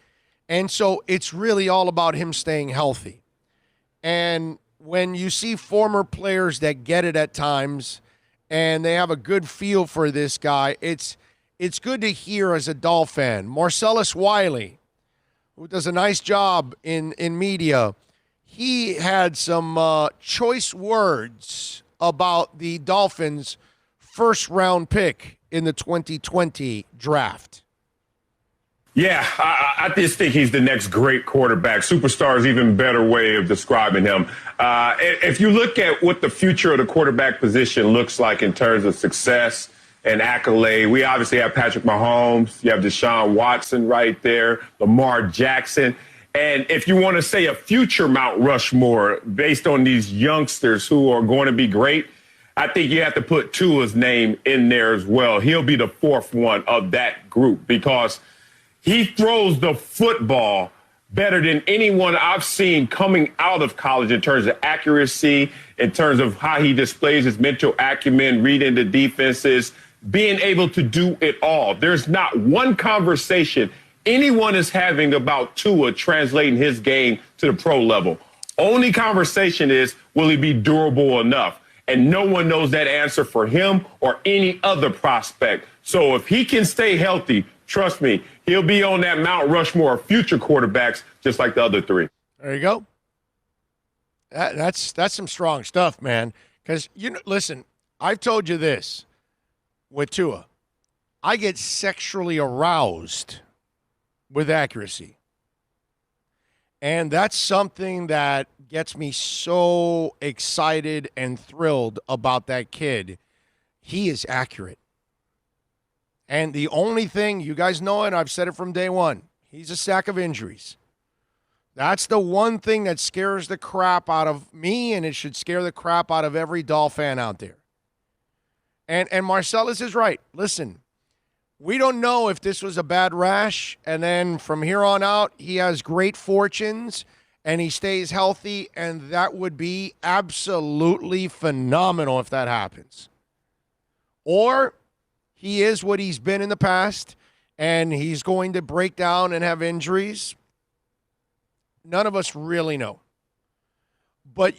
And so it's really all about him staying healthy. And when you see former players that get it at times and they have a good feel for this guy, it's good to hear as a Dolphin fan. Marcellus Wiley, who does a nice job in media, he had some choice words about the Dolphins' first-round pick in the 2020 draft. Yeah, I just think he's the next great quarterback. Superstar is even better way of describing him. If you look at what the future of the quarterback position looks like in terms of success and accolade, we obviously have Patrick Mahomes. You have Deshaun Watson right there, Lamar Jackson. And if you want to say a future Mount Rushmore based on these youngsters who are going to be great, I think you have to put Tua's name in there as well. He'll be the fourth one of that group because he throws the football better than anyone I've seen coming out of college in terms of accuracy, in terms of how he displays his mental acumen, reading the defenses, being able to do it all. There's not one conversation anyone is having about Tua translating his game to the pro level. Only conversation is, will he be durable enough? And no one knows that answer for him or any other prospect. So if he can stay healthy, trust me, he'll be on that Mount Rushmore of future quarterbacks just like the other three. There you go. That's some strong stuff, man. Because, listen, I've told you this with Tua. I get sexually aroused with accuracy. And that's something that gets me so excited and thrilled about that kid. He is accurate. And the only thing, you guys know it, I've said it from day one, he's a sack of injuries. That's the one thing that scares the crap out of me, and it should scare the crap out of every Doll fan out there. And Marcellus is right. Listen, we don't know if this was a bad rash, and then from here on out, he has great fortunes, and he stays healthy, and that would be absolutely phenomenal if that happens. Or he is what he's been in the past, and he's going to break down and have injuries. None of us really know. But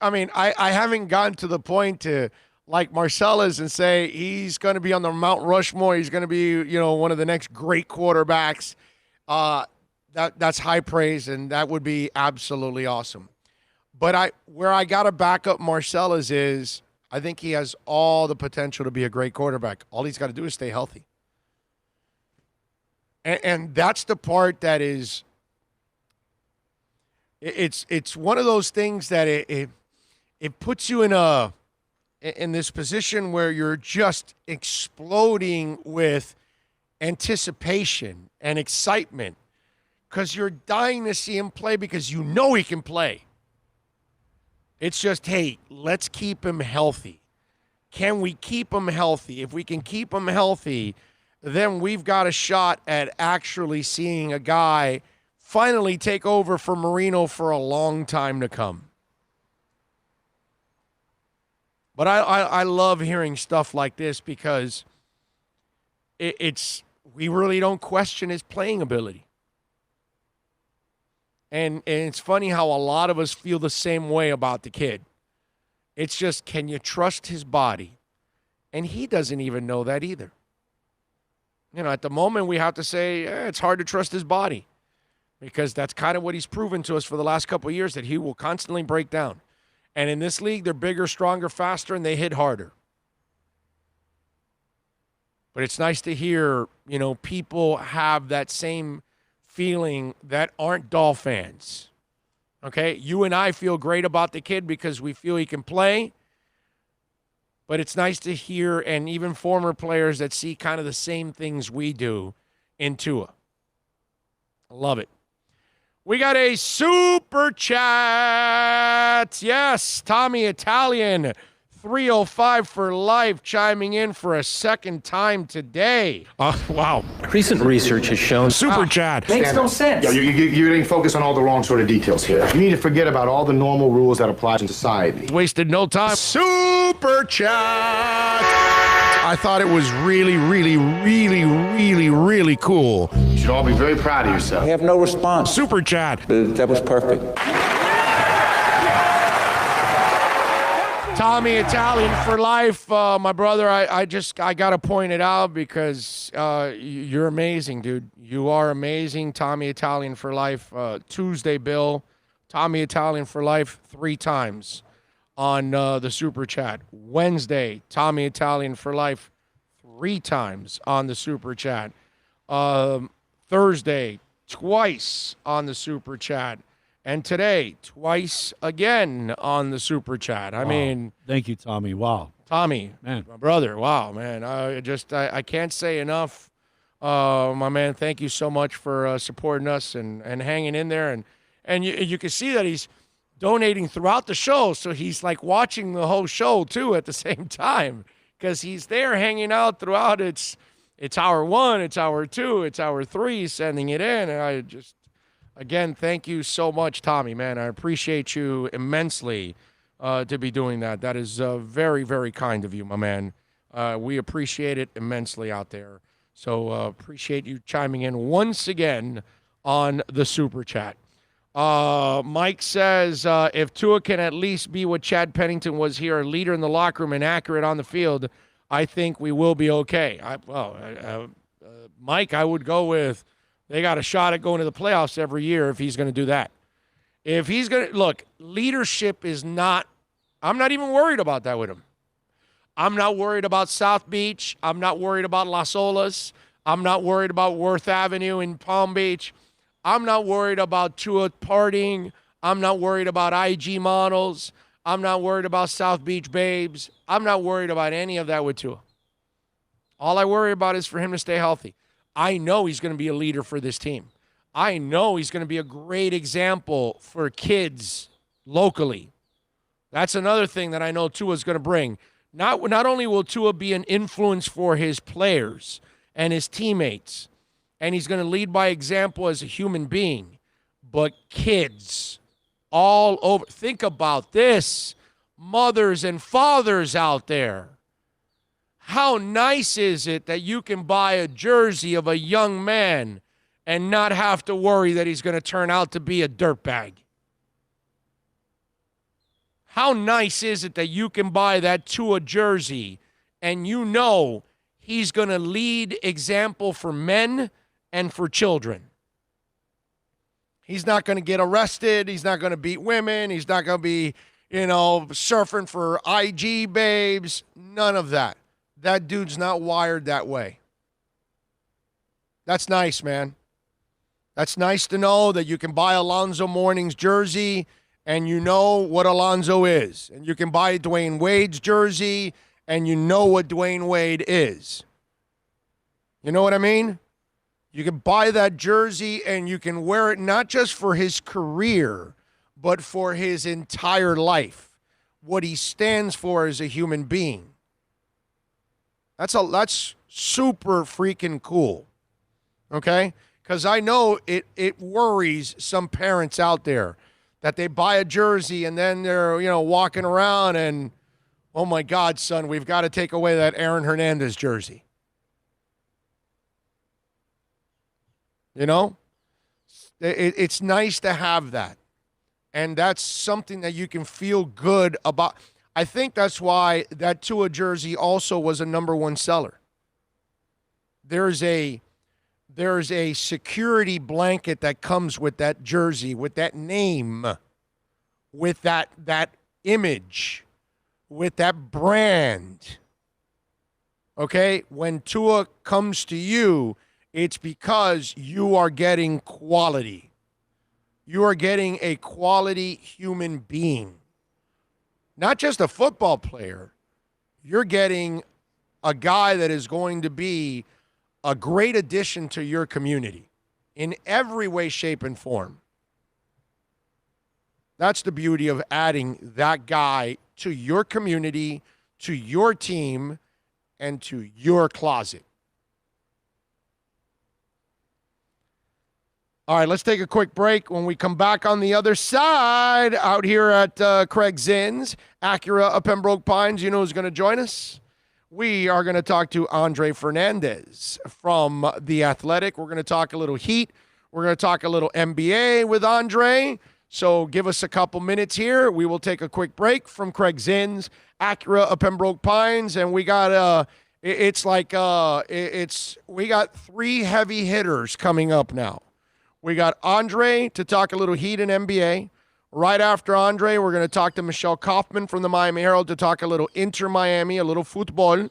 I haven't gotten to the point to, like Marcellus, and say he's going to be on the Mount Rushmore. He's going to be, one of the next great quarterbacks. That's high praise, and that would be absolutely awesome. But where I got to back up Marcellus is I think he has all the potential to be a great quarterback. All he's got to do is stay healthy. And that's the part that is – it's one of those things that it puts you in this position where you're just exploding with anticipation and excitement because you're dying to see him play because you know he can play. It's just, hey, let's keep him healthy. Can we keep him healthy? If we can keep him healthy, then we've got a shot at actually seeing a guy finally take over for Marino for a long time to come. But I love hearing stuff like this because we really don't question his playing ability. And it's funny how a lot of us feel the same way about the kid. It's just, can you trust his body? And he doesn't even know that either. At the moment, we have to say it's hard to trust his body because that's kind of what he's proven to us for the last couple of years, that he will constantly break down. And in this league, they're bigger, stronger, faster, and they hit harder. But it's nice to hear, people have that same feeling that aren't Doll fans. Okay? You and I feel great about the kid because we feel he can play. But it's nice to hear, and even former players that see kind of the same things we do in Tua. I love it. We got a super chat. Yes, Tommy Italian, 305 for life, chiming in for a second time today. Wow. Recent research has shown super chat. Makes no sense. Yeah, you're getting focused on all the wrong sort of details here. You need to forget about all the normal rules that apply in society. Wasted no time. Super chat. I thought it was really, really, really, really, really cool. You should all be very proud of yourself. I have no response. Super chat. That was perfect. Tommy Italian for life. My brother, I got to point it out because you're amazing, dude. You are amazing. Tommy Italian for life. Tuesday, Bill. Tommy Italian for life 3 times on the super chat. Wednesday, Tommy Italian for life 3 times on the super chat. Thursday, twice on the super chat. And today, twice again on the super chat. I mean, thank you, Tommy. Wow. Tommy, man, my brother. Wow, man. I can't say enough My man, thank you so much for supporting us and hanging in there. And you can see that he's donating throughout the show, so he's like watching the whole show too at the same time because he's there hanging out throughout. It's hour 1, it's hour 2, it's hour 3, sending it in. And I just, again, thank you so much, Tommy, man. I appreciate you immensely to be doing that. That is very, very kind of you, my man. We appreciate it immensely out there. So appreciate you chiming in once again on the Super Chat. Mike says, if Tua can at least be what Chad Pennington was here, a leader in the locker room and accurate on the field, I think we will be okay. Mike, I would go with they got a shot at going to the playoffs every year if he's going to do that. If he's going to, look, leadership is not, I'm not even worried about that with him. I'm not worried about South Beach. I'm not worried about Las Olas. I'm not worried about Worth Avenue in Palm Beach. I'm not worried about Tua partying. I'm not worried about IG models. I'm not worried about South Beach babes. I'm not worried about any of that with Tua. All I worry about is for him to stay healthy. I know he's going to be a leader for this team. I know he's going to be a great example for kids locally. That's another thing that I know Tua's going to bring. Not only will Tua be an influence for his players and his teammates, and he's going to lead by example as a human being, but kids all over. Think about this, mothers and fathers out there. How nice is it that you can buy a jersey of a young man and not have to worry that he's going to turn out to be a dirtbag? How nice is it that you can buy that Tua jersey and you know he's going to lead example for men and for children? He's not going to get arrested. He's not going to beat women. He's not going to be, surfing for IG babes. None of that. That dude's not wired that way. That's nice, man. That's nice to know that you can buy Alonzo Mourning's jersey and you know what Alonzo is. And you can buy Dwayne Wade's jersey and you know what Dwayne Wade is. You know what I mean? You can buy that jersey and you can wear it not just for his career, but for his entire life. What he stands for as a human being. That's super freaking cool. Okay? Because I know it worries some parents out there that they buy a jersey and then they're, walking around and, oh my God, son, we've got to take away that Aaron Hernandez jersey. It's nice to have that. And that's something that you can feel good about. I think that's why that Tua jersey also was a #1 seller. There's a security blanket that comes with that jersey, with that name, with that image, with that brand. Okay? When Tua comes to you, it's because you are getting quality. You are getting a quality human being. Not just a football player. You're getting a guy that is going to be a great addition to your community in every way, shape, and form. That's the beauty of adding that guy to your community, to your team, and to your closet. All right, let's take a quick break. When we come back on the other side, out here at Craig Zinn's, Acura of Pembroke Pines, you know who's going to join us? We are going to talk to Andre Fernandez from The Athletic. We're going to talk a little Heat. We're going to talk a little NBA with Andre. So give us a couple minutes here. We will take a quick break from Craig Zinn's, Acura of Pembroke Pines, and we got we got 3 heavy hitters coming up now. We got Andre to talk a little Heat and NBA. Right after Andre, we're going to talk to Michelle Kaufman from the Miami Herald to talk a little Inter Miami, a little football.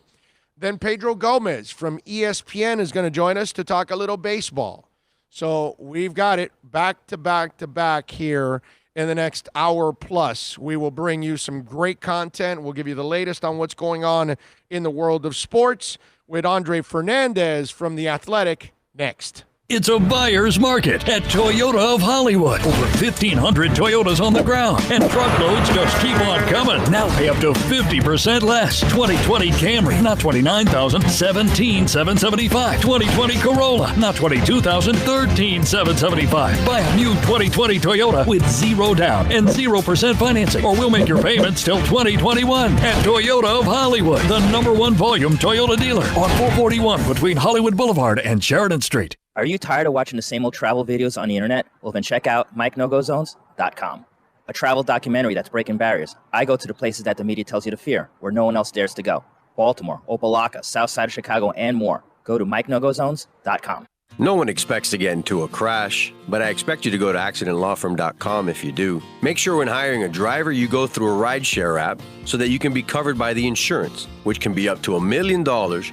Then Pedro Gomez from ESPN is going to join us to talk a little baseball. So we've got it back to back to back here in the next hour plus. We will bring you some great content. We'll give you the latest on what's going on in the world of sports with Andre Fernandez from The Athletic next. It's a buyer's market at Toyota of Hollywood. Over 1,500 Toyotas on the ground, and truckloads just keep on coming. Now pay up to 50% less. 2020 Camry, not $29,000, $17,775. 2020 Corolla, not $22,000, $13,775. Buy a new 2020 Toyota with 0 down and 0% financing, or we'll make your payments till 2021 at Toyota of Hollywood, the #1 volume Toyota dealer on 441 between Hollywood Boulevard and Sheridan Street. Are you tired of watching the same old travel videos on the internet? Well, then check out MikeNoGoZones.com, a travel documentary that's breaking barriers. I go to the places that the media tells you to fear, where no one else dares to go. Baltimore, Opelika, South Side of Chicago, and more. Go to MikeNoGoZones.com. No one expects to get into a crash, but I expect you to go to accidentlawfirm.com if you do. Make sure when hiring a driver, you go through a rideshare app so that you can be covered by the insurance, which can be up to $1 million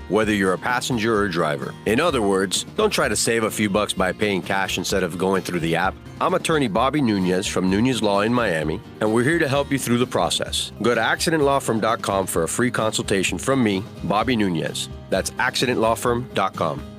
whether you're a passenger or a driver. In other words, don't try to save a few bucks by paying cash instead of going through the app. I'm attorney Bobby Nunez from Nunez Law in Miami, and we're here to help you through the process. Go to accidentlawfirm.com for a free consultation from me, Bobby Nunez. That's accidentlawfirm.com.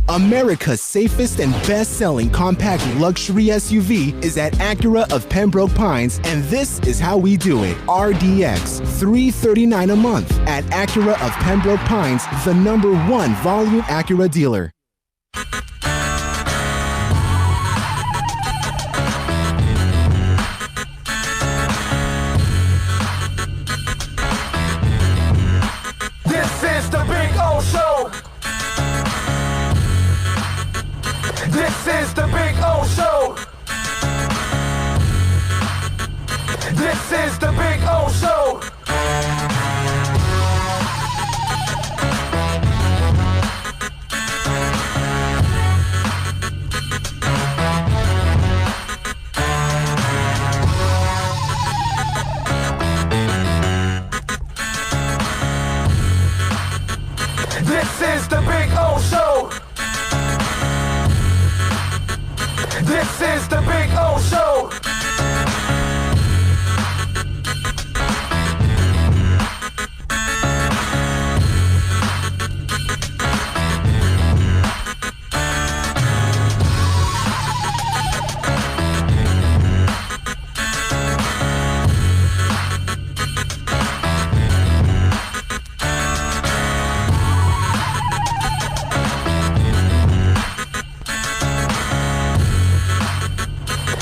America's safest and best-selling compact luxury SUV is at Acura of Pembroke Pines, and this is how we do it. RDX, $339 a month at Acura of Pembroke Pines, the #1 volume Acura dealer. This is the Big O Show. This is the Big O Show. This is the Big O Show. This is the Big O Show. This is the Big O Show.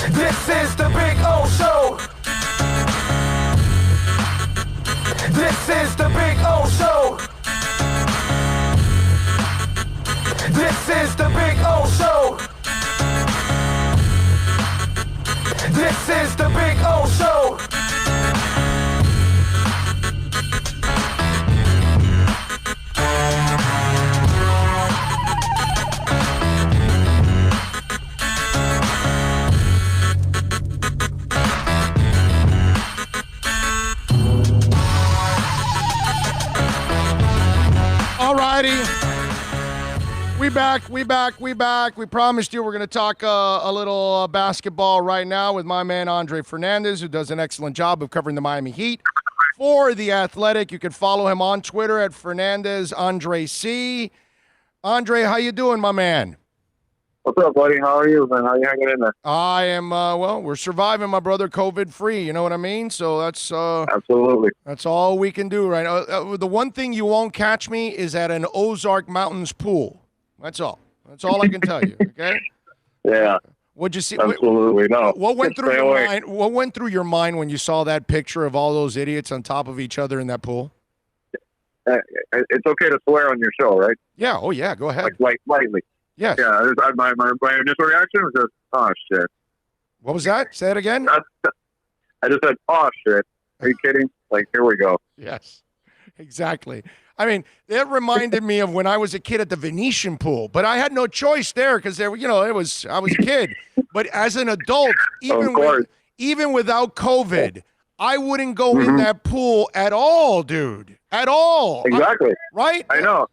This is the Big O Show. This is the Big O Show. This is the Big O Show. This is the Big O Show. We back. We promised you we're going to talk a little basketball right now with my man Andre Fernandez, who does an excellent job of covering the Miami Heat for The Athletic. You can follow him on Twitter at FernandezAndreC. Andre, how you doing, my man? What's up, buddy? How are you, man? How you hanging in there? I am, well, we're surviving, my brother, COVID-free. You know what I mean? So that's... Absolutely. That's all we can do, right? The one thing you won't catch me is at an Ozark Mountains pool. That's all. That's all I can tell you, okay? Yeah. What'd you see? Absolutely, no. What went through your mind? What went through your mind when you saw that picture of all those idiots on top of each other in that pool? It's okay to swear on your show, right? Yeah. Oh, yeah. Go ahead. Like lightly. Yes. Yeah. My initial reaction was just, oh, shit. What was that? Say it again. I just said, oh, shit. Are you kidding? Like, here we go. Yes. Exactly. I mean, that reminded me of when I was a kid at the Venetian pool, but I had no choice there because I was a kid. But as an adult, even without COVID, I wouldn't go in that pool at all, dude. At all. Exactly. Right? I know.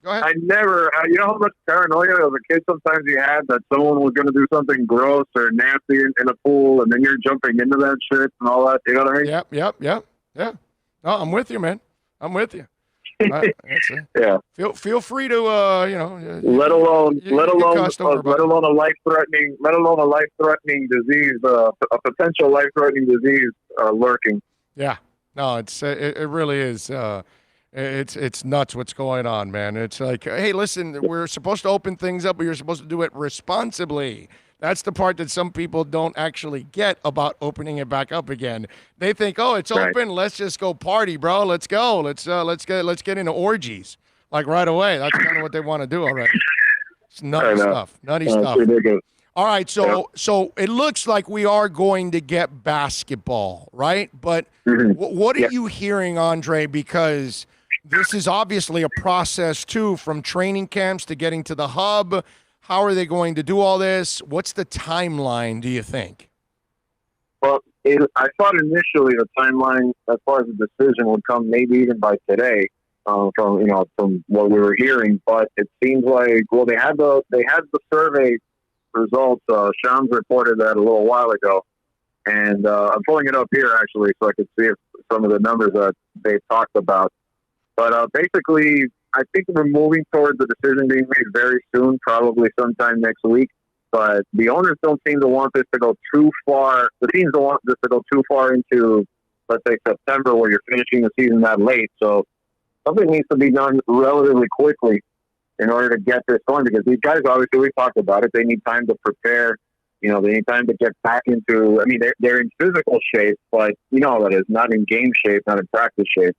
Go ahead. I never, you know how much paranoia as a kid sometimes you had that someone was going to do something gross or nasty in a pool, and then you're jumping into that shit and all that. You know what I mean? Yep. Yeah. No, I'm with you, man. I'm with you. Yeah. Feel free to let alone a life threatening disease, a potential life threatening disease lurking. Yeah. No, it really is. It's nuts what's going on, man. It's like, hey, listen, we're supposed to open things up, but you're supposed to do it responsibly. That's the part that some people don't actually get about opening it back up again. They think, oh, it's open. Let's just go party, bro. Let's go. Let's get into orgies like right away. That's kind of what they want to do already. It's nutty stuff. Nutty stuff. Ridiculous. All right, so it looks like we are going to get basketball, right? But what are you hearing, Andre? Because this is obviously a process too, from training camps to getting to the hub. How are they going to do all this? What's the timeline, do you think? Well, I thought initially the timeline as far as the decision would come maybe even by today, from what we were hearing. But it seems like they had the survey results. Shams reported that a little while ago, and I'm pulling it up here actually so I can see if some of the numbers that they talked about. But basically, I think we're moving towards the decision being made very soon, probably sometime next week. But the owners don't seem to want this to go too far. The teams don't want this to go too far into, let's say, September, where you're finishing the season that late. So something needs to be done relatively quickly in order to get this going, because these guys, obviously, we talked about it. They need time to prepare. They need time to get back into. I mean, they're in physical shape, but you know how that is, not in game shape, not in practice shape.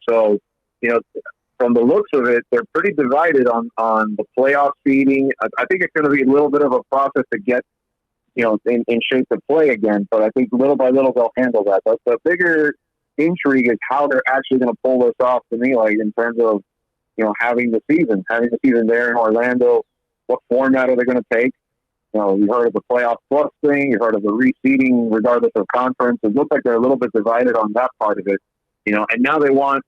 So, from the looks of it, they're pretty divided on the playoff seeding. I think it's going to be a little bit of a process to get, in shape to play again. But I think little by little they'll handle that. But the bigger intrigue is how they're actually going to pull this off. To me, like in terms of having the season there in Orlando. What format are they going to take? You heard of the playoff plus thing. You heard of the reseeding regardless of conference. It looks like they're a little bit divided on that part of it. And now they want.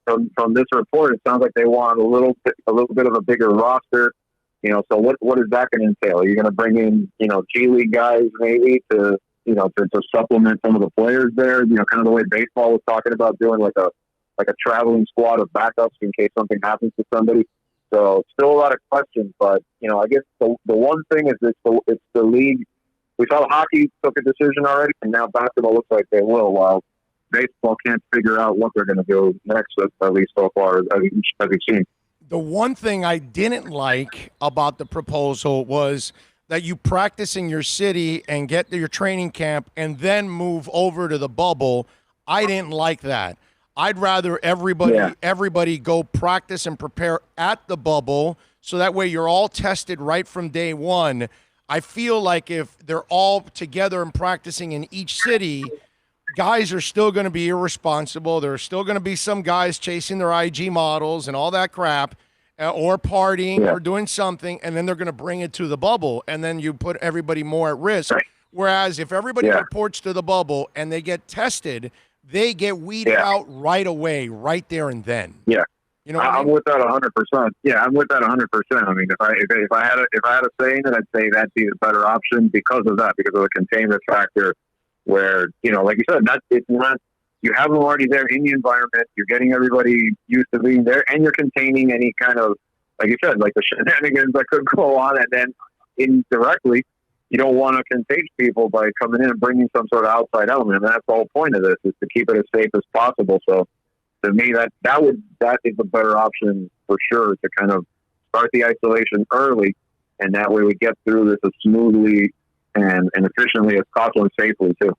From this report, it sounds like they want a little bit of a bigger roster. So what is that going to entail? Are you going to bring in G League guys maybe to supplement some of the players there? Kind of the way baseball was talking about doing like a traveling squad of backups in case something happens to somebody. So still a lot of questions, but I guess the one thing is it's the league. We saw hockey took a decision already, and now basketball looks like they will. While baseball can't figure out what they're going to do next, at least so far as we've seen. The one thing I didn't like about the proposal was that you practice in your city and get to your training camp and then move over to the bubble. I didn't like that. I'd rather everybody go practice and prepare at the bubble so that way you're all tested right from day one. I feel like if they're all together and practicing in each city, guys are still going to be irresponsible. There are still going to be some guys chasing their IG models and all that crap, or partying or doing something, and then they're going to bring it to the bubble, and then you put everybody more at risk. Right. Whereas if everybody reports to the bubble and they get tested, they get weeded out right away, right there and then. Yeah. I'm with that 100%. Yeah, I'm with that 100%. I mean, if I had a say in it, I'd say that'd be the better option because of that, because of the containment factor. Where, like you said, it's not, you have them already there in the environment, you're getting everybody used to being there, and you're containing any kind of, like you said, like the shenanigans that could go on, and then indirectly, you don't want to contage people by coming in and bringing some sort of outside element. And that's the whole point of this, is to keep it as safe as possible. So to me, that is a better option for sure, to kind of start the isolation early, and that way we get through this as smoothly and efficiently as possible and safely too.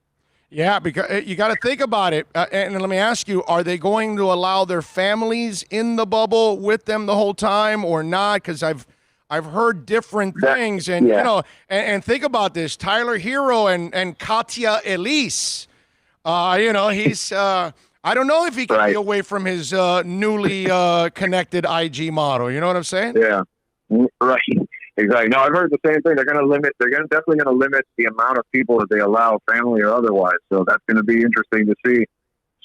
Yeah, because you got to think about it. And let me ask you, are they going to allow their families in the bubble with them the whole time or not? Because I've heard different things. And, and think about this. Tyler Hero and Katya Elise, he's I don't know if he can be away from his newly connected IG model. You know what I'm saying? Yeah, right. Exactly. No, I've heard the same thing. They're definitely going to limit the amount of people that they allow, family or otherwise. So that's going to be interesting to see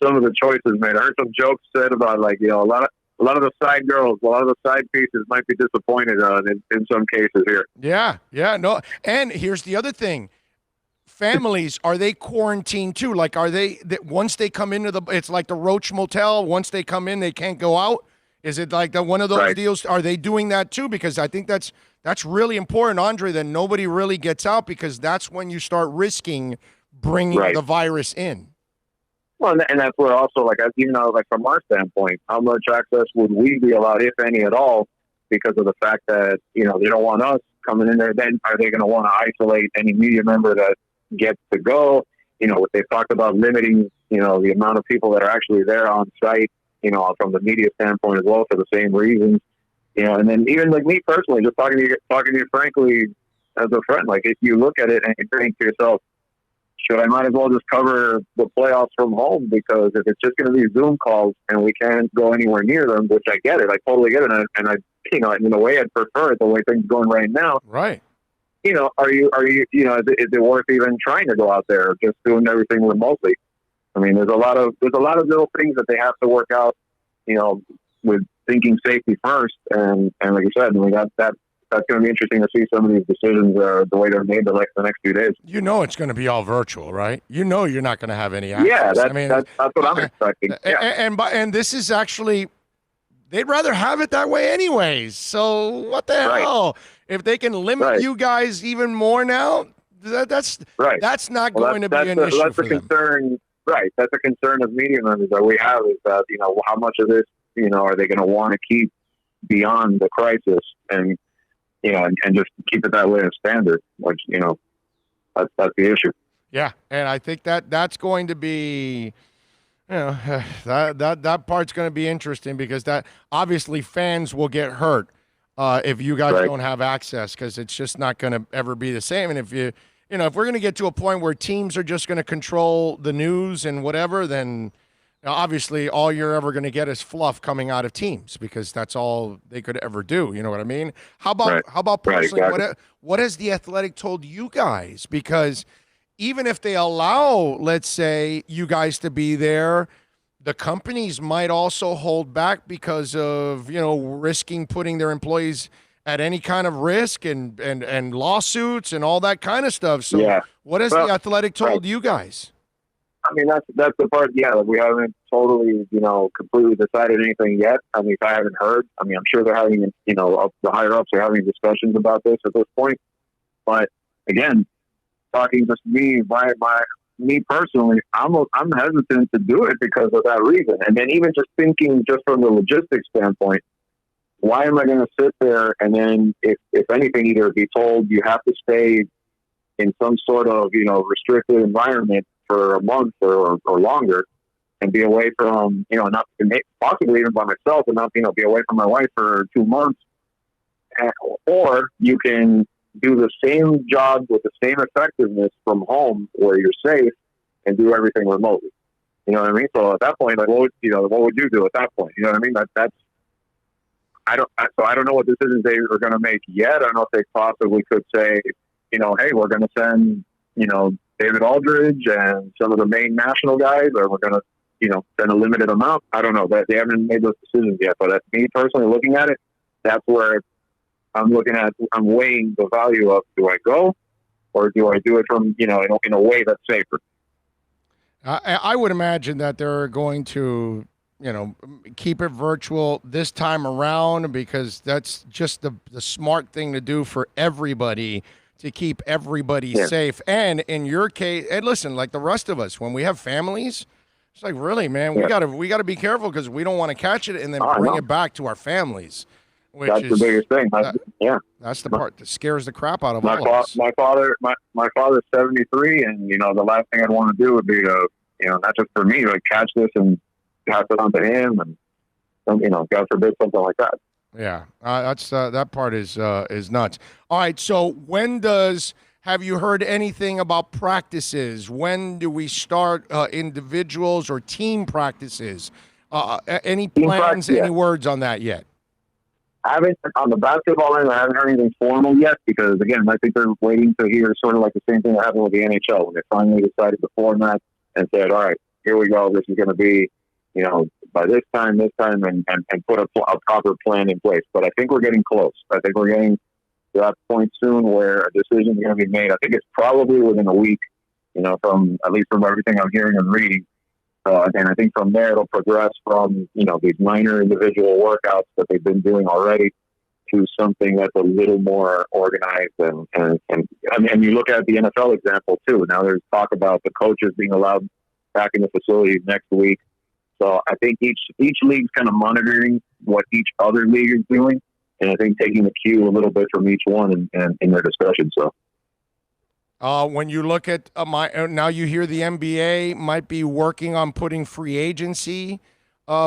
some of the choices made. I heard some jokes said about a lot a lot of the side girls, a lot of the side pieces might be disappointed in some cases here. Yeah, no. And here's the other thing. Families, are they quarantined too? Like, are they, once they come into it's like the Roach Motel, once they come in, they can't go out? Is it like one of those deals? Are they doing that too? Because I think that's really important, Andre, that nobody really gets out, because that's when you start risking bringing the virus in. Well, and that's where also, like, as you know, like from our standpoint, how much access would we be allowed, if any at all, because of the fact that, they don't want us coming in there. Then are they going to want to isolate any media member that gets to go? They've talked about limiting, the amount of people that are actually there on site, from the media standpoint as well, for the same reasons. And then even like me personally, just talking to you frankly as a friend, like if you look at it and you think to yourself, I might as well just cover the playoffs from home, because if it's just going to be Zoom calls and we can't go anywhere near them, which I get it, I totally get it, and I in a way I'd prefer it the way things are going right now. Right. Are you is it worth even trying to go out there, just doing everything remotely? I mean, there's a lot of little things that they have to work out, with thinking safety first, and like you said, I mean, that's going to be interesting to see some of these decisions, the way they're made the next few days. It's going to be all virtual, right? You're not going to have any access. Yeah, that's what I'm expecting. Yeah. And this is actually, they'd rather have it that way anyways. So what the hell? If they can limit you guys even more now, that's not going to be an issue that's for a them. Concern, right? That's a concern of media members that we have, is that how much of this are they going to want to keep beyond the crisis, and and just keep it that way as standard, which that's the issue. Yeah, and I think that's going to be, that part's going to be interesting, because that obviously fans will get hurt if you guys don't have access, because it's just not going to ever be the same. And if if we're going to get to a point where teams are just going to control the news and whatever, then obviously all you're ever going to get is fluff coming out of teams, because that's all they could ever do. You know what I mean? How about personally, what has the Athletic told you guys? Because even if they allow, let's say, you guys to be there, the companies might also hold back because of, risking putting their employees at any kind of risk and lawsuits and all that kind of stuff. So what has the Athletic told you guys? I mean, that's the part. Yeah, we haven't totally, completely decided anything yet. I mean, if I haven't heard, I mean, I'm sure they're having, the higher ups are having discussions about this at this point. But again, talking just me personally, I'm hesitant to do it because of that reason. And then even just thinking just from the logistics standpoint, why am I going to sit there and then, if anything, either be told you have to stay in some sort of, restricted environment for a month or longer, and be away from, not possibly even by myself, and not, be away from my wife for 2 months. Or you can do the same job with the same effectiveness from home, where you're safe, and do everything remotely. You know what I mean? So at that point, like, what would you do at that point? You know what I mean? I don't know what decisions they are going to make yet. I don't know if they possibly could say, hey, we're going to send, David Aldridge and some of the main national guys, or we're going to, send a limited amount. I don't know, but they haven't made those decisions yet. But me personally looking at it, that's where I'm weighing the value of, do I go, or do I do it from, in a way that's safer? I would imagine that they're going to, keep it virtual this time around, because that's just the smart thing to do for everybody, to keep everybody safe. And in your case, and listen, like the rest of us, when we have families, it's like, really, man, we gotta be careful, because we don't want to catch it and then bring it back to our families. That's the biggest thing. That's the part that scares the crap out of my all of us. My father's 73, and the last thing I'd want to do would be to, not just for me, like catch this and pass it on to him, and God forbid something like that. Yeah, that's that part is nuts. All right, so have you heard anything about practices? When do we start individuals or team practices? Any plans, any words on that yet? I haven't, on the basketball end, I haven't heard anything formal yet, because, again, I think they're waiting to hear sort of like the same thing that happened with the NHL, when they finally decided the format and said, all right, here we go. This is going to be, by this time, and put a proper plan in place. But I think we're getting close. I think we're getting to that point soon where a decision is going to be made. I think it's probably within a week, at least from everything I'm hearing and reading. And I think from there it'll progress from, these minor individual workouts that they've been doing already to something that's a little more organized. And you look at the NFL example too. Now there's talk about the coaches being allowed back in the facility next week. So I think each league's kind of monitoring what each other league is doing. And I think taking the cue a little bit from each one and in their discussion. So. When you look at now you hear the NBA might be working on putting free agency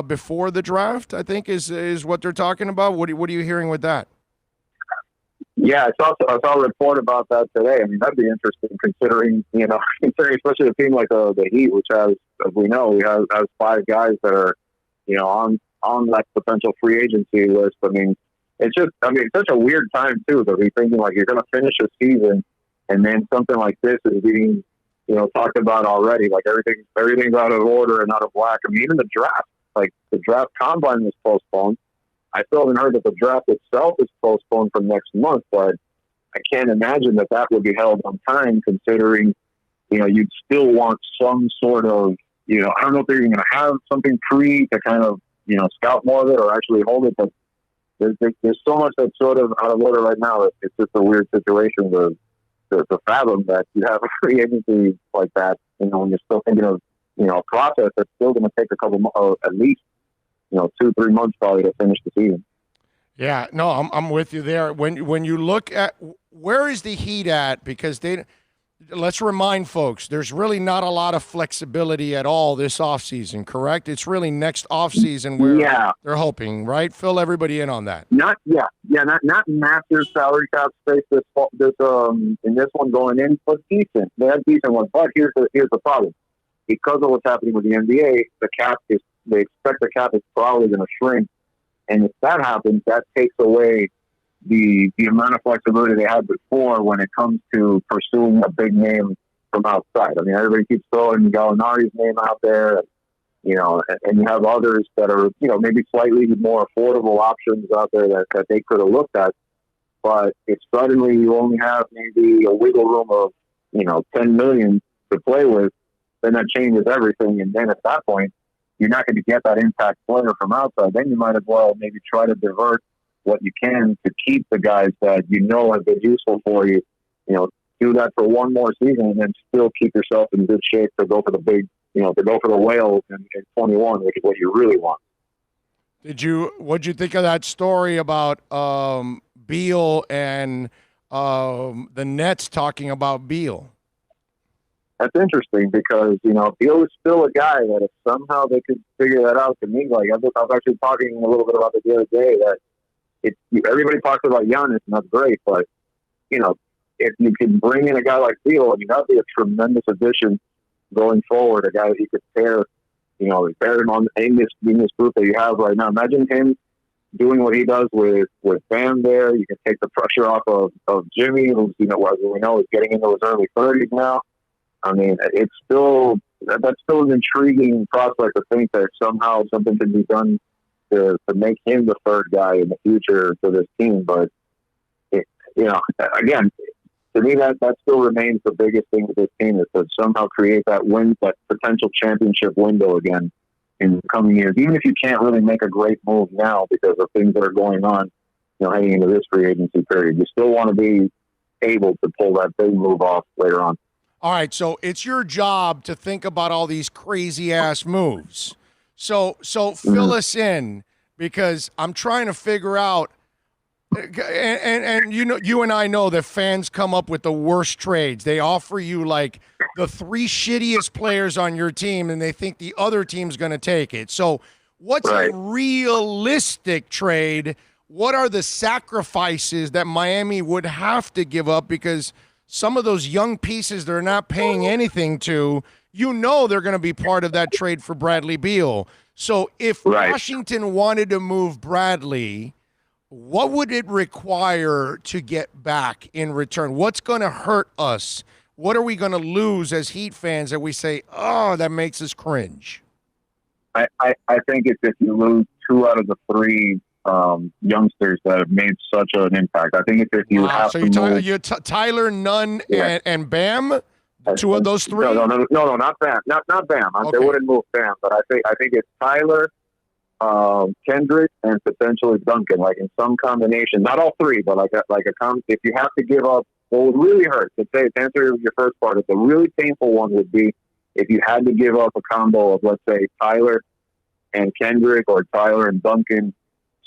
before the draft, I think is what they're talking about. What are you hearing with that? Yeah, I saw a report about that today. I mean, that'd be interesting considering especially a team like the Heat, which has, as we know, has 5 guys that are, on that potential free agency list. I mean, it's such a weird time too, to be thinking like you're going to finish a season and then something like this is being, talked about already. Like everything's out of order and out of whack. I mean, even the draft, like the draft combine was postponed. I still haven't heard that the draft itself is postponed from next month, but I can't imagine that would be held on time considering, you'd still want some sort of, I don't know if they're even going to have something pre to kind of, scout more of it or actually hold it, but there's so much that's sort of out of order right now. It's just a weird situation to fathom that you have a free agency like that, when you're still thinking of, a process that's still going to take a couple, at least, 2-3 months probably to finish the season. Yeah, no, I'm with you there. When you look at where is the Heat at, because let's remind folks, there's really not a lot of flexibility at all this offseason, correct? It's really next offseason where they're hoping, right? Fill everybody in on that. Not massive salary cap space this in this one going in, but decent. They have decent ones. But here's the problem. Because of what's happening with the NBA, they expect the cap is probably going to shrink. And if that happens, that takes away the amount of flexibility they had before when it comes to pursuing a big name from outside. I mean, everybody keeps throwing Gallinari's name out there, and you have others that are, maybe slightly more affordable options out there that they could have looked at. But if suddenly you only have maybe a wiggle room of, $10 million to play with, then that changes everything. And then at that point, you're not going to get that impact player from outside. Then you might as well maybe try to divert what you can to keep the guys that have been useful for you. Do that for one more season and then still keep yourself in good shape to go for the big, to go for the whales in 21, which is what you really want. What'd you think of that story about Beal and the Nets talking about Beal? That's interesting because, Beal is still a guy that if somehow they could figure that out, to me, like I was actually talking a little bit about it the other day, that everybody talks about Giannis, and that's great, but, if you can bring in a guy like Beal, that'd be a tremendous addition going forward, a guy that you could pair him on in this group that you have right now. Imagine him doing what he does with Bam there. You can take the pressure off of Jimmy, who's, as we know, is getting into his early 30s now. I mean, that's still an intriguing prospect to think that somehow something can be done to make him the third guy in the future for this team. But, again, to me, that still remains the biggest thing with this team is to somehow create that potential championship window again in the coming years. Even if you can't really make a great move now because of things that are going on, heading into this free agency period, you still want to be able to pull that big move off later on. All right, so it's your job to think about all these crazy-ass moves. So fill us in, because I'm trying to figure out, and you and I know that fans come up with the worst trades. They offer you, like, the 3 shittiest players on your team, and they think the other team's going to take it. So what's a realistic trade? What are the sacrifices that Miami would have to give up? Because some of those young pieces they're not paying anything to, they're going to be part of that trade for Bradley Beal. So if Washington wanted to move Bradley, what would it require to get back in return? What's going to hurt us? What are we going to lose as Heat fans that we say, oh, that makes us cringe? I think it's if you lose 2 out of the 3 youngsters that have made such an impact. I think it's if you have to move. Tyler, Nunn, and Bam. 2 of those 3. No, not Bam. Not Bam. They wouldn't move Bam, but I think it's Tyler, Kendrick, and potentially Duncan. Like in some combination, not all 3, but if you have to give up, what would really hurt to answer your first part, the really painful one would be if you had to give up a combo of, let's say, Tyler and Kendrick or Tyler and Duncan,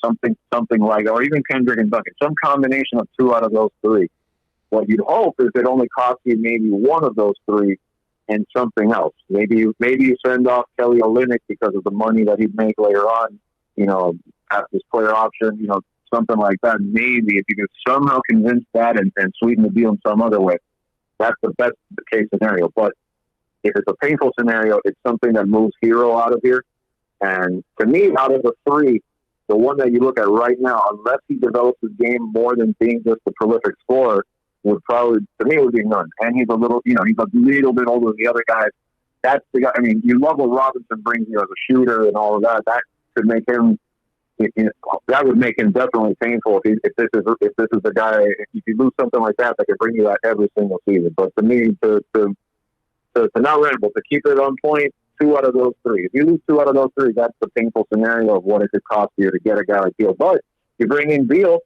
something like, or even Kendrick and Duncan, some combination of 2 out of those 3. What you'd hope is it only costs you maybe 1 of those 3 and something else. Maybe you send off Kelly Olynyk because of the money that he'd make later on, at this player option, something like that. Maybe if you could somehow convince that and sweeten the deal in some other way, that's the best case scenario. But if it's a painful scenario, it's something that moves Hero out of here. And to me, out of the 3, the one that you look at right now, unless he develops his game more than being just a prolific scorer, would be Nunn. And he's a little bit older than the other guys. That's the guy. I mean, you love what Robinson brings you as a shooter and all of that. That could make him. That would make him definitely painful if this is the guy. If you lose something like that could bring you that every single season. But to me, to not ramble, to keep it on point, 2 out of those 3. If you lose 2 out of those 3, that's the painful scenario of what it could cost you to get a guy like Beal. But you bring in Beal,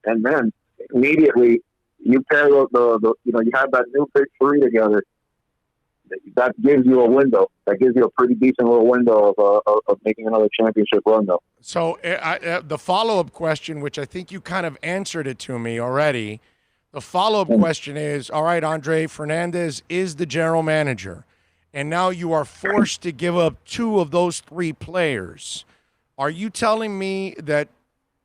and then immediately you pair you have that new big 3 together. That gives you a window. That gives you a pretty decent little window of making another championship run, though. So the follow-up question, which I think you kind of answered it to me already, the follow-up question is, all right, Andre Fernandez is the general manager, and now you are forced to give up 2 of those 3 players. Are you telling me that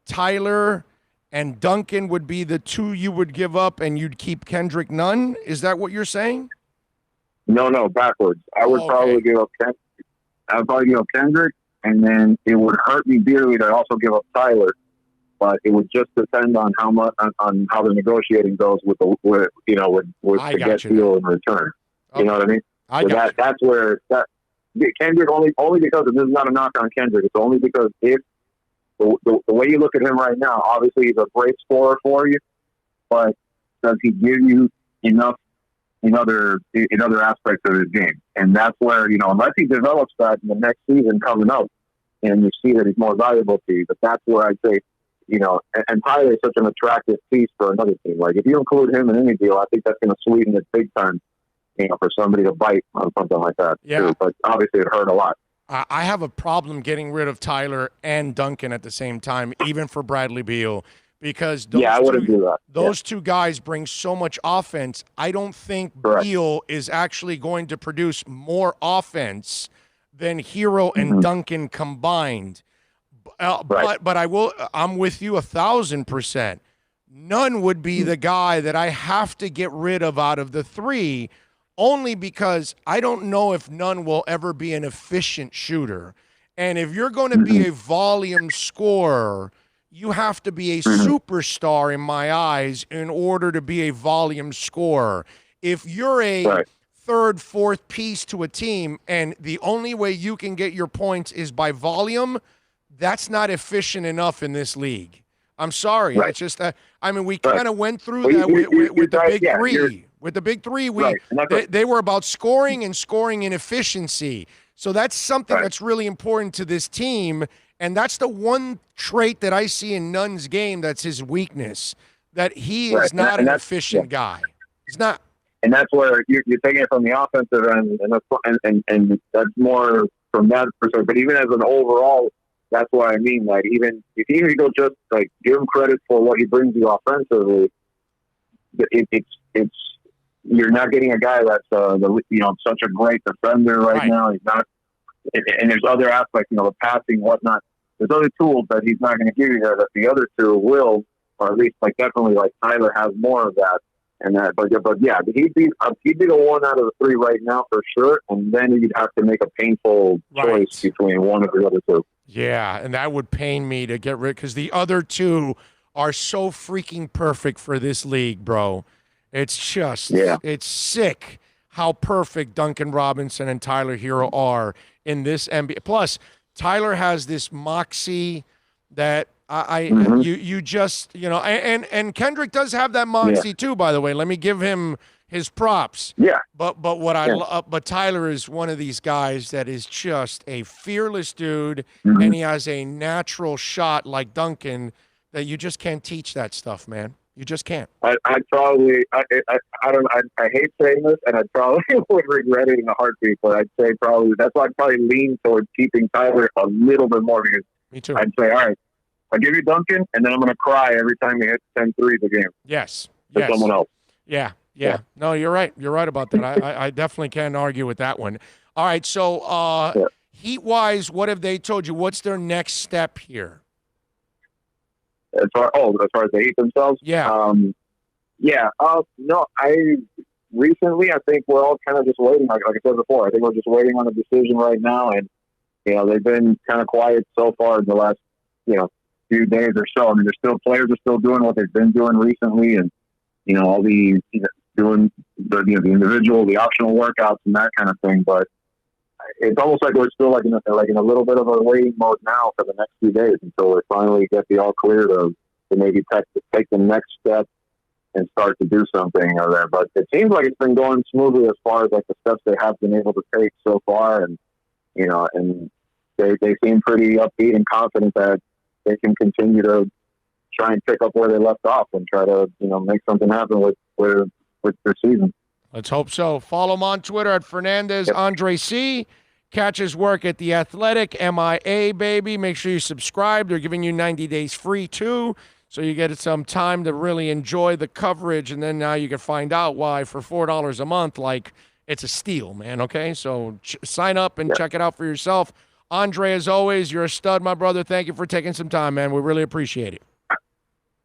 Tyler and Duncan would be the 2 you would give up and you'd keep Kendrick Nunn? Is that what you're saying? No, backwards. I would probably give up Kendrick. I would probably give up Kendrick, and then it would hurt me dearly to also give up Tyler. But it would just depend on how much on how the negotiating goes with to get Beal in return. Okay. You know what I mean? That's where Kendrick only because this is not a knock on Kendrick. It's only because if the way you look at him right now, obviously he's a great scorer for you, but does he give you enough in other aspects of his game? And that's where, unless he develops that in the next season coming up and you see that he's more valuable to you, but that's where I'd say, and Tyler is such an attractive piece for another team. Like if you include him in any deal, I think that's going to sweeten it big time, for somebody to bite on something like that. Yeah. Too. But obviously it hurt a lot. I have a problem getting rid of Tyler and Duncan at the same time, even for Bradley Beal. Because those 2 guys bring so much offense. I don't think Beal is actually going to produce more offense than Hero and Duncan combined. But I'm with you 1,000%. Nunn would be the guy that I have to get rid of out of the 3, only because I don't know if Nunn will ever be an efficient shooter. And if you're going to be a volume scorer, you have to be a superstar in my eyes in order to be a volume scorer. If you're a third, fourth piece to a team and the only way you can get your points is by volume, that's not efficient enough in this league. I'm sorry. It's just that, we kind of went through that with the big 3. With the big 3, they were about scoring and scoring in efficiency. So that's something that's really important to this team. And that's the one trait that I see in Nunn's game that's his weakness, that he is not an efficient guy. He's not. And that's where you're taking it from the offensive end, and that's more from that perspective. But even as an overall, that's what I mean. Like even if you go just like give him credit for what he brings you offensively, it's you're not getting a guy that's such a great defender right now. He's not, and there's other aspects, the passing, whatnot. There's other tools that he's not going to give you there that the other 2 will, or at least definitely Tyler has more of that. And that, but yeah, he'd be the 1 out of the 3 right now for sure. And then you'd have to make a painful choice between one of the other 2. Yeah, and that would pain me to get rid, because the other 2 are so freaking perfect for this league, bro. It's just, it's sick how perfect Duncan Robinson and Tyler Hero are in this NBA. Plus, Tyler has this moxie that you just, and Kendrick does have that moxie too, by the way. Let me give him his props. Yeah. But but Tyler is one of these guys that is just a fearless dude, and he has a natural shot like Duncan that you just can't teach that stuff, man. You just can't. I hate saying this, and I probably would regret it in a heartbeat, but I'd say probably that's why I'd probably lean towards keeping Tyler a little bit more, because me too. I'd say, all right, I'll give you Duncan, and then I'm going to cry every time he hits 10 threes a game. Yes. For someone else. Yeah. No, you're right. You're right about that. I definitely can't argue with that one. All right, so Heat-wise, what have they told you? What's their next step here? As far as the Heat themselves? Yeah. No, recently, I think we're all kind of just waiting. Like I said before, I think we're just waiting on a decision right now. And, they've been kind of quiet so far in the last, few days or so. I mean, players are still doing what they've been doing recently. And, all the, doing the individual, the optional workouts and that kind of thing. But it's almost like we're still in a little bit of a waiting mode now for the next few days until we finally get the all clear to maybe take the next step and start to do something there. But it seems like it's been going smoothly as far as the steps they have been able to take so far, and and they seem pretty upbeat and confident that they can continue to try and pick up where they left off and try to make something happen with their season. Let's hope so. Follow him on Twitter at Fernandez Andre C. Catch his work at The Athletic, MIA, baby. Make sure you subscribe. They're giving you 90 days free, too, so you get some time to really enjoy the coverage, and then now you can find out why for $4 a month, it's a steal, man, okay? So sign up and check it out for yourself. Andre, as always, you're a stud, my brother. Thank you for taking some time, man. We really appreciate it.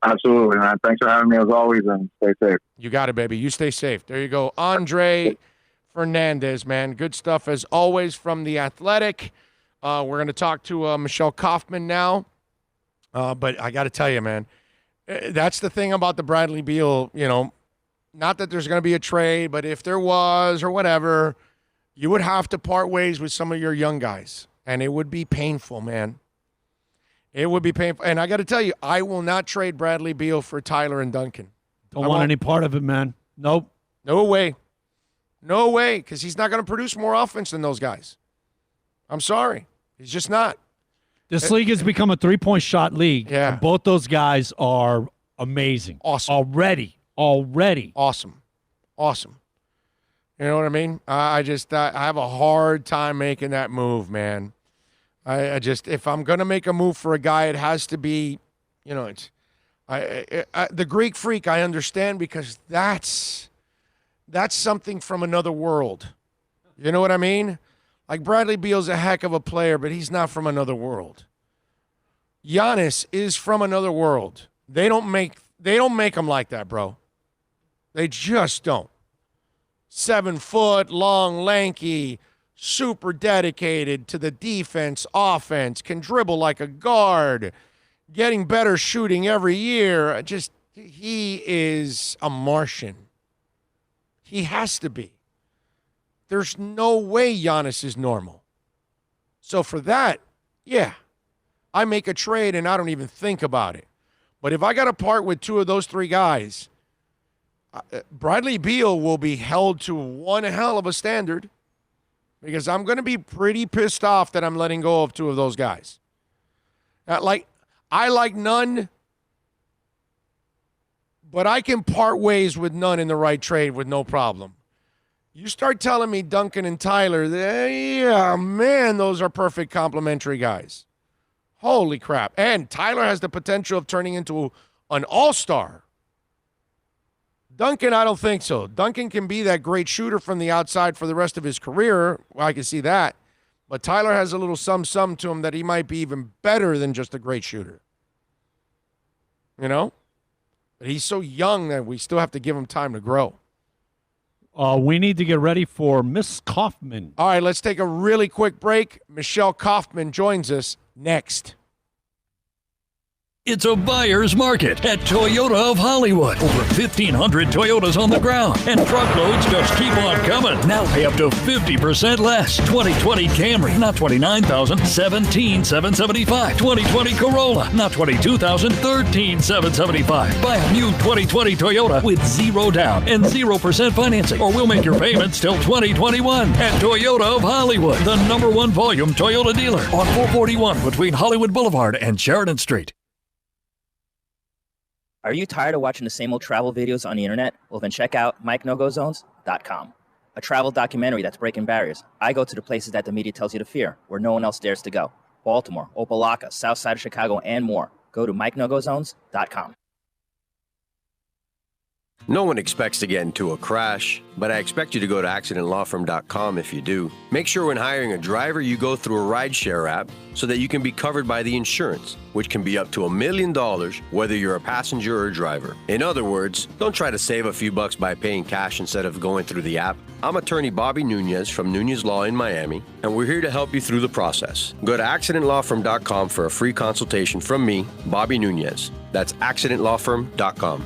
Absolutely, man. Thanks for having me as always, and stay safe. You got it, baby. You stay safe. There you go. Andre Fernandez, man. Good stuff as always from The Athletic. We're going to talk to Michelle Kaufman now. But I got to tell you, man, that's the thing about the Bradley Beal, not that there's going to be a trade, but if there was or whatever, you would have to part ways with some of your young guys. And it would be painful, man. It would be painful. And I got to tell you, I will not trade Bradley Beal for Tyler and Duncan. Don't want any part of it, man. Nope. No way. No way, because he's not going to produce more offense than those guys. I'm sorry. He's just not. This league has become a three-point shot league. Yeah. And both those guys are amazing. Awesome. Already. Awesome. You know what I mean? I have a hard time making that move, man. I just, if I'm going to make a move for a guy, it has to be, the Greek Freak, I understand, because that's something from another world. You know what I mean? Like, Bradley Beal's a heck of a player, but he's not from another world. Giannis is from another world. They don't make them like that, bro. They just don't. 7 foot, long, lanky, super dedicated to the defense, offense, can dribble like a guard, getting better shooting every year. He is a Martian. He has to be. There's no way Giannis is normal. So for that, yeah, I make a trade and I don't even think about it. But if I got to part with 2 of those 3 guys, Bradley Beal will be held to one hell of a standard, because I'm going to be pretty pissed off that I'm letting go of 2 of those guys. I like none, but I can part ways with none in the right trade with no problem. You start telling me Duncan and Tyler, yeah, man, those are perfect complementary guys. Holy crap. And Tyler has the potential of turning into an all-star. Duncan, I don't think so. Duncan can be that great shooter from the outside for the rest of his career. Well, I can see that. But Tyler has a little some to him that he might be even better than just a great shooter. But he's so young that we still have to give him time to grow. We need to get ready for Miss Kaufman. All right, let's take a really quick break. Michelle Kaufman joins us next. It's a buyer's market at Toyota of Hollywood. Over 1,500 Toyotas on the ground, and truckloads just keep on coming. Now pay up to 50% less. 2020 Camry, not $29,000, $17,775. 2020 Corolla, not $22,000, $13,775. Buy a new 2020 Toyota with 0 down and 0% financing, or we'll make your payments till 2021 at Toyota of Hollywood, the #1 volume Toyota dealer on 441 between Hollywood Boulevard and Sheridan Street. Are you tired of watching the same old travel videos on the internet? Well, then check out MikeNoGoZones.com, a travel documentary that's breaking barriers. I go to the places that the media tells you to fear, where no one else dares to go. Baltimore, Opelika, South Side of Chicago, and more. Go to MikeNoGoZones.com. No one expects to get into a crash, but I expect you to go to accidentlawfirm.com if you do. Make sure when hiring a driver, you go through a rideshare app so that you can be covered by the insurance, which can be up to $1 million whether you're a passenger or a driver. In other words, don't try to save a few bucks by paying cash instead of going through the app. I'm attorney Bobby Nunez from Nunez Law in Miami, and we're here to help you through the process. Go to accidentlawfirm.com for a free consultation from me, Bobby Nunez. That's accidentlawfirm.com.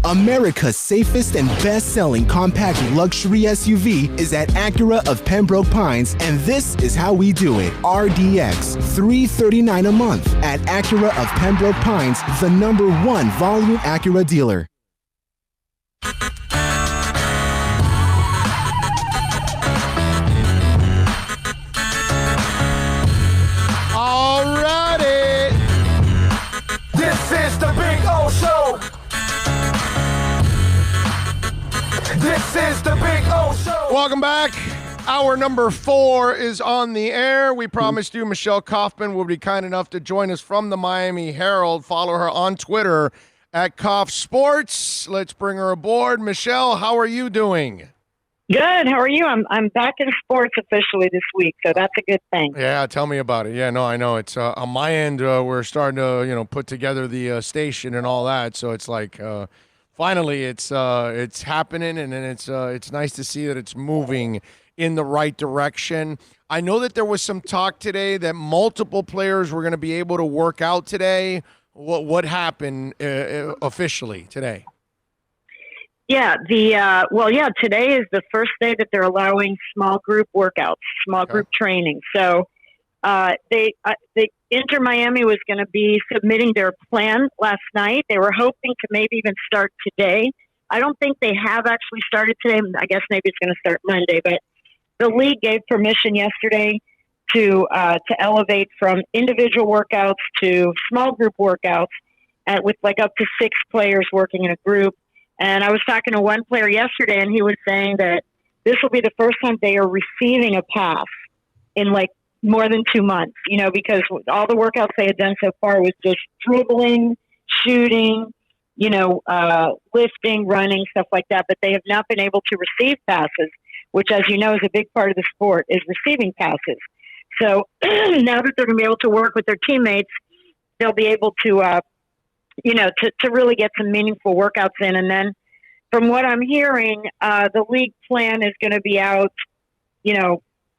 America's safest and best-selling compact luxury SUV is at Acura of Pembroke Pines, and this is how we do it. RDX, $339 a month at Acura of Pembroke Pines, the #1 volume Acura dealer. Alrighty. This is the Big O Show. This is the Big O Show. Welcome back. Hour number 4 is on the air. We promised you Michelle Kaufman would be kind enough to join us from the Miami Herald. Follow her on Twitter at Kauf Sports. Let's bring her aboard. Michelle, how are you doing? Good. How are you? I'm back in sports officially this week, so that's a good thing. Yeah, tell me about it. Yeah, no, I know. It's on my end. We're starting to put together the station and all that. So it's like. Finally, it's happening, and then it's nice to see that it's moving in the right direction. I know that there was some talk today that multiple players were going to be able to work out today. What happened officially today? Yeah, today is the first day that they're allowing small group workouts, small group training. So Inter Miami was going to be submitting their plan last night. They were hoping to maybe even start today. I don't think they have actually started today. I guess maybe it's going to start Monday. But the league gave permission yesterday to elevate from individual workouts to small group workouts with like up to 6 players working in a group. And I was talking to one player yesterday, and he was saying that this will be the first time they are receiving a pass in like more than 2 months, because all the workouts they had done so far was just dribbling, shooting, lifting, running, stuff like that. But they have not been able to receive passes, which, as you know, is a big part of the sport, is receiving passes. So now that they're going to be able to work with their teammates, they'll be able to, to really get some meaningful workouts in. And then from what I'm hearing, the league plan is going to be out,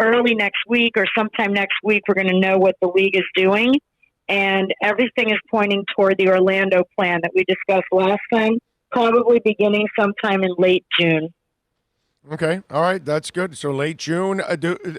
early next week or sometime next week. We're going to know what the league is doing, and everything is pointing toward the Orlando plan that we discussed last time, probably beginning sometime in late June. Okay. All right. That's good. So late June.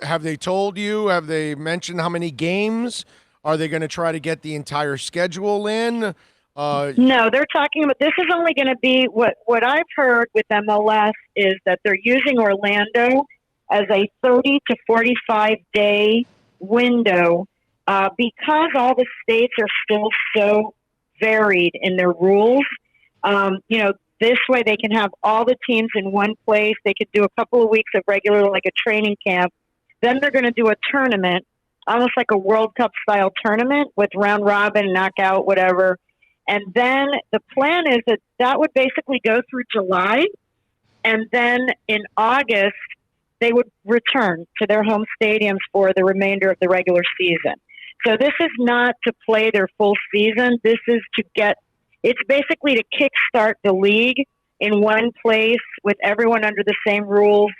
Have they told you? Have they mentioned how many games? Are they going to try to get the entire schedule in? No, they're talking about, this is only going to be what I've heard with MLS is that they're using Orlando as a 30 to 45 day window because all the states are still so varied in their rules. This way they can have all the teams in one place. They could do a couple of weeks of regular, like a training camp. Then they're going to do a tournament, almost like a World Cup style tournament with round robin, knockout, whatever. And then the plan is that would basically go through July. And then in August, they would return to their home stadiums for the remainder of the regular season. So this is not to play their full season. This is it's basically to kickstart the league in one place with everyone under the same rules.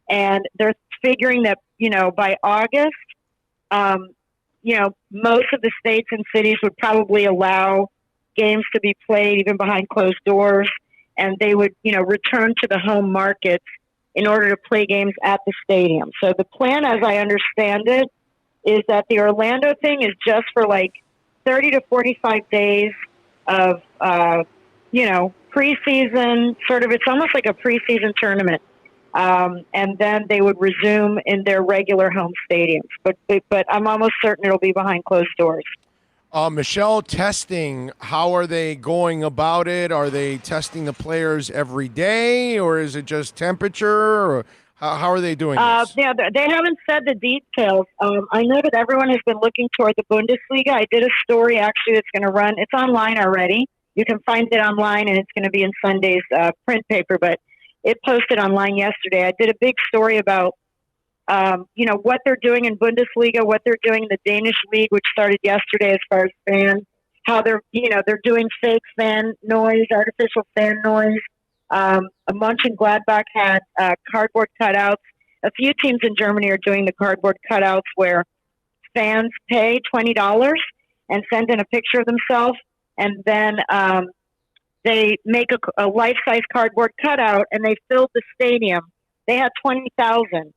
And they're figuring that, by August, most of the states and cities would probably allow games to be played even behind closed doors, and they would, return to the home markets in order to play games at the stadium. So the plan, as I understand it, is that the Orlando thing is just for like 30 to 45 days of, preseason, it's almost like a preseason tournament. And then they would resume in their regular home stadiums. But I'm almost certain it'll be behind closed doors. Michelle, testing, how are they going about it? Are they testing the players every day, or is it just temperature? Or how are they doing this? Yeah, they haven't said the details. I know that everyone has been looking toward the Bundesliga. I did a story, actually, that's going to run. It's online already. You can find it online, and it's going to be in Sunday's print paper, but it posted online yesterday. I did a big story about, what they're doing in Bundesliga, what they're doing in the Danish league, which started yesterday as far as fans, how they're doing fake fan noise, artificial fan noise. Mönchengladbach had cardboard cutouts. A few teams in Germany are doing the cardboard cutouts where fans pay $20 and send in a picture of themselves, and then they make a life-size cardboard cutout, and they filled the stadium. They had 20,000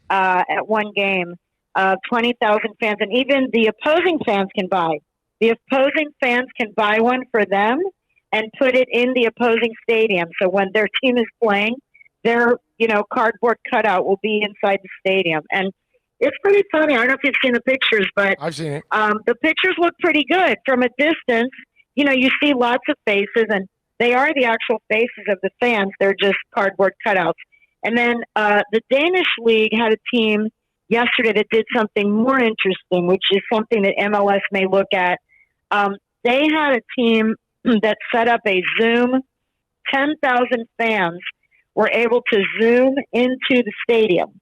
at one game, 20,000 fans, and even the opposing fans can buy. The opposing fans can buy one for them and put it in the opposing stadium. So when their team is playing, their cardboard cutout will be inside the stadium. And it's pretty funny. I don't know if you've seen the pictures, but I've seen it. The pictures look pretty good. From a distance, you see lots of faces, and they are the actual faces of the fans. They're just cardboard cutouts. And then the Danish league had a team yesterday that did something more interesting, which is something that MLS may look at. They had a team that set up a Zoom. 10,000 fans were able to Zoom into the stadium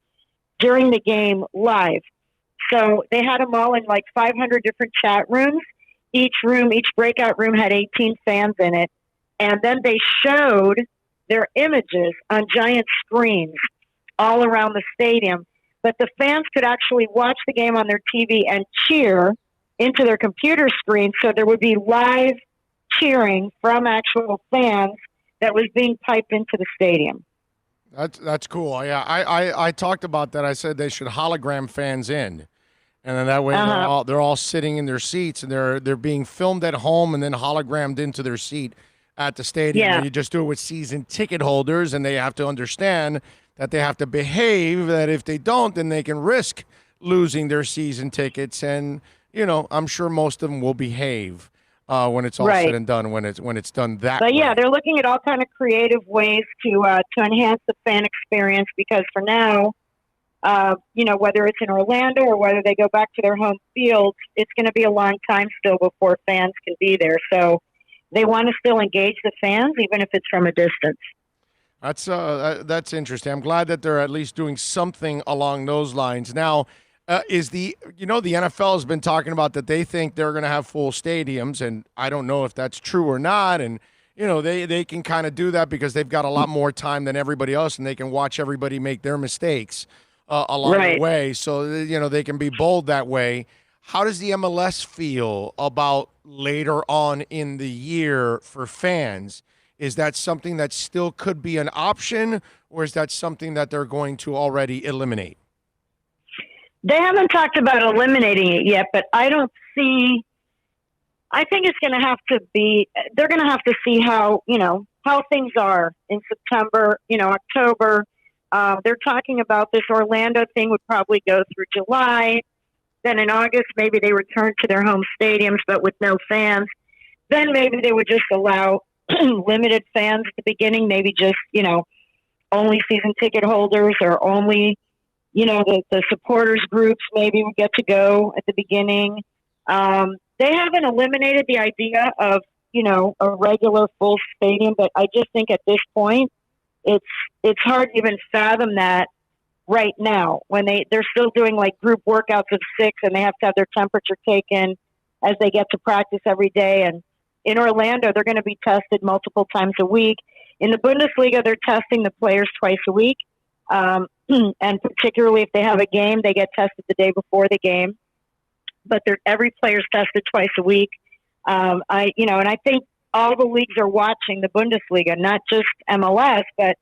during the game live. So they had them all in like 500 different chat rooms. Each breakout room had 18 fans in it. And then they showed their images on giant screens all around the stadium. But the fans could actually watch the game on their TV and cheer into their computer screen. So there would be live cheering from actual fans that was being piped into the stadium. That's cool. Yeah, I talked about that. I said they should hologram fans in, and then that way they're all sitting in their seats, and they're being filmed at home and then hologrammed into their seat at the stadium. Yeah. And you just do it with season ticket holders, and they have to understand that they have to behave. That if they don't, then they can risk losing their season tickets. And I'm sure most of them will behave when it's all said and done. When it's done that way. But yeah, they're looking at all kind of creative ways to enhance the fan experience, because for now, whether it's in Orlando or whether they go back to their home fields, it's going to be a long time still before fans can be there. So they want to still engage the fans, even if it's from a distance. That's interesting. I'm glad that they're at least doing something along those lines. Now, is the NFL has been talking about that they think they're going to have full stadiums, and I don't know if that's true or not. And they can kind of do that because they've got a lot more time than everybody else, and they can watch everybody make their mistakes along the way. So they can be bold that way. How does the MLS feel about later on in the year for fans? Is that something that still could be an option, or is that something that they're going to already eliminate? They haven't talked about eliminating it yet, but I think it's going to have to be, they're going to have to see how things are in September, October. They're talking about this Orlando thing would probably go through July. Then in August, maybe they return to their home stadiums, but with no fans. Then maybe they would just allow limited fans at the beginning, maybe just, only season ticket holders or only, the supporters groups maybe would get to go at the beginning. They haven't eliminated the idea of, a regular full stadium, but I just think at this point, it's hard to even fathom that right now when they're still doing like group workouts of 6 and they have to have their temperature taken as they get to practice every day. And in Orlando, they're going to be tested multiple times a week. In the Bundesliga, they're testing the players twice a week. And particularly if they have a game, they get tested the day before the game. but every player's tested twice a week. And I think all the leagues are watching the Bundesliga, not just MLS, but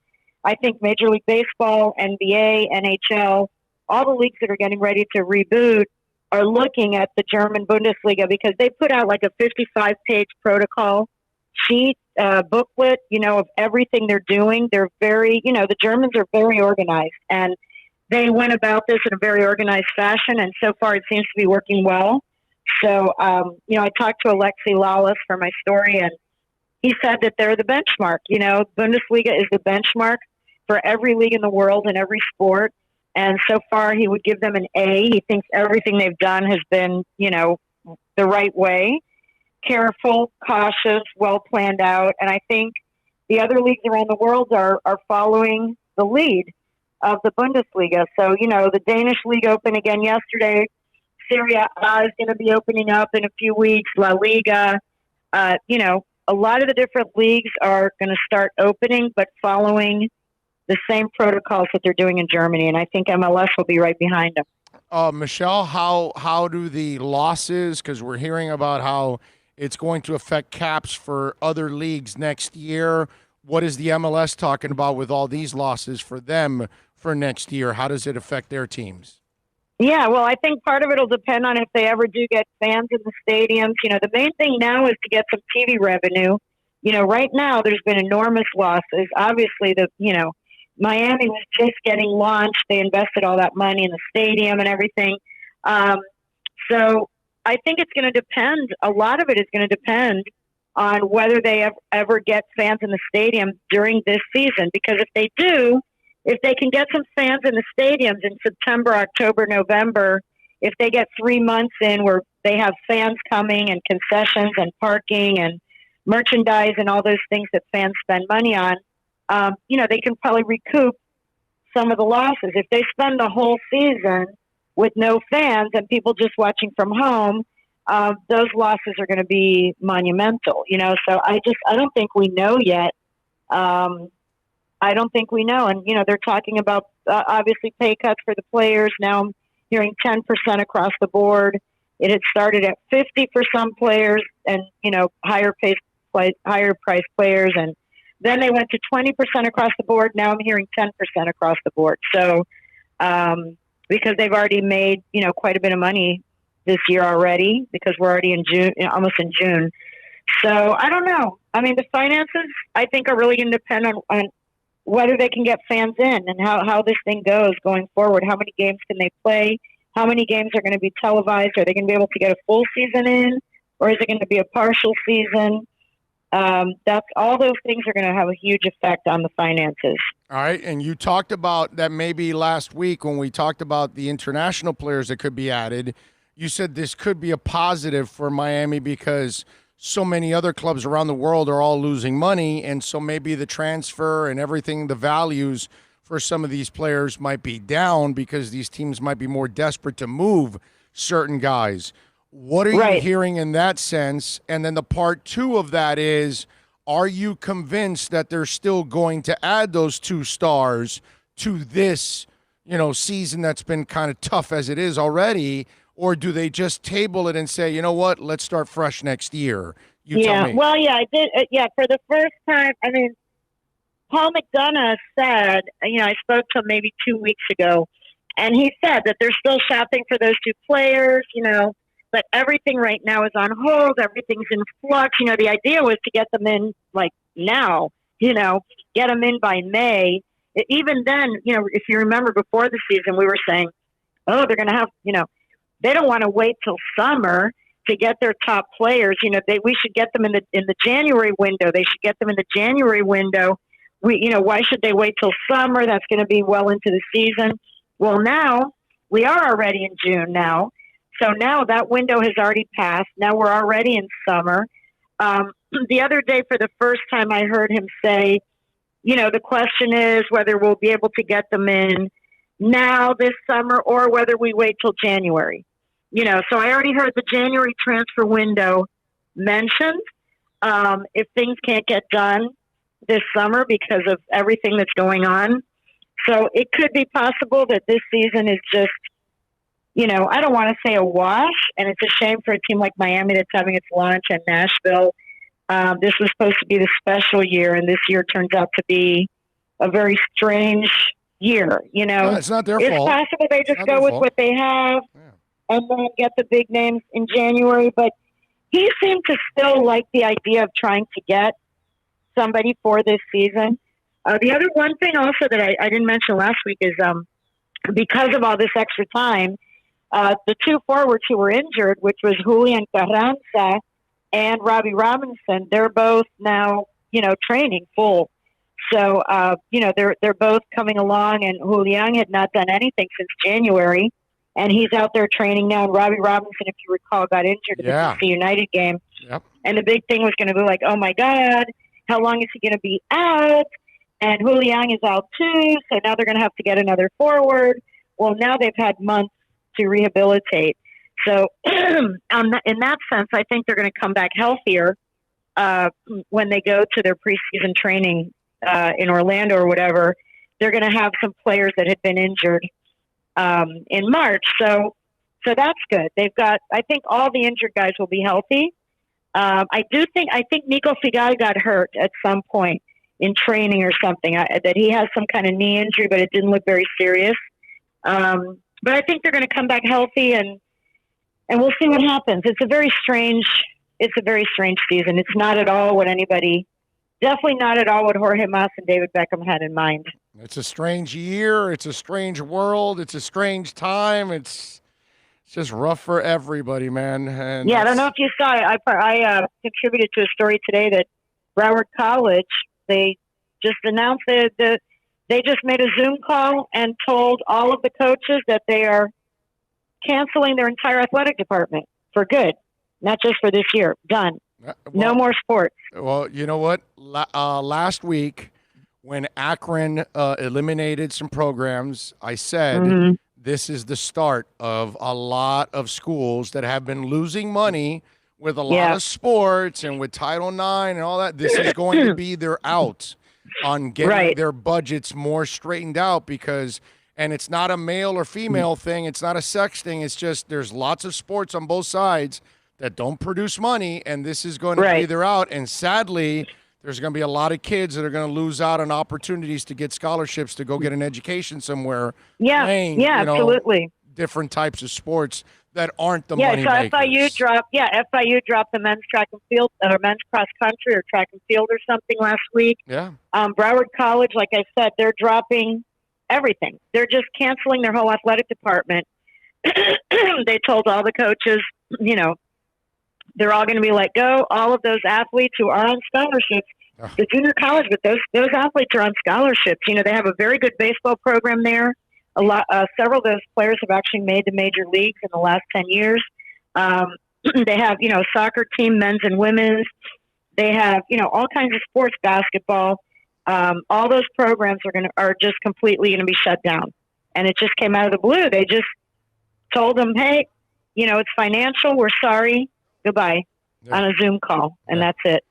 I think Major League Baseball, NBA, NHL, all the leagues that are getting ready to reboot are looking at the German Bundesliga because they put out like a 55-page protocol sheet, booklet, of everything they're doing. They're very, the Germans are very organized, and they went about this in a very organized fashion, and so far it seems to be working well. So, I talked to Alexi Lawless for my story, and he said that they're the benchmark. Bundesliga is the benchmark for every league in the world and every sport. And so far, he would give them an A. He thinks everything they've done has been, the right way. Careful, cautious, well planned out. And I think the other leagues around the world are following the lead of the Bundesliga. So, the Danish league opened again yesterday. Serie A is going to be opening up in a few weeks. La Liga, a lot of the different leagues are going to start opening, but following the same protocols that they're doing in Germany. And I think MLS will be right behind them. Michelle, how do the losses, because we're hearing about how it's going to affect caps for other leagues next year. What is the MLS talking about with all these losses for them for next year? How does it affect their teams? Yeah, well, I think part of it will depend on if they ever do get fans in the stadiums. The main thing now is to get some TV revenue. Right now there's been enormous losses. Obviously, Miami was just getting launched. They invested all that money in the stadium and everything. So I think it's going to depend. A lot of it is going to depend on whether they ever get fans in the stadium during this season. Because if they do, if they can get some fans in the stadiums in September, October, November, if they get 3 months in where they have fans coming and concessions and parking and merchandise and all those things that fans spend money on, they can probably recoup some of the losses. If they spend the whole season with no fans and people just watching from home, those losses are going to be monumental, So I don't think we know yet. I don't think we know. And, they're talking about obviously pay cuts for the players. Now I'm hearing 10% across the board. It had started at 50 for some players and, higher price players. And then they went to 20% across the board. Now I'm hearing 10% across the board. So, because they've already made, quite a bit of money this year already, because we're already in June, almost in June. So I don't know. I mean, the finances, I think, are really going to depend on whether they can get fans in and how this thing goes going forward. How many games can they play? How many games are going to be televised? Are they going to be able to get a full season in, or is it going to be a partial season? That's all those things are going to have a huge effect on the finances. All right. And you talked about that maybe last week when we talked about the international players that could be added. You said this could be a positive for Miami because so many other clubs around the world are all losing money. And so maybe the transfer and everything, the values for some of these players might be down because these teams might be more desperate to move certain guys. What are you hearing in that sense? And then the part two of that is, are you convinced that they're still going to add those 2 stars to this, season that's been kind of tough as it is already? Or do they just table it and say, you know what, let's start fresh next year? Tell me. Well, I did. For the first time, I mean, Paul McDonough said, I spoke to him maybe 2 weeks ago, and he said that they're still shopping for those 2 players, but everything right now is on hold. Everything's in flux. The idea was to get them in like now, get them in by May. Even then, if you remember before the season, we were saying, oh, they're going to have, they don't want to wait till summer to get their top players. We should get them in the January window. They should get them in the January window. Why should they wait till summer? That's going to be well into the season. Well, now we are already in June now. So now that window has already passed. Now we're already in summer. The other day, for the first time, I heard him say, the question is whether we'll be able to get them in now this summer or whether we wait till January. So I already heard the January transfer window mentioned. If things can't get done this summer because of everything that's going on. So it could be possible that this season is just, I don't want to say a wash, and it's a shame for a team like Miami that's having its launch in Nashville. This was supposed to be the special year, and this year turns out to be a very strange year. No, it's not their fault. It's possible they just go with what they have and then get the big names in January. But he seemed to still like the idea of trying to get somebody for this season. The other one thing also that I didn't mention last week is because of all this extra time, the two forwards who were injured, which was Julian Carranza and Robbie Robinson, they're both now, training full. So, they're both coming along, and Julian had not done anything since January, and he's out there training now. And Robbie Robinson, if you recall, got injured in the DC United game. Yep. And the big thing was going to be like, oh, my God, how long is he going to be out? And Julian is out too, so now they're going to have to get another forward. Well, now they've had months to rehabilitate. So in that sense, I think they're going to come back healthier when they go to their preseason training in Orlando or whatever. They're going to have some players that had been injured in March. So that's good. They've got, I think all the injured guys will be healthy. I think Nico Figal got hurt at some point in training or something, that he has some kind of knee injury, but it didn't look very serious. But I think they're going to come back healthy, and we'll see what happens. It's a very strange season. It's not at all what definitely not at all what Jorge Mas and David Beckham had in mind. It's a strange year. It's a strange world. It's a strange time. It's just rough for everybody, man. And I don't know if you saw it. I contributed to a story today that Broward College, they just announced that they just made a Zoom call and told all of the coaches that they are canceling their entire athletic department for good, not just for this year. Done. No more sports. Well, you know what? Last week, when Akron eliminated some programs, I said this is the start of a lot of schools that have been losing money with a lot of sports and with Title IX and all that. This is going to be their out on getting their budgets more straightened out and it's not a male or female thing. It's not a sex thing. It's just there's lots of sports on both sides that don't produce money, and this is going to be their out. And sadly, there's going to be a lot of kids that are going to lose out on opportunities to get scholarships to go get an education somewhere. Playing, absolutely. Different types of sports that aren't the money makers. FIU dropped the men's track and field or men's cross country or track and field or something last week. Yeah. Broward College, like I said, they're dropping everything. They're just canceling their whole athletic department. They told all the coaches, they're all going to be let go. All of those athletes who are on scholarships, the junior college, but those athletes are on scholarships. They have a very good baseball program there. Several of those players have actually made the major leagues in the last 10 years. They have, a soccer team, men's and women's. They have, all kinds of sports, basketball. All those programs are just completely going to be shut down. And it just came out of the blue. They just told them, hey, it's financial. We're sorry. Goodbye on a Zoom call. And that's it.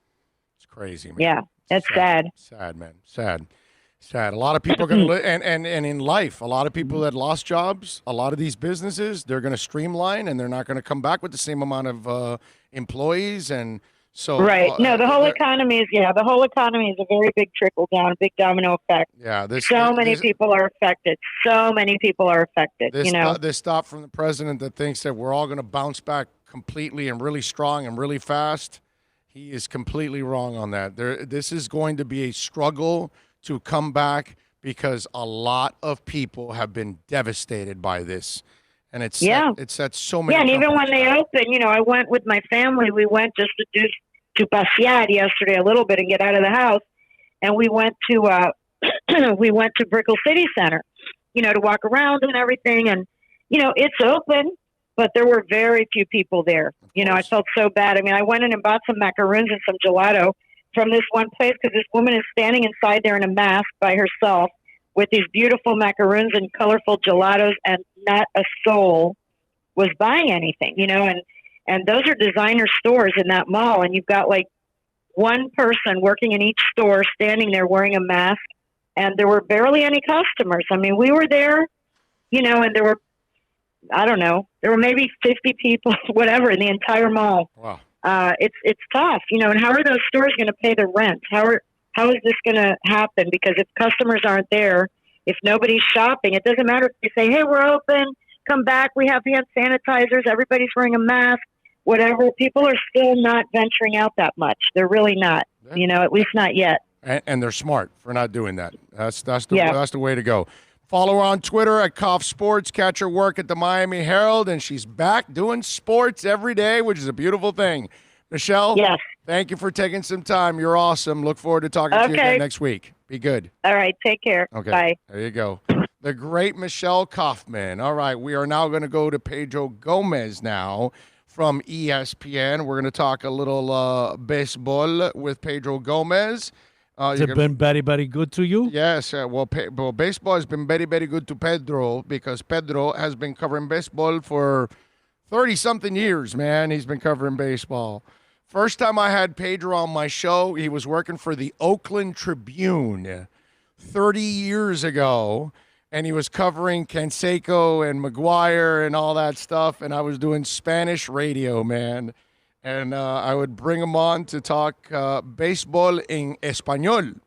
It's crazy, man. Yeah. That's sad. Sad, man. Sad. A lot of people are going to and in life, a lot of people that lost jobs, a lot of these businesses, they're going to streamline and they're not going to come back with the same amount of employees. And so, the whole economy is a very big trickle down, a big domino effect. Yeah. Many people are affected. So many people are affected. This thought from the president that thinks that we're all going to bounce back completely and really strong and really fast. He is completely wrong on that. This is going to be a struggle to come back because a lot of people have been devastated by this. And it's set so many. Yeah, and even when they open, I went with my family. We went just to pasear yesterday a little bit and get out of the house. And we went to Brickell City Center, to walk around and everything. And, it's open, but there were very few people there. I felt so bad. I mean, I went in and bought some macaroons and some gelato from this one place because this woman is standing inside there in a mask by herself with these beautiful macaroons and colorful gelatos, and not a soul was buying anything, and those are designer stores in that mall, and you've got like one person working in each store standing there wearing a mask, and there were barely any customers. I mean, we were there, and there were I don't know. There were maybe 50 people, whatever, in the entire mall. Wow. It's tough, and how are those stores going to pay the rent? How is this going to happen? Because if customers aren't there, if nobody's shopping, it doesn't matter if they say, hey, we're open, come back, we have hand sanitizers, everybody's wearing a mask, whatever. People are still not venturing out that much. They're really not, at least not yet. And they're smart for not doing that. That's the way to go. Follow her on Twitter at Koff Sports. Catch her work at the Miami Herald, and she's back doing sports every day, which is a beautiful thing. Michelle, yes. Thank you for taking some time. You're awesome. Look forward to talking to you again next week. Be good. All right. Take care. Okay. Bye. There you go. The great Michelle Kaufman. All right. We are now going to go to Pedro Gomez now from ESPN. We're going to talk a little baseball with Pedro Gomez. Has it been very, very good to you? Yes. Well, baseball has been very, very good to Pedro because Pedro has been covering baseball for 30-something years, man. He's been covering baseball. First time I had Pedro on my show, he was working for the Oakland Tribune 30 years ago, and he was covering Canseco and McGuire and all that stuff, and I was doing Spanish radio, man. And I would bring him on to talk baseball in español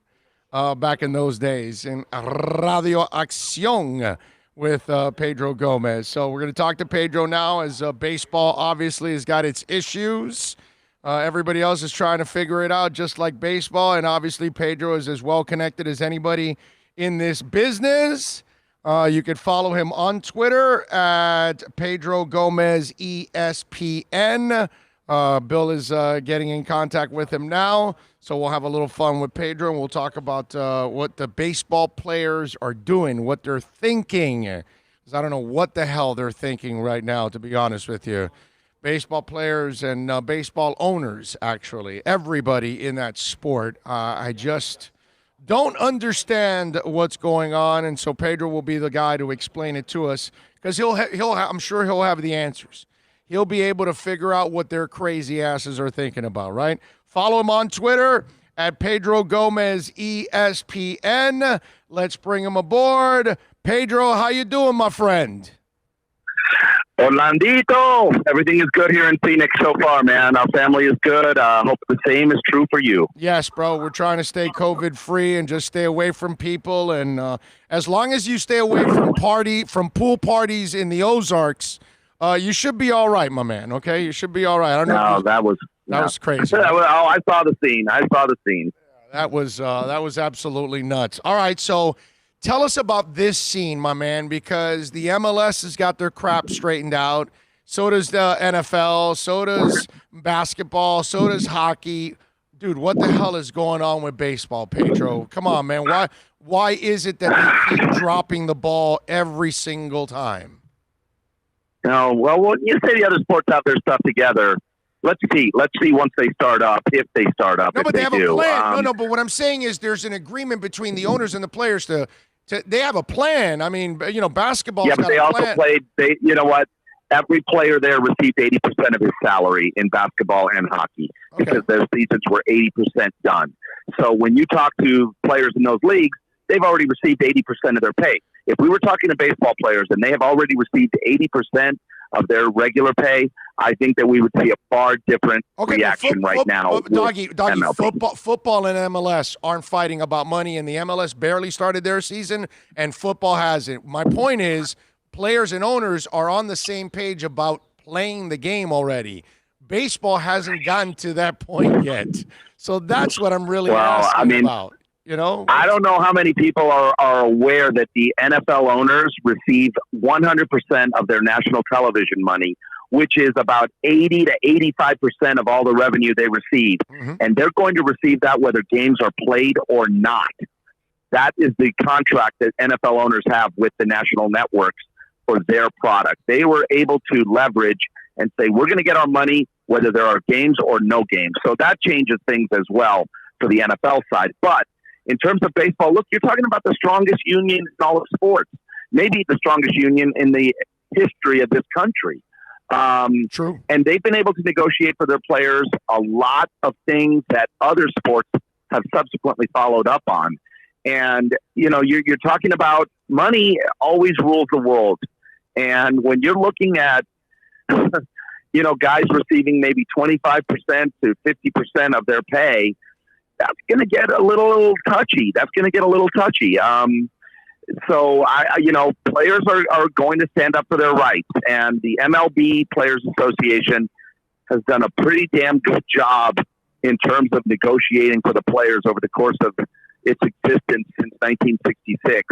back in those days in Radio Acción with Pedro Gomez. So we're going to talk to Pedro now as baseball obviously has got its issues. Everybody else is trying to figure it out just like baseball, and obviously Pedro is as well connected as anybody in this business. You could follow him on Twitter at Pedro Gomez ESPN. Bill is getting in contact with him now, so we'll have a little fun with Pedro, and we'll talk about what the baseball players are doing, what they're thinking, because I don't know what the hell they're thinking right now, to be honest with you. Baseball players and baseball owners, actually, everybody in that sport. I just don't understand what's going on, and so Pedro will be the guy to explain it to us, because I'm sure he'll have the answers. He'll be able to figure out what their crazy asses are thinking about, right? Follow him on Twitter at Pedro Gomez ESPN. Let's bring him aboard. Pedro, how you doing, my friend? Orlandito, everything is good here in Phoenix so far, man. Our family is good. Hope the same is true for you. Yes, bro. We're trying to stay COVID-free and just stay away from people. And as long as you stay away from pool parties in the Ozarks, you should be all right, my man. Okay, you should be all right. I don't know. No, that was crazy. I saw the scene. That was absolutely nuts. All right, so tell us about this scene, my man, because the MLS has got their crap straightened out. So does the NFL. So does basketball. So does hockey. Dude, what the hell is going on with baseball, Pedro? Come on, man. Why is it that they keep dropping the ball every single time? No, well, when you say the other sports have their stuff together, let's see once they start up, if they start up. No, but they have do. A plan. But what I'm saying is there's an agreement between the owners and the players to they have a plan. I mean, basketball. Yeah, but they also played. You know what? Every player there received 80% of his salary in basketball and hockey because their seasons were 80% done. So when you talk to players in those leagues, they've already received 80% of their pay. If we were talking to baseball players and they have already received 80% of their regular pay, I think that we would see a far different reaction right now. Doggy, football and MLS aren't fighting about money, and the MLS barely started their season, and football hasn't. My point is, players and owners are on the same page about playing the game already. Baseball hasn't gotten to that point yet. So that's what I'm really asking about. I don't know how many people are aware that the NFL owners receive 100% of their national television money, which is about 80 to 85% of all the revenue they receive. Mm-hmm. And they're going to receive that whether games are played or not. That is the contract that NFL owners have with the national networks for their product. They were able to leverage and say, we're going to get our money whether there are games or no games. So that changes things as well for the NFL side. But in terms of baseball, look, you're talking about the strongest union in all of sports, maybe the strongest union in the history of this country. True. And they've been able to negotiate for their players a lot of things that other sports have subsequently followed up on. And, you're talking about money always rules the world. And when you're looking at, guys receiving maybe 25% to 50% of their pay, that's going to get a little touchy. So players are going to stand up for their rights, and the MLB Players Association has done a pretty damn good job in terms of negotiating for the players over the course of its existence since 1966.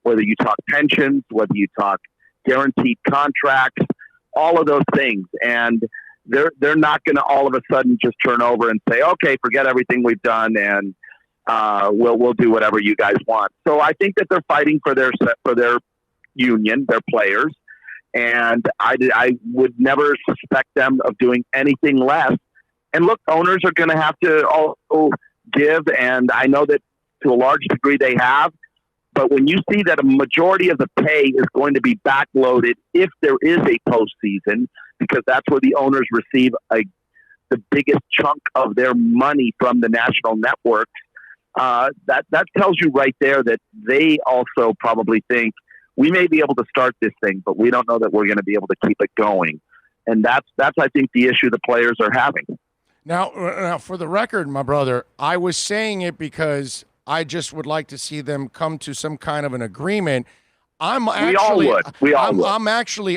Whether you talk pensions, whether you talk guaranteed contracts, all of those things, and they're not going to all of a sudden just turn over and say, okay, forget everything we've done and we'll do whatever you guys want. So I think that they're fighting for their union, their players, and I would never suspect them of doing anything less. And look, owners are going to have to also give, and I know that to a large degree they have. But when you see that a majority of the pay is going to be backloaded if there is a postseason, because that's where the owners receive the biggest chunk of their money from the national networks, that tells you right there that they also probably think we may be able to start this thing, but we don't know that we're going to be able to keep it going. And that's I think, the issue the players are having. Now, for the record, my brother, I was saying it because I just would like to see them come to some kind of an agreement. I'm actually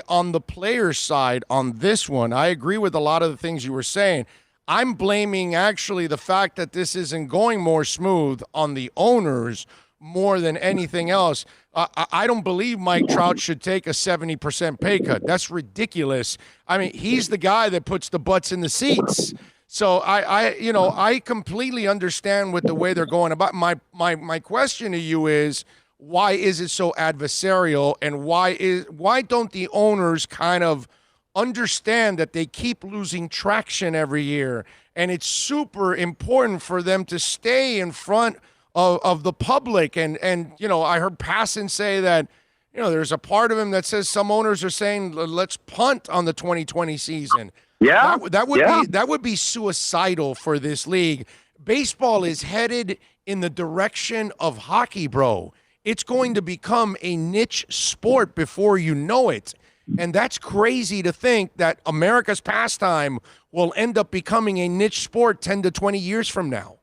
on the players' side on this one. I agree with a lot of the things you were saying. I'm blaming actually the fact that this isn't going more smooth on the owners more than anything else. I don't believe Mike Trout should take a 70% pay cut. That's ridiculous. I mean, he's the guy that puts the butts in the seats. So I completely understand with the way they're going about. My question to you is, why is it so adversarial, and why don't the owners kind of understand that they keep losing traction every year, and it's super important for them to stay in front of the public? And I heard Passan say that there's a part of him that says some owners are saying let's punt on the 2020 season. Yeah, that would be suicidal for this league. Baseball is headed in the direction of hockey, bro. It's going to become a niche sport before you know it. And that's crazy to think that America's pastime will end up becoming a niche sport 10 to 20 years from now.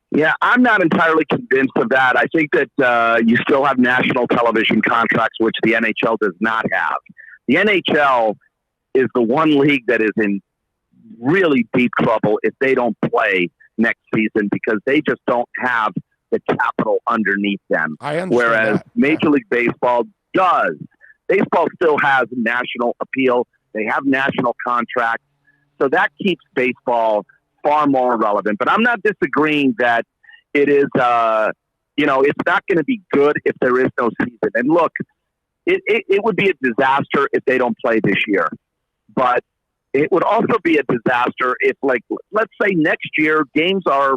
Yeah, I'm not entirely convinced of that. I think that you still have national television contracts, which the NHL does not have. The NHL is the one league that is in really deep trouble if they don't play next season, because they just don't have the capital underneath them. Whereas Major League Baseball does. Baseball still has national appeal. They have national contracts. So that keeps baseball far more relevant. But I'm not disagreeing that it is, it's not going to be good if there is no season. And look, it would be a disaster if they don't play this year. But it would also be a disaster if, let's say next year games are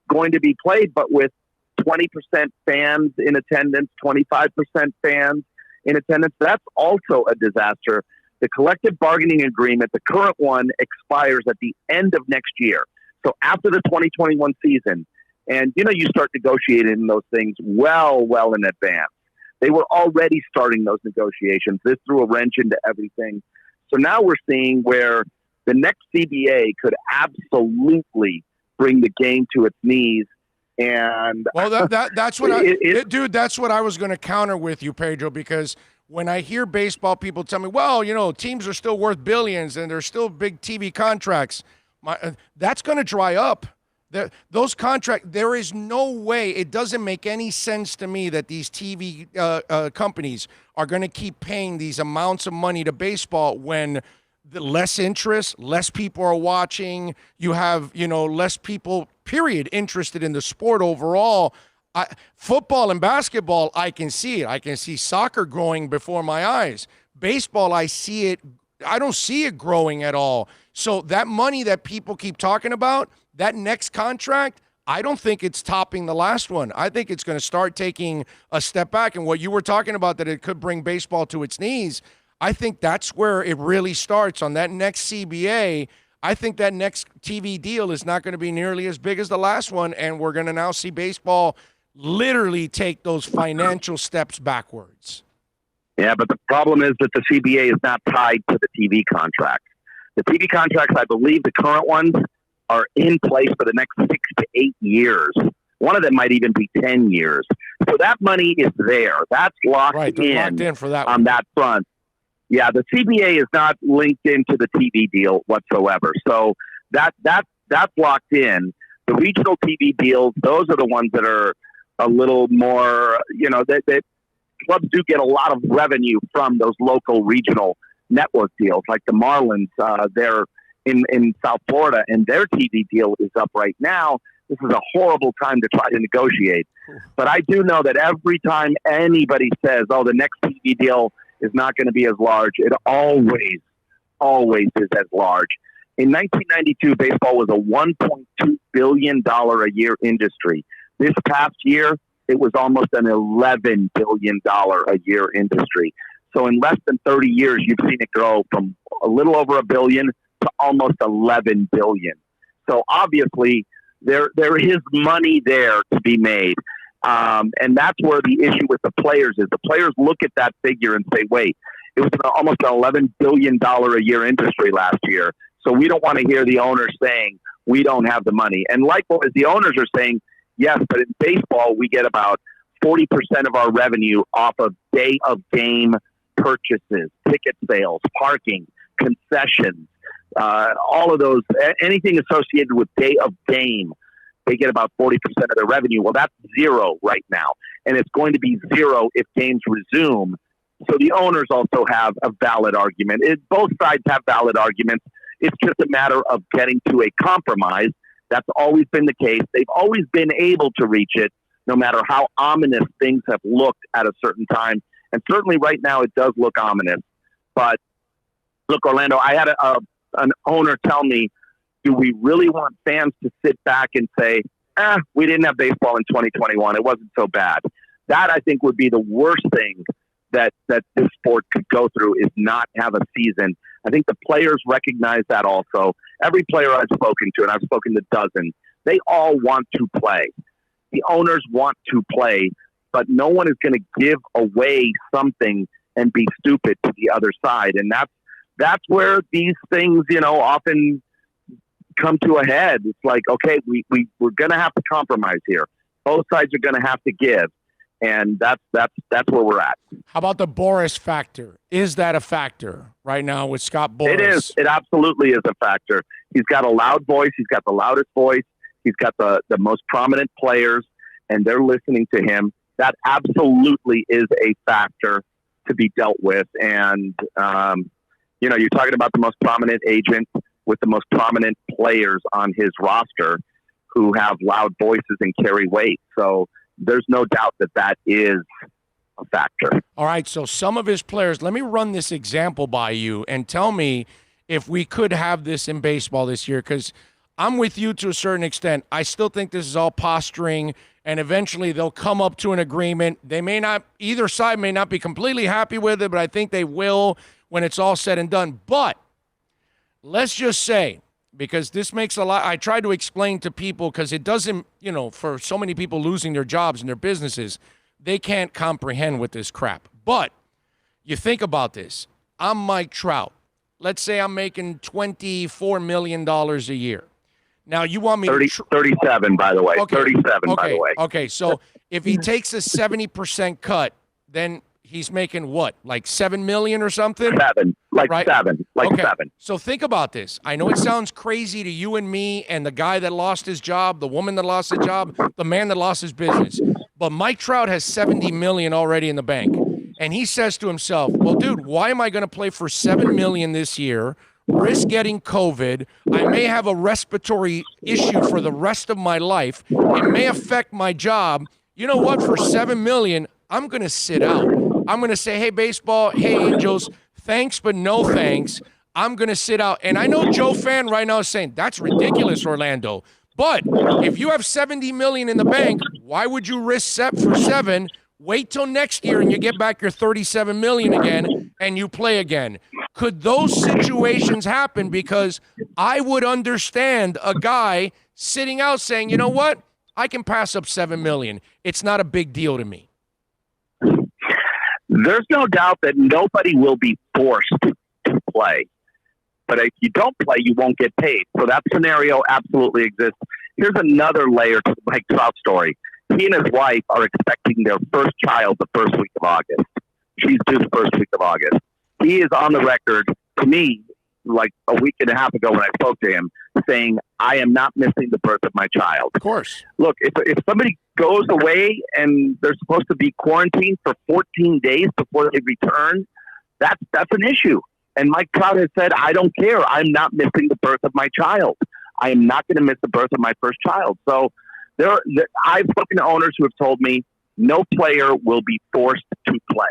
going to be played, but with 20% fans in attendance, 25% fans in attendance. That's also a disaster. The collective bargaining agreement, the current one, expires at the end of next year. So after the 2021 season, and you start negotiating those things well in advance. They were already starting those negotiations. This threw a wrench into everything. So now we're seeing where the next CBA could absolutely bring the game to its knees. And that's what dude, that's what I was going to counter with you, Pedro, because when I hear baseball people tell me, well, teams are still worth billions and there's still big TV contracts, that's going to dry up. Those contracts, there is no way, it doesn't make any sense to me that these TV companies are going to keep paying these amounts of money to baseball when the less interest, less people are watching, you have, less people, period, interested in the sport overall. Football and basketball, I can see it. I can see soccer growing before my eyes. Baseball, I don't see it growing at all. So that money that people keep talking about, that next contract, I don't think it's topping the last one. I think it's going to start taking a step back. And what you were talking about, that it could bring baseball to its knees, I think that's where it really starts on that next CBA. I think that next TV deal is not going to be nearly as big as the last one, and we're going to now see baseball literally take those financial steps backwards. Yeah, but the problem is that the CBA is not tied to the TV contract. The TV contracts, I believe the current ones, are in place for the next 6 to 8 years. One of them might even be 10 years. So that money is there. That's locked in for that on that front. Yeah, the CBA is not linked into the TV deal whatsoever. So that's locked in. The regional TV deals, those are the ones that are a little more, that clubs do get a lot of revenue from those local regional network deals, like the Marlins. They're in South Florida, and their TV deal is up right now. This is a horrible time to try to negotiate. But I do know that every time anybody says, oh, the next TV deal is not going to be as large, it always is as large. In 1992, baseball was a $1.2 billion a year industry. This past year, it was almost an $11 billion a year industry. So in less than 30 years, you've seen it grow from a little over $1 billion to almost $11 billion. So obviously, there is money there to be made. And that's where the issue with the players is. The players look at that figure and say, wait, it was almost an $11 billion a year industry last year. So we don't want to hear the owners saying we don't have the money. And likewise, the owners are saying, yes, but in baseball, we get about 40% of our revenue off of day of game purchases, ticket sales, parking, concessions, all of those, anything associated with day of game. They get about 40% of their revenue. Well, that's zero right now. And it's going to be zero if games resume. So the owners also have a valid argument. Both sides have valid arguments. It's just a matter of getting to a compromise. That's always been the case. They've always been able to reach it, no matter how ominous things have looked at a certain time. And certainly right now it does look ominous. But look, Orlando, I had an owner tell me, do we really want fans to sit back and say, we didn't have baseball in 2021. It wasn't so bad. That, I think, would be the worst thing that this sport could go through, is not have a season. I think the players recognize that also. Every player I've spoken to, and I've spoken to dozens, they all want to play. The owners want to play, but no one is going to give away something and be stupid to the other side. And that's where these things, often come to a head. It's like, okay, we're going to have to compromise here. Both sides are going to have to give. And that's where we're at. How about the Boras factor? Is that a factor right now with Scott Boras? It is. It absolutely is a factor. He's got a loud voice. He's got the loudest voice. He's got the most prominent players, and they're listening to him. That absolutely is a factor to be dealt with. And, you're talking about the most prominent agent with the most prominent players on his roster who have loud voices and carry weight. So there's no doubt that is a factor. All right, so some of his players, let me run this example by you and tell me if we could have this in baseball this year, because I'm with you to a certain extent. I still think this is all posturing, and eventually they'll come up to an agreement. They may not, either side may not be completely happy with it, but I think they will when it's all said and done. But let's just say, because this makes a lot, I try to explain to people, because it doesn't, for so many people losing their jobs and their businesses, they can't comprehend with this crap. But you think about this. I'm Mike Trout. Let's say I'm making $24 million a year. Now, you want me 37, by the way. Okay. 37, by the way. Okay, so if he takes a 70% cut, then he's making what, like $7 million or something? Seven. So think about this. I know it sounds crazy to you and me and the guy that lost his job, the woman that lost his job, the man that lost his business. But Mike Trout has $70 million already in the bank. And he says to himself, well, dude, why am I going to play for $7 million this year, risk getting COVID? I may have a respiratory issue for the rest of my life. It may affect my job. You know what? For $7 million, I'm going to sit out. I'm going to say, hey, baseball, hey, Angels, thanks, but no thanks. I'm going to sit out. And I know Joe Fan right now is saying, that's ridiculous, Orlando. But if you have $70 million in the bank, why would you risk set for $7 million? Wait till next year and you get back your $37 million again and you play again. Could those situations happen? Because I would understand a guy sitting out saying, you know what? I can pass up $7 million. It's not a big deal to me. There's no doubt that nobody will be forced to play. But if you don't play, you won't get paid. So that scenario absolutely exists. Here's another layer to the Mike Trout story. He and his wife are expecting their first child the first week of August. She's due the first week of August. He is on the record to me, like a week and a half ago when I spoke to him, saying, I am not missing the birth of my child. Of course. Look, if somebody goes away and they're supposed to be quarantined for 14 days before they return, that's an issue. And Mike Trout has said, I don't care. I'm not missing the birth of my child. I am not going to miss the birth of my first child. So I've spoken to owners who have told me no player will be forced to play.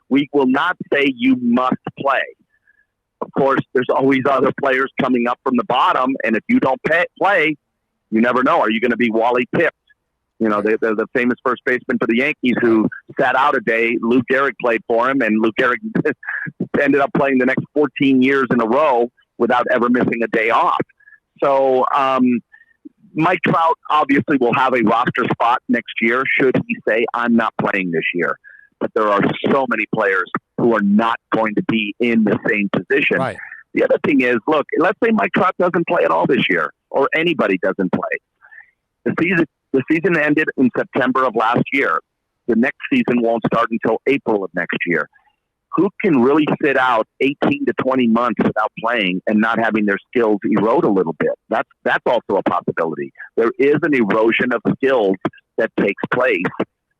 We will not say you must play. Of course, there's always other players coming up from the bottom, and if you don't play, you never know. Are you going to be Wally Pipp? You know, the famous first baseman for the Yankees who sat out a day. Lou Gehrig played for him, and Lou Gehrig ended up playing the next 14 years in a row without ever missing a day off. So Mike Trout obviously will have a roster spot next year should he say, I'm not playing this year. But there are so many players who are not going to be in the same position. Right. The other thing is, look, let's say Mike Trout doesn't play at all this year, or anybody doesn't play. The season ended in September of last year. The next season won't start until April of next year. Who can really sit out 18 to 20 months without playing and not having their skills erode a little bit? That's also a possibility. There is an erosion of skills that takes place,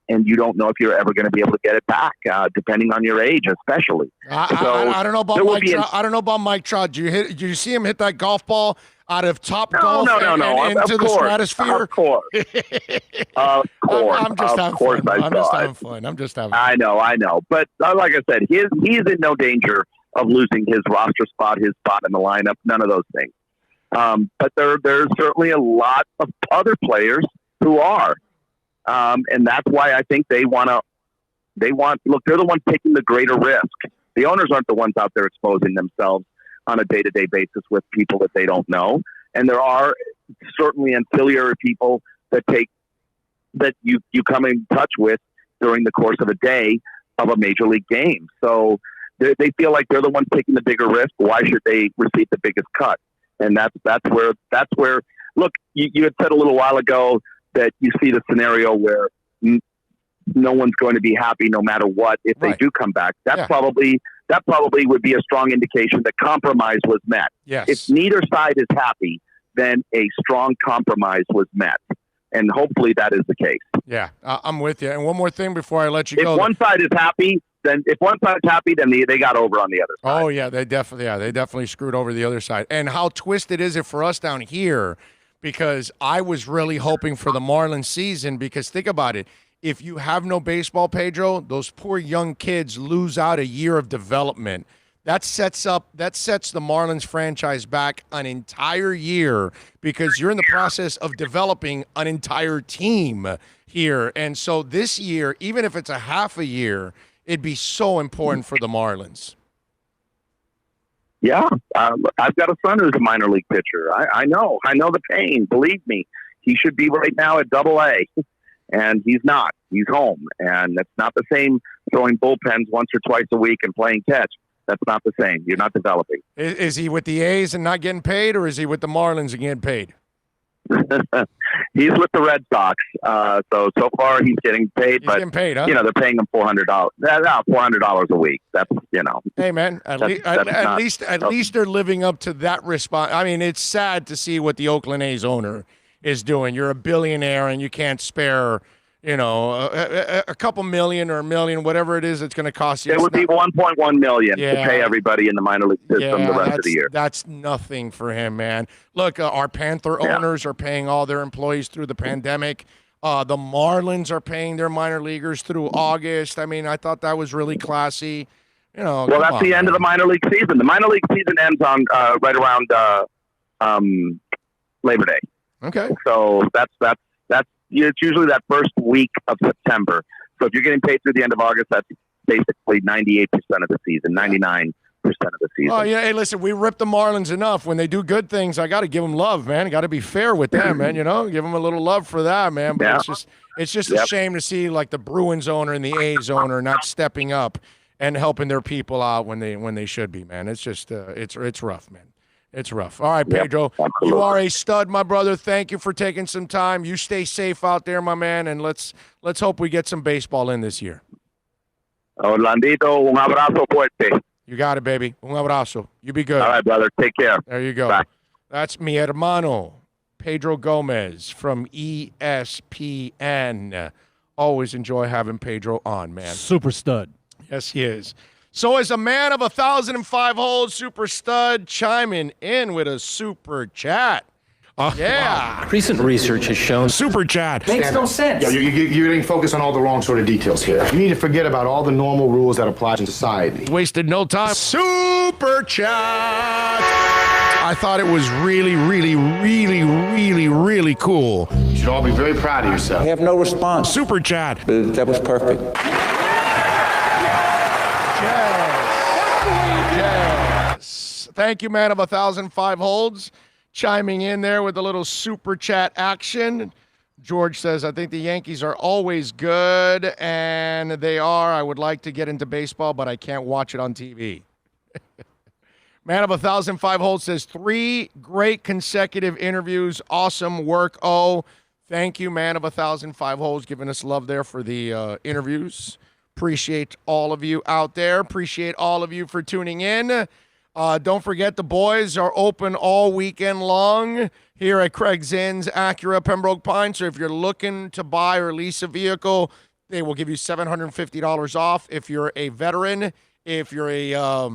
and you don't know if you're ever going to be able to get it back, depending on your age, especially. I don't know about Mike Trout. I don't know about Mike Trout. Did you see him hit that golf ball out of Top Golf and into the stratosphere? Of course. Of course. I'm just having fun. I'm just having fun. I know. But like I said, he's in no danger of losing his roster spot, his spot in the lineup, none of those things. But there's certainly a lot of other players who are. And that's why I think they're the ones taking the greater risk. The owners aren't the ones out there exposing themselves on a day-to-day basis with people that they don't know. And there are certainly ancillary people that you come in touch with during the course of a day of a major league game. So they feel like they're the ones taking the bigger risk. Why should they receive the biggest cut? And that's where, look, you had said a little while ago that you see the scenario where no one's going to be happy no matter what if they do come back. That probably would be a strong indication that compromise was met. Yes. If neither side is happy, then a strong compromise was met. And hopefully that is the case. Yeah, I'm with you. And one more thing before I let you go. If one side's happy, then they got over on the other side. Oh yeah, they definitely screwed over the other side. And how twisted is it for us down here? Because I was really hoping for the Marlins season, because think about it. If you have no baseball, Pedro, those poor young kids lose out a year of development. That sets the Marlins franchise back an entire year, because you're in the process of developing an entire team here. And so this year, even if it's a half a year, it'd be so important for the Marlins. Yeah, I've got a son who's a minor league pitcher. I know the pain. Believe me, he should be right now at AA, and he's not. He's home, and it's not the same throwing bullpens once or twice a week and playing catch. That's not the same. You're not developing. Is he with the A's and not getting paid, or is he with the Marlins and getting paid? He's with the Red Sox. So far he's getting paid. He's getting paid, huh? They're paying him $400. $400 a week. That's Hey man, at least they're living up to that response. I mean, it's sad to see what the Oakland A's owner is doing. You're a billionaire and you can't spare, a couple million or $1 million, whatever it is it's going to cost you. It would be $1.1 million to pay everybody in the minor league system the rest of the year. That's nothing for him, man. Look, our Panther owners are paying all their employees through the pandemic. The Marlins are paying their minor leaguers through August. I mean, I thought that was really classy. Well, that's the end of the minor league season. The minor league season ends on right around Labor Day. Okay. So that's it's usually that first week of September. So if you're getting paid through the end of August, that's basically 98% of the season, 99% of the season. Oh, yeah. Hey, listen, we rip the Marlins enough. When they do good things, I got to give them love, man. Got to be fair with them, man. You know, give them a little love for that, man. But it's just a shame to see like the Bruins owner and the A's owner not stepping up and helping their people out when they should be, man. It's just it's rough, man. It's rough. All right, Pedro, you are a stud, my brother. Thank you for taking some time. You stay safe out there, my man, and let's hope we get some baseball in this year. Orlandito, un abrazo fuerte. You got it, baby. Un abrazo. You be good. All right, brother. Take care. There you go. Bye. That's mi hermano, Pedro Gomez from ESPN. Always enjoy having Pedro on, man. Super stud. Yes, he is. So as a man of 1,005 holes, super stud, chiming in with a super chat. Yeah. Wow. Recent research has shown super chat. Makes no sense. Yeah, you're getting focused on all the wrong sort of details here. You need to forget about all the normal rules that apply in society. Wasted no time. Super chat. I thought it was really, really, really, really, really cool. You should all be very proud of yourself. I have no response. Super chat. That was perfect. Yes. Thank you, man of 1,005 holds. Chiming in there with a little super chat action. George says, I think the Yankees are always good, and they are. I would like to get into baseball, but I can't watch it on TV. Man of 1,005 holds says, 3 great consecutive interviews. Awesome work. Oh, thank you, man of 1,005 holds, giving us love there for the interviews. Appreciate all of you out there. Appreciate all of you for tuning in. Don't forget the boys are open all weekend long here at Craig Zinn's Acura Pembroke Pines. So if you're looking to buy or lease a vehicle, they will give you $750 off. If you're a veteran, if you're a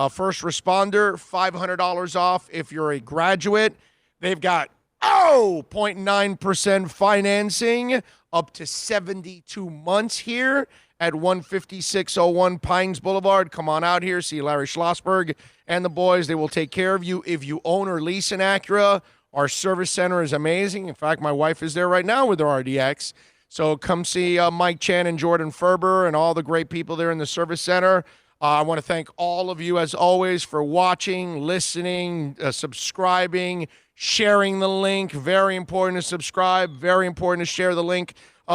first responder, $500 off. If you're a graduate, they've got 0.9% financing up to 72 months here at 15601 Pines Boulevard. Come on out here, see Larry Schlossberg and the boys. They will take care of you. If you own or lease an Acura, our service center is amazing. In fact, my wife is there right now with her RDX. So come see Mike Chan and Jordan Ferber and all the great people there in the service center. I want to thank all of you, as always, for watching, listening, subscribing, sharing the link. Very important to subscribe. Very important to share the link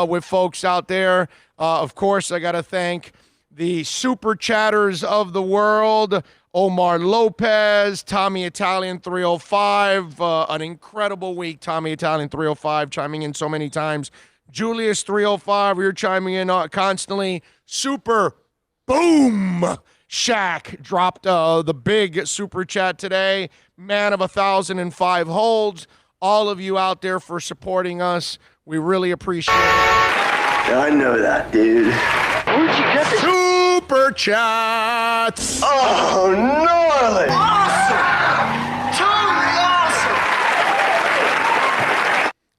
with folks out there. Of course, I got to thank the super chatters of the world, Omar Lopez, Tommy Italian 305, an incredible week, Tommy Italian 305, chiming in so many times. Julius 305, you're chiming in constantly. Super boom! Shaq dropped the big super chat today. Man of 1,005 holds. All of you out there for supporting us. We really appreciate it. I know that, dude. Where'd you get this? Super chats. Oh, gnarly. Awesome. Totally awesome.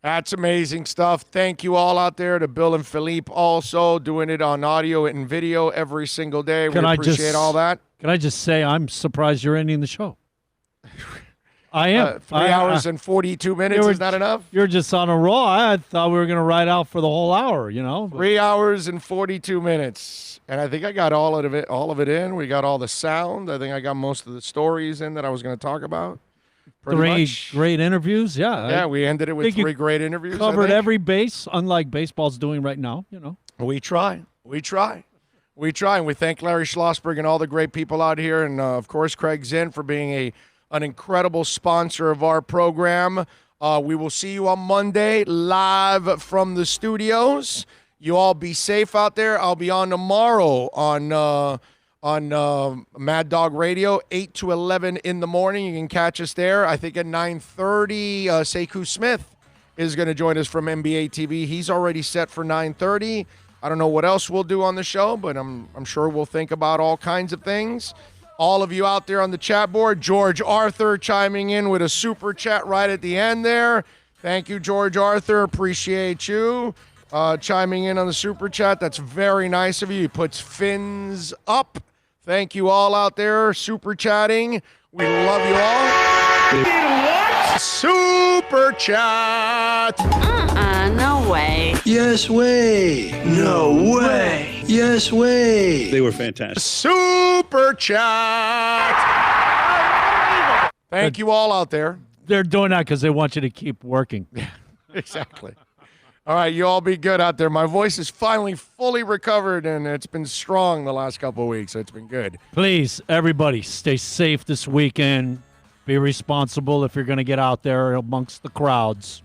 That's amazing stuff. Thank you all out there to Bill and Philippe also doing it on audio and video every single day. We appreciate all that. Can I just say I'm surprised you're ending the show. I am. 3 hours and 42 minutes. Is that enough? You're just on a roll. I thought we were going to ride out for the whole hour, you know. 3 hours and 42 minutes. And I think I got all of it in. We got all the sound. I think I got most of the stories in that I was going to talk about. Three great interviews. Yeah. Yeah, we ended it with 3 great interviews. Covered every base, unlike baseball's doing right now, you know. We try. And we thank Larry Schlossberg and all the great people out here. And, of course, Craig Zinn for being an incredible sponsor of our program. We will see you on Monday live from the studios. You all be safe out there. I'll be on tomorrow on Mad Dog Radio, 8 to 11 in the morning. You can catch us there. I think at 9:30, Sekou Smith is going to join us from NBA TV. He's already set for 9:30. I don't know what else we'll do on the show, but I'm sure we'll think about all kinds of things. All of you out there on the chat board, George Arthur chiming in with a super chat right at the end there. Thank you, George Arthur. Appreciate you chiming in on the super chat. That's very nice of you. He puts fins up. Thank you all out there super chatting. We love you all. What? Super chat. No way. Yes way. No way. Yes way. They were fantastic. Super chat. Thank you all out there. They're doing that because they want you to keep working. Exactly. All right, you all be good out there. My voice is finally fully recovered, and it's been strong the last couple of weeks, so it's been good. Please, everybody, stay safe this weekend. Be responsible if you're going to get out there amongst the crowds.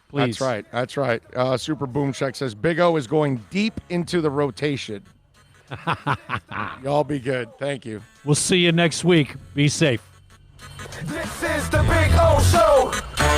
Please. That's right. Super Boom Check says Big O is going deep into the rotation. Y'all be good. Thank you. We'll see you next week. Be safe. This is the Big O Show.